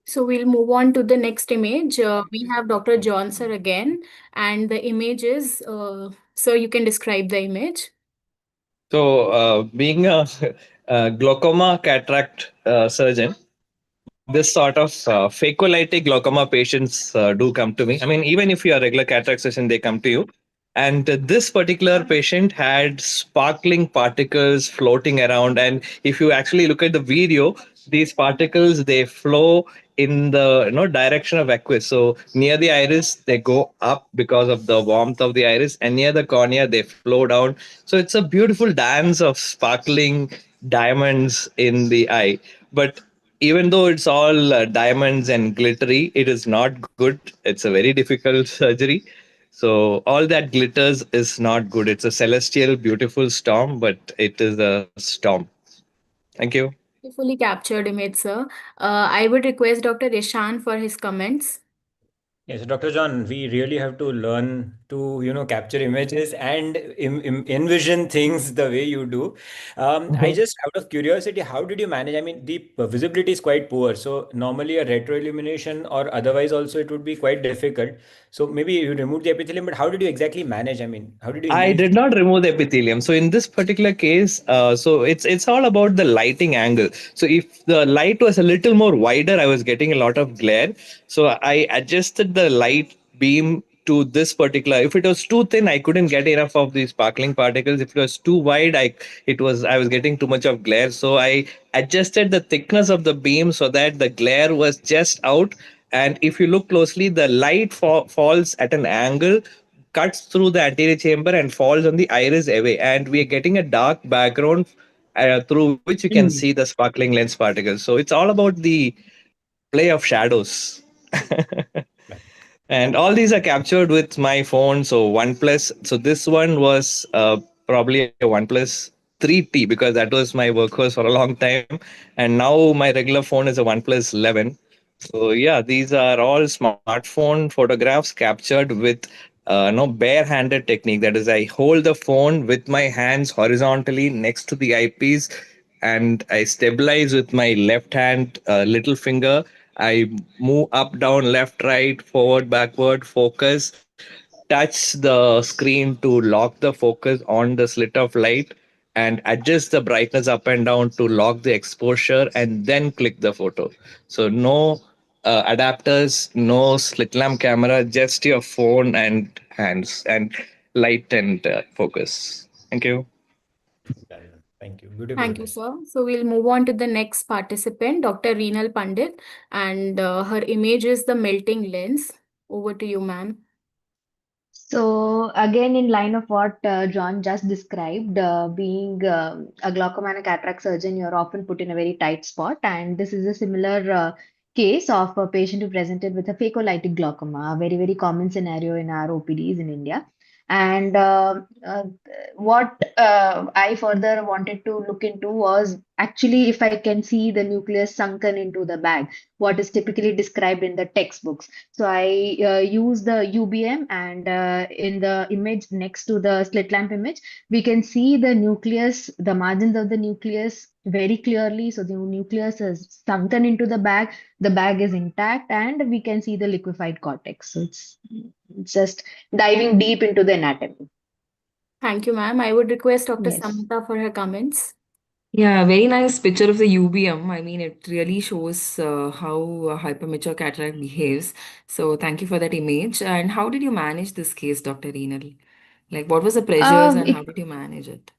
So we'll move on to the next image. We have Dr. John sir again, and the image is, so you can describe the image. So, being a glaucoma cataract surgeon, this sort of phacolytic glaucoma patients do come to me. I mean, even if you are a regular cataract surgeon, they come to you. And this particular patient had sparkling particles floating around. And if you actually look at the video, these particles they flow in the direction of aqueous. So near the iris, they go up because of the warmth of the iris, and near the cornea, they flow down. So it's a beautiful dance of sparkling diamonds in the eye. But even though it's all diamonds and glittery, it is not good. It's a very difficult surgery. So all that glitters is not good. It's a celestial, beautiful storm, but it is a storm. Thank you. Fully captured image, sir. I would request Dr. Ishan for his comments. Yes, Dr. John, we really have to learn to, capture images and envision things the way you do. I just, out of curiosity, how did you manage? I mean, the visibility is quite poor. So normally a retro illumination or otherwise also it would be quite difficult. So maybe you remove the epithelium, but how did you exactly manage? I mean, how did you I engage? did not remove the epithelium. So in this particular case, so it's all about the lighting angle. So if the light was a little more wider, I was getting a lot of glare. So I adjusted the light beam to this particular. If it was too thin, I couldn't get enough of these sparkling particles. If it was too wide, I was getting too much of glare. So I adjusted the thickness of the beam so that the glare was just out. And if you look closely, the light falls at an angle, cuts through the anterior chamber and falls on the iris away, and we are getting a dark background through which you can see the sparkling lens particles. So it's all about the play of shadows. And all these are captured with my phone. So OnePlus. So this one was probably a OnePlus 3T, because that was my workhorse for a long time. And now my regular phone is a OnePlus 11. So yeah, these are all smartphone photographs captured with no bare-handed technique. That is, I hold the phone with my hands horizontally next to the eyepiece, and I stabilize with my left hand, little finger. I move up, down, left, right, forward, backward, focus, touch the screen to lock the focus on the slit of light, and adjust the brightness up and down to lock the exposure, and then click the photo. So no adapters, no slit lamp camera, just your phone and hands and light and focus. Thank you. Thank you. Beautifully Thank you, done. sir. So we'll move on to the next participant, Dr. Reenal Pandit, and her image is the melting lens. Over to you, ma'am. So again, in line of what John just described, being a glaucoma and a cataract surgeon, you're often put in a very tight spot, and this is a similar case of a patient who presented with a phacolytic glaucoma, a very very common scenario in our OPDs in India. And what I further wanted to look into was actually if I can see the nucleus sunken into the bag, what is typically described in the textbooks. So I use the UBM, and in the image next to the slit lamp image, we can see the nucleus, the margins of the nucleus very clearly. So the nucleus is sunken into the bag is intact, and we can see the liquefied cortex. So it's just diving deep into the anatomy. Thank you, ma'am. I would request Dr. Yes. Samantha for her comments. Yeah, very nice picture of the UBM. I mean, it really shows how hypermature cataract behaves. So thank you for that image. And how did you manage this case, Dr. Reenal? Like, what was the pressures and how It did you manage it?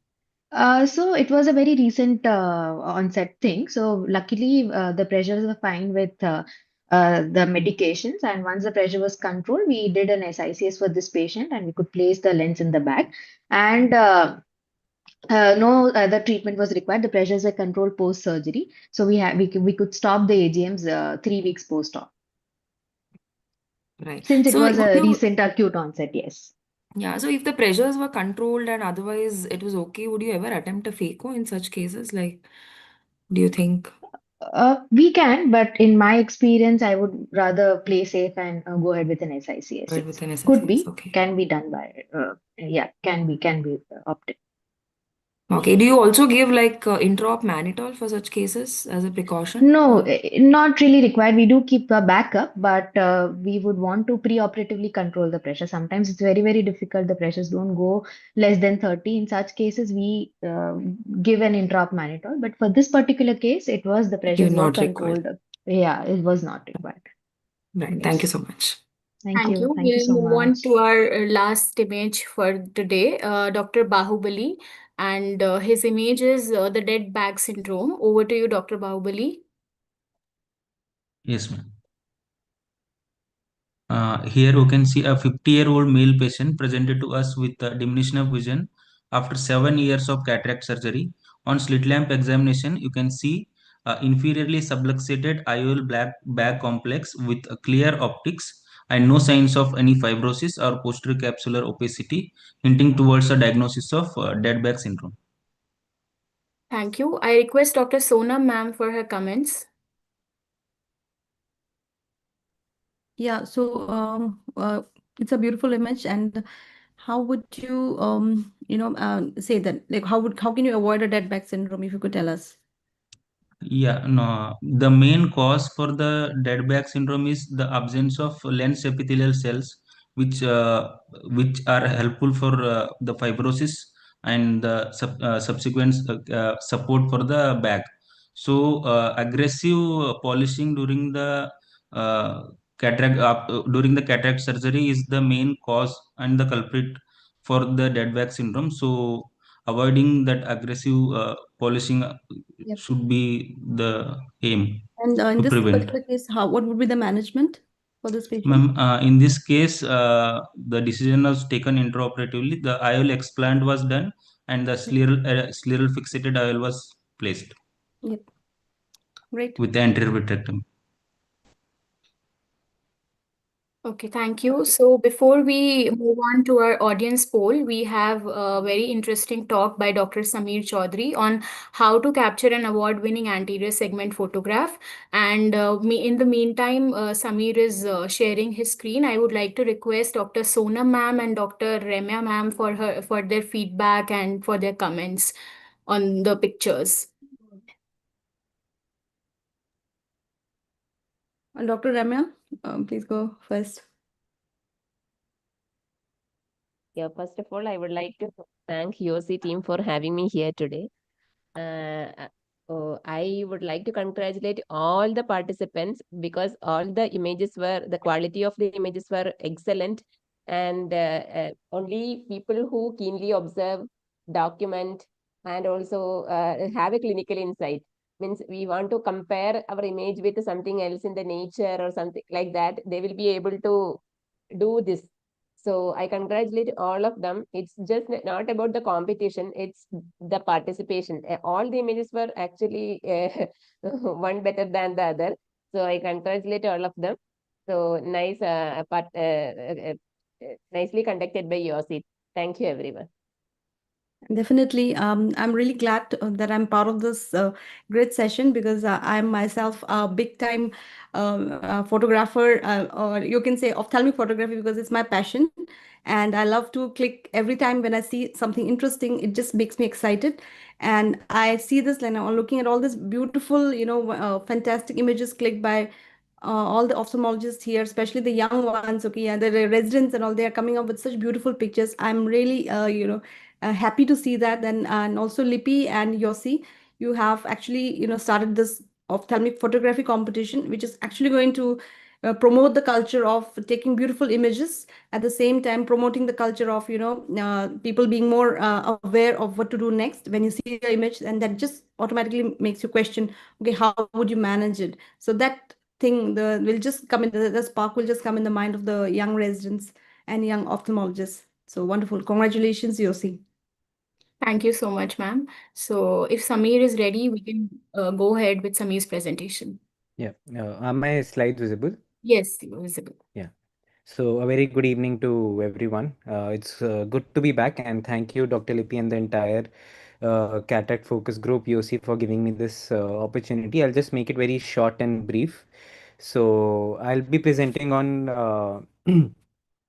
So it was a very recent onset thing. So luckily, the pressures were fine with the medications. And once the pressure was controlled, we did an SICS for this patient, and we could place the lens in the bag. And no other treatment was required. The pressures were controlled post surgery. So we could stop the AGMs 3 weeks post op. Right. Since it So was would a you, recent acute onset, yes. yeah, so if the pressures were controlled and otherwise it was okay, would you ever attempt a phaco in such cases? Like, do you think? We can, but in my experience, I would rather play safe and go ahead with an SICS. Right, with an Could SICS, be, okay. can be done by, yeah, can be opted. Okay. Do you also give like intra-op mannitol for such cases as a precaution? No, not really required. We do keep a backup, but we would want to pre-operatively control the pressure. Sometimes it's very, very difficult. The pressures don't go less than 30. In such cases, we give an intra-op mannitol. But for this particular case, it was the You're pressures were not required. controlled. Yeah, it was not required. Right. Thank you Yes. so much. Thank Thank you. you. Thank you We'll so move on much. to our last image for today, Dr. Bahubali, and his image is the dead bag syndrome. Over to you, Dr. Bahubali. Yes, ma'am. Here you can see a 50-year-old male patient presented to us with diminution of vision after 7 years of cataract surgery. On slit lamp examination, you can see inferiorly subluxated IOL black bag complex with clear optics and no signs of any fibrosis or posterior capsular opacity, hinting towards a diagnosis of dead bag syndrome. Thank you. I request Dr. Sonam ma'am for her comments. Yeah, so it's a beautiful image. And how would you, say that? Like, how can you avoid a dead back syndrome? If you could tell us. Yeah, no. The main cause for the dead back syndrome is the absence of lens epithelial cells, which are helpful for the fibrosis and the subsequent support for the back. So, aggressive polishing uh, during the cataract surgery is the main cause and the culprit for the dead back syndrome. So, avoiding that aggressive polishing Yep. should be the aim And in to this prevent. particular case, what would be the management for this patient? Ma'am, in this case, the decision was taken intraoperatively. The IOL explant was done, and the scleral fixated IOL was placed Yep. Great. with the anterior vitrectomy. Okay, thank you. So before we move on to our audience poll, we have a very interesting talk by Dr. Sameer Chaudhary on how to capture an award-winning anterior segment photograph. And in the meantime, Sameer is sharing his screen. I would like to request Dr. Sonam ma'am and Dr. Remya ma'am for their feedback and for their comments on the pictures. Dr. Ramya, please go first. Yeah, first of all, I would like to thank YOSI team for having me here today. I would like to congratulate all the participants because all the quality of the images were excellent, and only people who keenly observe, document, and also have a clinical insight. Means we want to compare our image with something else in the nature or something like that, they will be able to do this. So I congratulate all of them. It's just not about the competition, it's the participation. All the images were actually one better than the other. So I congratulate all of them. So nice, nicely conducted by YOSI. Thank you, everyone. Definitely. I'm really glad that I'm part of this great session because I'm myself a big time photographer, or you can say ophthalmic photography because it's my passion. And I love to click every time when I see something interesting, it just makes me excited. And I see this, and I'm looking at all this beautiful, fantastic images clicked by all the ophthalmologists here, especially the young ones, okay, and the residents and all, they are coming up with such beautiful pictures. I'm really, happy to see that. And also Lippy and Yossi, you have actually, started this ophthalmic photography competition, which is actually going to promote the culture of taking beautiful images, at the same time promoting the culture of, people being more aware of what to do next when you see the image, and that just automatically makes you question, okay, how would you manage it? So that thing, the will just come in, the spark will just come in the mind of the young residents and young ophthalmologists. So wonderful. Congratulations, Yossi. Thank you so much, ma'am. So if Samir is ready, we can go ahead with Samir's presentation. Yeah. Are my slides visible? Yes, visible. Yeah. So a very good evening to everyone. It's good to be back, and thank you, Dr. Lippi, and the entire Cataract Focus Group YOSI for giving me this opportunity. I'll just make it very short and brief. So I'll be presenting on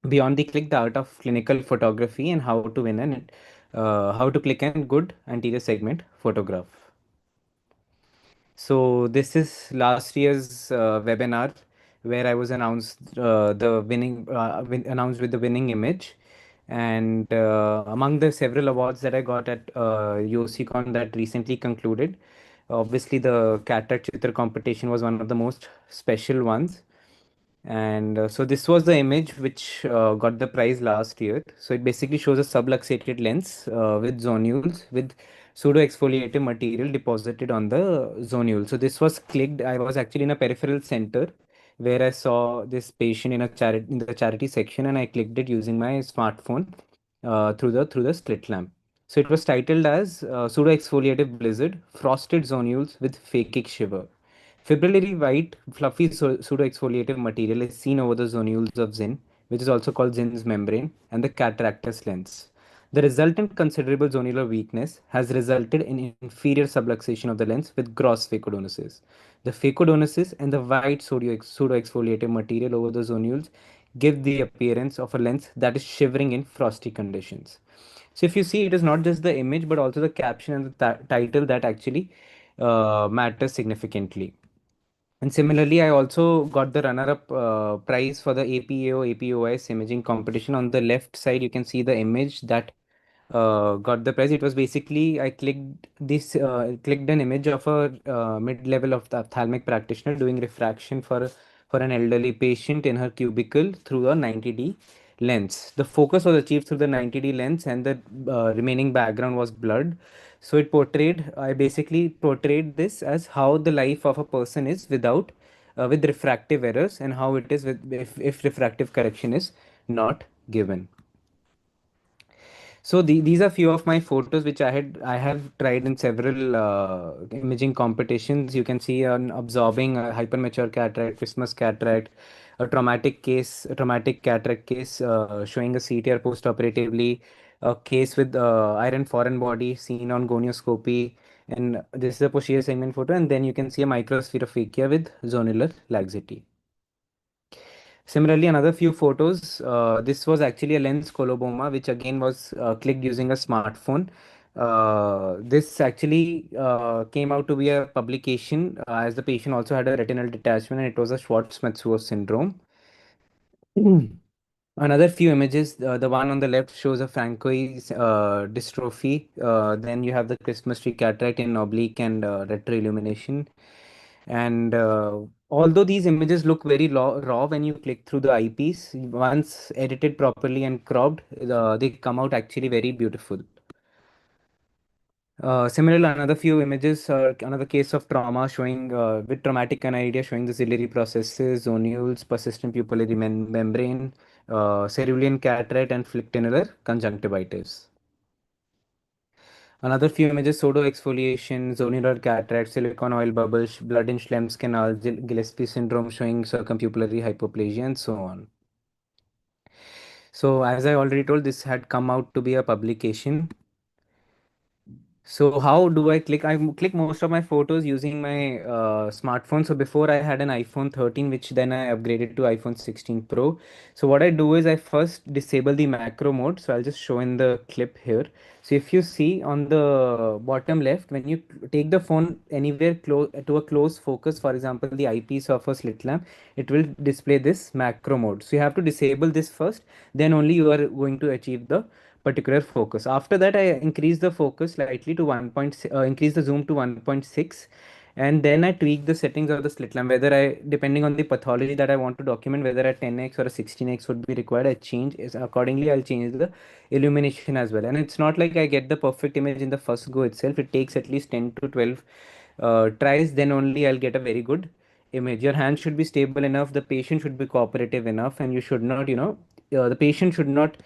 Beyond the Click, the art of clinical photography, and how to win an how to click a good anterior segment photograph. So this is last year's webinar where I was announced announced with the winning image, and among the several awards that I got at YOSICon that recently concluded, obviously the Cataract Chitra competition was one of the most special ones. And so this was the image which got the prize last year. So it basically shows a subluxated lens with zonules with pseudo exfoliative material deposited on the zonule. So this was clicked. I was actually in a peripheral center where I saw this patient in a charity in the charity section, and I clicked it using my smartphone through the slit lamp. So it was titled as pseudo exfoliative blizzard, frosted zonules with phakic shiver. Fibrillary white, fluffy pseudo-exfoliative material is seen over the zonules of Zin, which is also called Zin's membrane, and the cataractus lens. The resultant considerable zonular weakness has resulted in inferior subluxation of the lens with gross phacodonosis. The phacodonosis and the white pseudo-exfoliative material over the zonules give the appearance of a lens that is shivering in frosty conditions. So if you see, it is not just the image, but also the caption and the title that actually matters significantly. And similarly, I also got the runner-up prize for the APAO APOS imaging competition. On the left side, you can see the image that got the prize. It was basically I clicked an image of a mid-level of the ophthalmic practitioner doing refraction for an elderly patient in her cubicle through a 90D lens. The focus was achieved through the 90D lens, and the remaining background was blurred. So I basically portrayed this as how the life of a person is with refractive errors, and how it is if refractive correction is not given. So these are few of my photos which I have tried in several imaging competitions. You can see an absorbing hypermature cataract, Christmas cataract, a traumatic cataract case showing a CTR postoperatively, a case with iron foreign body seen on gonioscopy, and this is a posterior segment photo, and then you can see a microsphere of phakia with zonular laxity. Similarly, another few photos. This was actually a lens coloboma, which again was clicked using a smartphone. This actually came out to be a publication as the patient also had a retinal detachment, and it was a Schwartz-Matsuo syndrome. Another few images. The one on the left shows a Francois dystrophy. Then you have the Christmas tree cataract in oblique and retroillumination. And although these images look very raw when you click through the eyepiece, once edited properly and cropped, they come out actually very beautiful. Similarly, another few images, another case of trauma showing with traumatic conidia showing the ciliary processes, zonules, persistent pupillary membrane, cerulean cataract, and flictinular conjunctivitis. Another few images, pseudo exfoliation, zonular cataract, silicone oil bubbles, blood in Schlemm's canal, Gillespie syndrome showing circumpupillary hypoplasia, and so on. So, as I already told, this had come out to be a publication. So how do I click? I click most of my photos using my smartphone. So before I had an iPhone 13, which then I upgraded to iPhone 16 Pro. So what I do is I first disable the macro mode. So I'll just show in the clip here. So if you see on the bottom left, when you take the phone anywhere close to a close focus, for example, the eyepiece of a slit lamp, it will display this macro mode. So you have to disable this first, then only you are going to achieve the particular focus. After that, I increase the focus slightly to 1.6, increase the zoom to 1.6, and then I tweak the settings of the slit lamp. Whether I, depending on the pathology that I want to document, whether a 10x or a 16x would be required, I change is accordingly. I'll change the illumination as well. And it's not like I get the perfect image in the first go itself. It takes at least 10 to 12 tries. Then only I'll get a very good image. Your hand should be stable enough. The patient should be cooperative enough, and you should not, the patient should not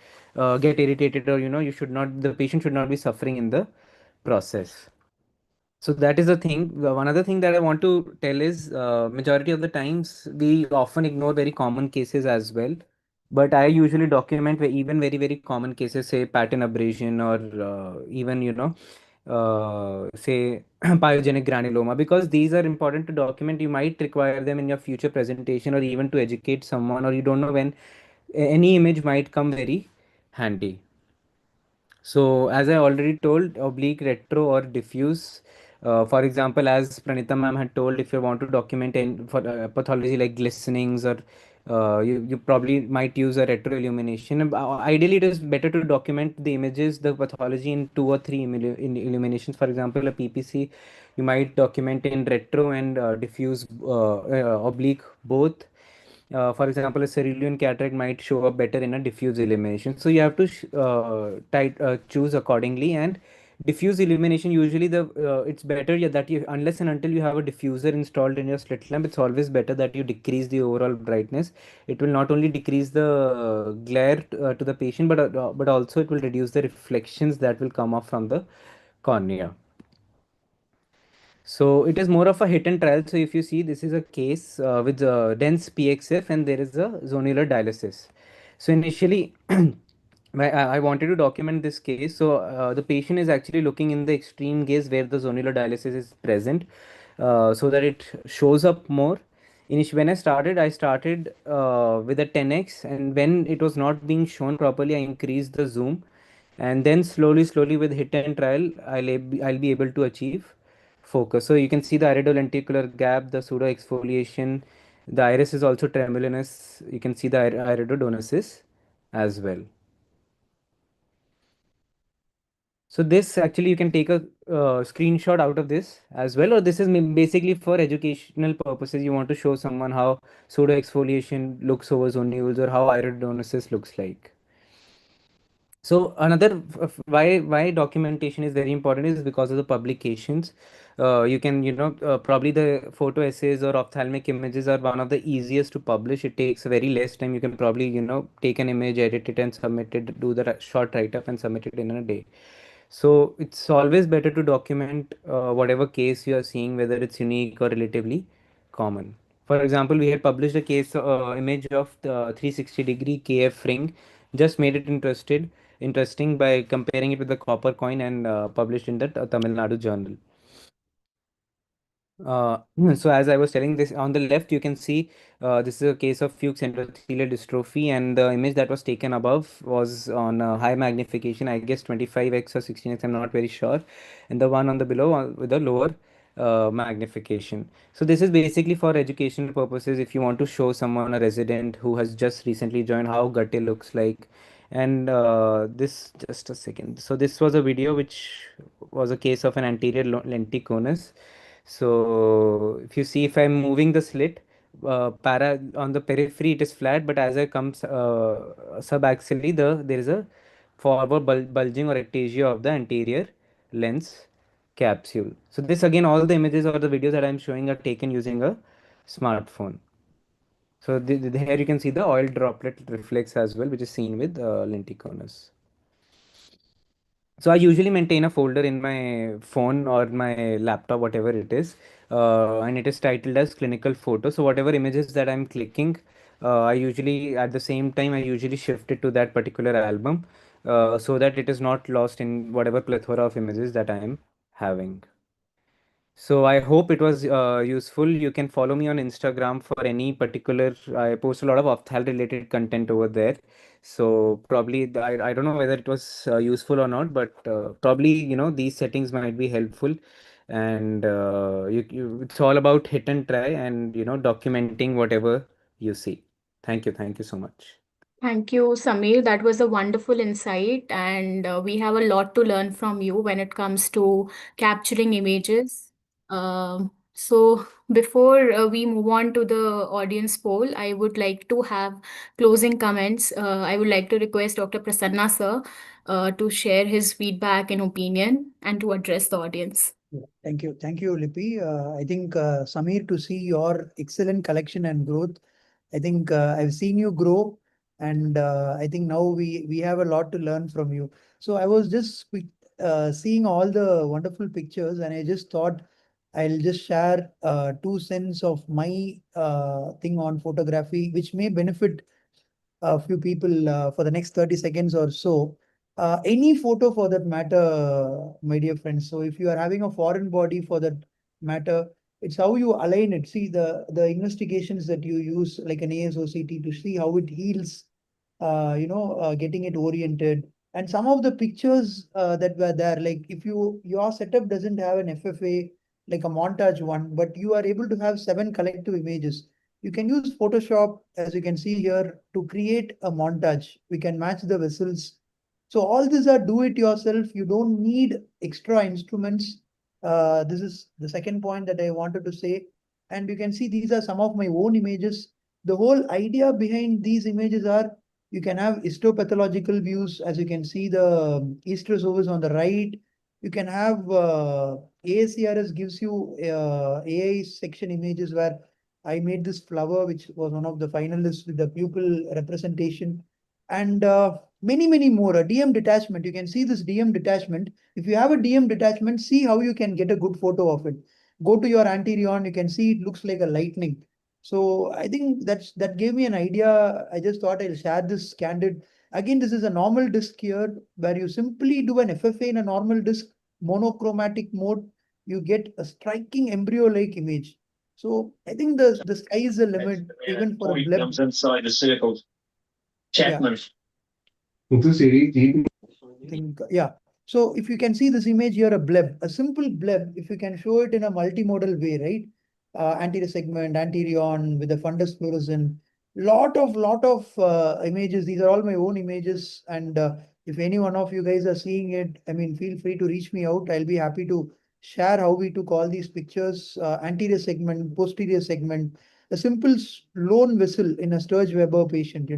get irritated, or you should not, the patient should not be suffering in the process. So that is the thing. One other thing that I want to tell is, majority of the times we often ignore very common cases as well, but I usually document even very very common cases, say pattern abrasion, or even say pyogenic granuloma, because these are important to document. You might require them in your future presentation, or even to educate someone, or you don't know when any image might come very handy. So as I already told, oblique, retro, or diffuse. For example, as Pranita ma'am had told, if you want to document in for pathology like glistenings, or you probably might use a retro illumination. Ideally, it is better to document the images, the pathology, in two or three illuminations. For example, a PPC, you might document in retro and diffuse, oblique, both. For example, a cerulean cataract might show up better in a diffuse illumination. So you have to choose accordingly. And diffuse illumination, usually the it's better, yeah, that you, unless and until you have a diffuser installed in your slit lamp, it's always better that you decrease the overall brightness. It will not only decrease the glare to the patient, but also it will reduce the reflections that will come off from the cornea. So it is more of a hit and trial. So if you see, this is a case with dense PXF, and there is a zonular dialysis. So initially, I wanted to document this case. So the patient is actually looking in the extreme gaze where the zonular dialysis is present, so that it shows up more. Initially, when I started with a 10x, and when it was not being shown properly, I increased the zoom, and then slowly with hit and trial, I'll be able to achieve focus. So you can see the iridolenticular gap, the pseudo exfoliation. The iris is also tremulous. You can see the iridodonosis as well. So this actually, you can take a screenshot out of this as well, or this is basically for educational purposes. You want to show someone how pseudo exfoliation looks over zonules, or how iridodonosis looks like. So another why documentation is very important is because of the publications. You can, probably the photo essays or ophthalmic images are one of the easiest to publish. It takes very less time. You can probably, take an image, edit it, and submit it, do the short write-up and submit it in a day. So it's always better to document whatever case you are seeing, whether it's unique or relatively common. For example, we had published a case image of the 360-degree KF ring, just made it interesting by comparing it with the copper coin, and published in the Tamil Nadu journal. So as I was telling, this on the left, you can see this is a case of Fuchs endothelial dystrophy, and the image that was taken above was on high magnification, I guess 25x or 16x, I'm not very sure, and the one on the below with a lower magnification. So this is basically for educational purposes. If you want to show someone, a resident who has just recently joined, how Gatte looks like. And this, just a second. So this was a video which was a case of an anterior lenticonus. So if you see, if I'm moving the slit, para on the periphery it is flat, but as I comes subaxially, there is a forward bulging or ectasia of the anterior lens capsule. So this, again, all the images or the videos that I'm showing are taken using a smartphone. So here you can see the oil droplet reflex as well, which is seen with lenticonus. So I usually maintain a folder in my phone or my laptop, whatever it is, and it is titled as clinical photo. So whatever images that I'm clicking, I usually, at the same time, I usually shift it to that particular album, so that it is not lost in whatever plethora of images that I am having. So I hope it was useful. You can follow me on Instagram for any particular. I post a lot of opthal related content over there. So probably I don't know whether it was useful or not, but probably these settings might be helpful. And it's all about hit and try and documenting whatever you see. Thank you so much. Thank you, Samir. That was a wonderful insight, and we have a lot to learn from you when it comes to capturing images. So, before we move on to the audience poll, I would like to have closing comments. I would like to request Dr. Prasanna sir to share his feedback and opinion and to address the audience. Thank you. Thank you, Lippy. I think, Samir, to see your excellent collection and growth, I think I've seen you grow, and I think now we have a lot to learn from you. So I was just seeing all the wonderful pictures, and I just thought I'll just share 2 cents of my thing on photography, which may benefit a few people for the next 30 seconds or so. Any photo for that matter, my dear friends. So if you are having a foreign body for that matter, it's how you align it. See the investigations that you use, like an ASOCT, to see how it heals, getting it oriented. And some of the pictures that were there, like if your setup doesn't have an FFA, like a montage one, but you are able to have 7 collective images. You can use Photoshop, as you can see here, to create a montage. We can match the vessels. So all these are do it yourself. You don't need extra instruments. This is the second point that I wanted to say. And you can see these are some of my own images. The whole idea behind these images are you can have histopathological views, as you can see the estrus ovis on the right. You can have AACRS gives you AI section images where I made this flower, which was one of the finalists with the pupil representation, and many more. A DM detachment. You can see this DM detachment. If you have a DM detachment, see how you can get a good photo of it. Go to your anterion. You can see it looks like a lightning. So I think that gave me an idea. I just thought I'll share this candid. Again, this is a normal disk here where you simply do an FFA in a normal disk, monochromatic mode. You get a striking embryo-like image. So I think the sky is the limit, even for a bleb. Comes inside the circle. Yeah. Checkmate. Think, yeah. So if you can see this image here, a bleb, a simple bleb, if you can show it in a multimodal way, right? Anterior segment, anterion with the fundus fluorescent, lot of images. These are all my own images. And if any one of you guys are seeing it, I mean, feel free to reach me out. I'll be happy to share how we took all these pictures, anterior segment, posterior segment, a simple lone vessel in a Sturge-Weber patient,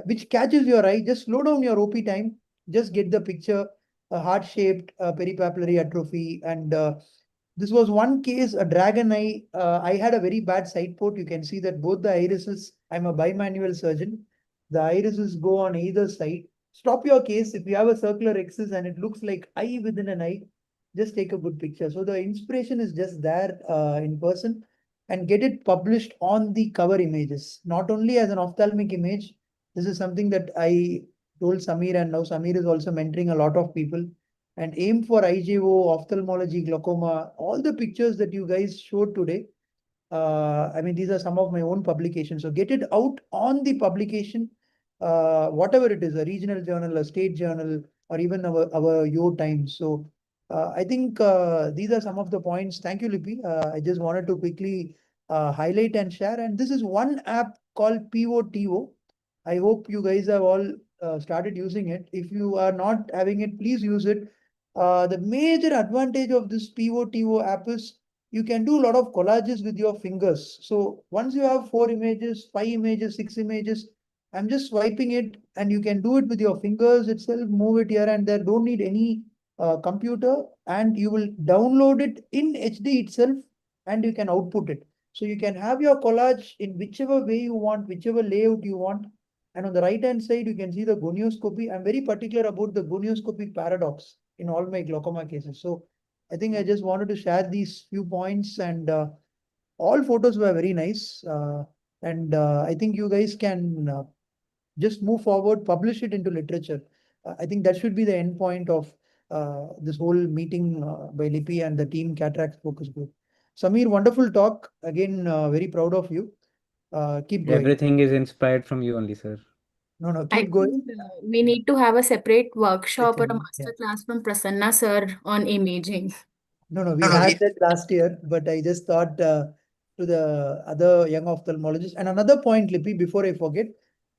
which catches your eye. Just slow down your OP time. Just get the picture, a heart-shaped peripapillary atrophy. And this was one case, a dragon eye. I had a very bad side port. You can see that both the irises, I'm a bimanual surgeon. The irises go on either side. Stop your case. If you have a circular axis and it looks like eye within an eye, just take a good picture. So the inspiration is just there in person, and get it published on the cover images, not only as an ophthalmic image. This is something that I told Samir, and now Samir is also mentoring a lot of people. And aim for IJO, ophthalmology, glaucoma, all the pictures that you guys showed today. I mean, these are some of my own publications. So get it out on the publication, whatever it is, a regional journal, a state journal, or even our Yo Times. So I think these are some of the points. Thank you, Lippy. I just wanted to quickly highlight and share. And this is one app called POTO. I hope you guys have all started using it. If you are not having it, please use it. The major advantage of this POTO app is you can do a lot of collages with your fingers. So once you have 4 images, 5 images, 6 images, I'm just swiping it, and you can do it with your fingers itself, move it here and there. Don't need any computer, and you will download it in HD itself, and you can output it. So you can have your collage in whichever way you want, whichever layout you want. And on the right hand side, you can see the gonioscopy. I'm very particular about the gonioscopic paradox in all my glaucoma cases. So I think I just wanted to share these few points, and all photos were very nice. And I think you guys can just move forward, publish it into literature. I think that should be the end point of this whole meeting by Lippy and the team Cataract Focus Group. Samir, wonderful talk. Again, very proud of you. Keep going. Everything is inspired from you only, sir. No, I keep going. think we need to have a separate workshop or a Yeah. master class from Prasanna sir on imaging. No, we had that last year, but I just thought to the other young ophthalmologists. And another point, Lippy, before I forget,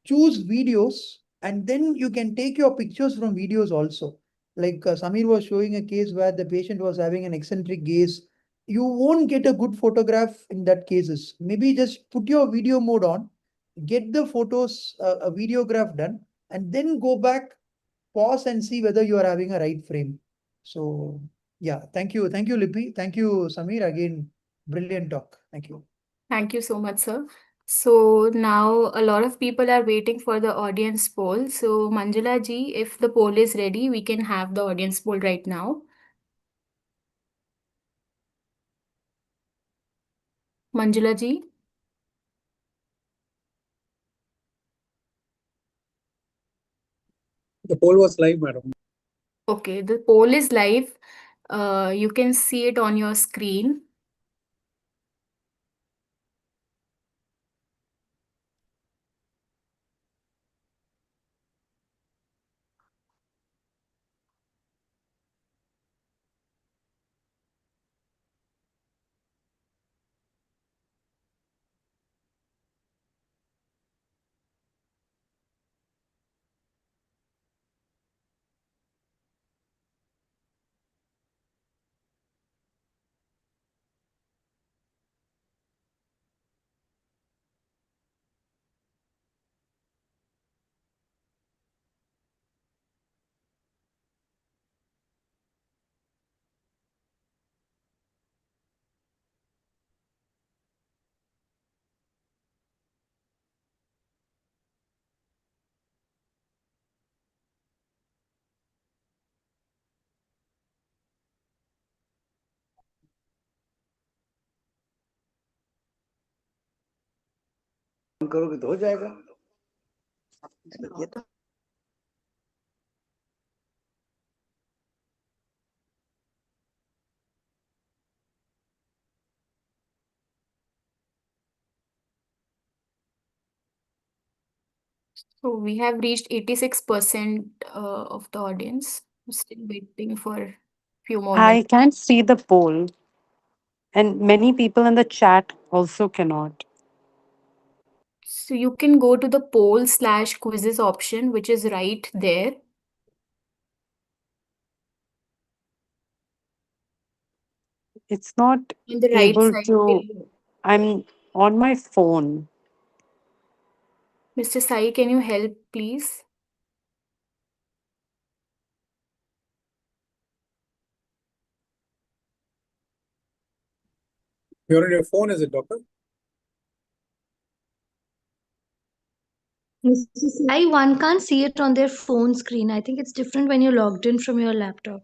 choose videos and then you can take your pictures from videos also. Like Samir was showing a case where the patient was having an eccentric gaze. You won't get a good photograph in that cases. Maybe just put your video mode on, get the photos, a videograph done, and then go back, pause and see whether you are having a right frame. So yeah, thank you. Thank you, Lippy. Thank you, Samir. Again, brilliant talk. Thank you. Thank you so much, sir. So now a lot of people are waiting for the audience poll. So Manjula ji, if the poll is ready, we can have the audience poll right now. Manjula ji. The poll was live, madam. Okay, the poll is live. You can see it on your screen. करोगे तो हो जाएगा। So we have reached 86% of the audience. We're still waiting for a few more I minutes. can't see the poll, and many people in the chat also cannot. So you can go to the poll/quizzes option, which is right there. It's not On the right able side to. below. I'm on my phone. Mr. Sai, can you help, please? You're on your phone, is it, doctor? Sai, one can't see it on their phone screen. I think it's different when you're logged in from your laptop.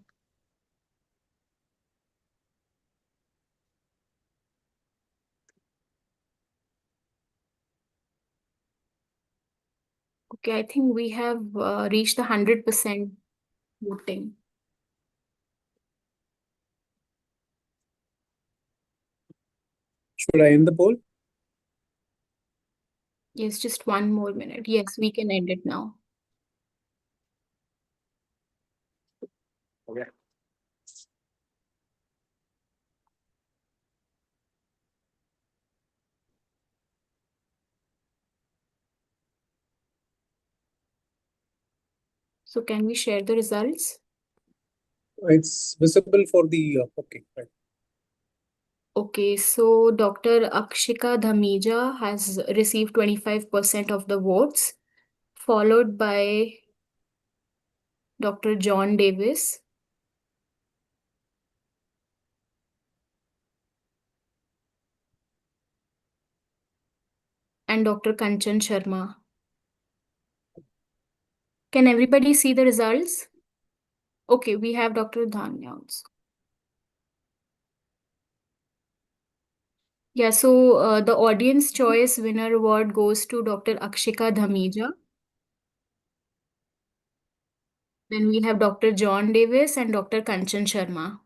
Okay, I think we have reached the 100% voting. Should I end the poll? Yes, just one more minute. Yes, we can end it now. Okay. So can we share the results? It's visible for the okay. Right. Okay, so Dr. Akshika Dhamija has received 25% of the votes, followed by Dr. John Davis, and Dr. Kanchan Sharma. Can everybody see the results? Okay, we have Dr. Dhanya also. Yeah, so the audience choice winner award goes to Dr. Akshika Dhamija. Then we have Dr. John Davis and Dr. Kanchan Sharma.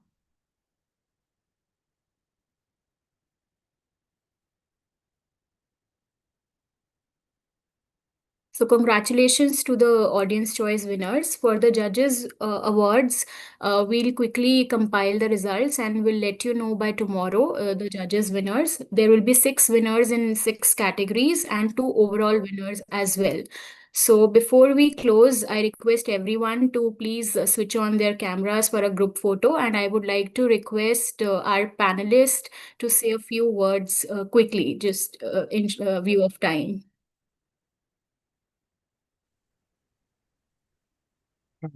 So congratulations to the audience choice winners. For the judges awards, we'll quickly compile the results and we'll let you know by tomorrow the judges winners. There will be 6 winners in 6 categories and 2 overall winners as well. So before we close, I request everyone to please switch on their cameras for a group photo, and I would like to request our panelists to say a few words quickly, just in view of time.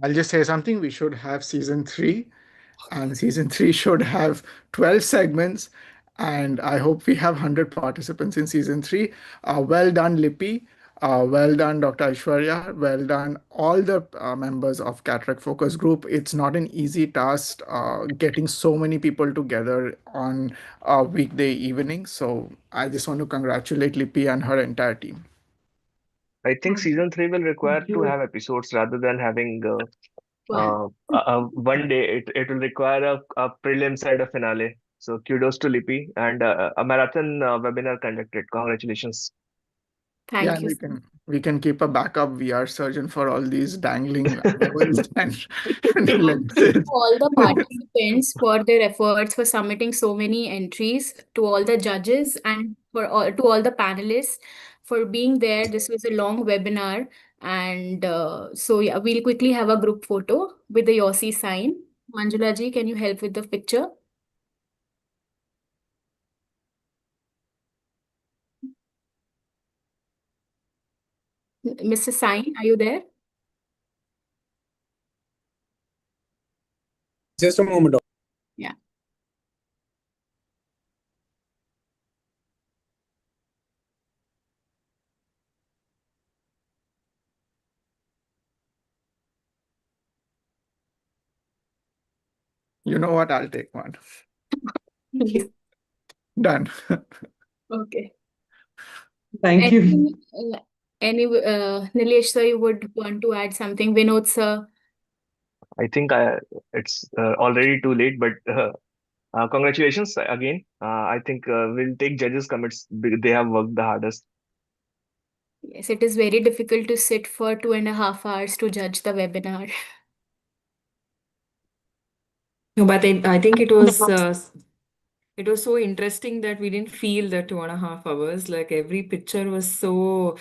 I'll just say something. We should have season 3, and season 3 should have 12 segments. And I hope we have 100 participants in season 3. Well done, Lippy. Well done, Dr. Aishwarya. Well done, all the members of Cataract Focus Group. It's not an easy task getting so many people together on a weekday evening. So I just want to congratulate Lippy and her entire team. I think season 3 will require to have episodes rather than having one day. It will require a prelim side of finale. So kudos to Lippy and a marathon webinar conducted. Congratulations. Yeah, Thank and you. we can keep a backup VR surgeon for all these dangling levels and Thank you to lenses. all the participants for their efforts, for submitting so many entries, to all the judges, and to all the panelists for being there. This was a long webinar, and so yeah, we'll quickly have a group photo with the YOSI sign. Manjula ji, can you help with the picture? Mr. Sign, are you there? Just a moment. Yeah. You know what? I'll take one. Yes. Done. Okay. Thank you. Nilesh sir, you would want to add something? Vinod sir? I think it's already too late, but congratulations again. I think we'll take judges' commits. They have worked the hardest. Yes, it is very difficult to sit for 2.5 hours to judge the webinar. No, but I think it was so interesting that we didn't feel the 2.5 hours. Like every picture was so,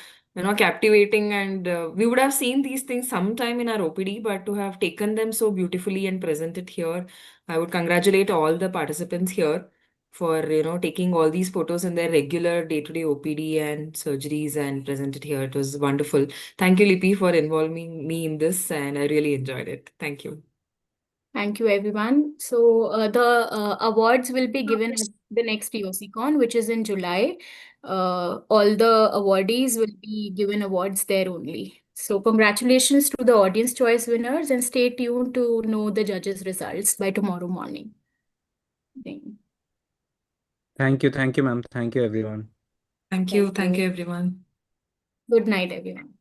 captivating, and we would have seen these things sometime in our OPD, but to have taken them so beautifully and present it here, I would congratulate all the participants here for, taking all these photos in their regular day-to-day OPD and surgeries and present it here. It was wonderful. Thank you, Lippy, for involving me in this, and I really enjoyed it. Thank you. Thank you, everyone. So the awards will be given at the next POCCon, which is in July. All the awardees will be given awards there only. So congratulations to the audience choice winners, and stay tuned to know the judges' results by tomorrow morning. Thank you, ma'am. Thank you, everyone. Thank you. Thank you, everyone. Good night, everyone.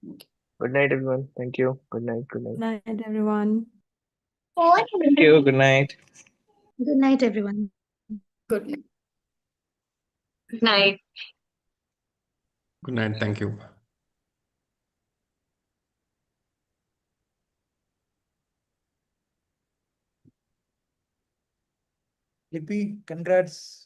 Good night, everyone. Thank you. Good night. Good night. Night, everyone. Thank you. Good night. Good night, everyone. Good night. Good night. Good night. Thank you. Lippy, congrats.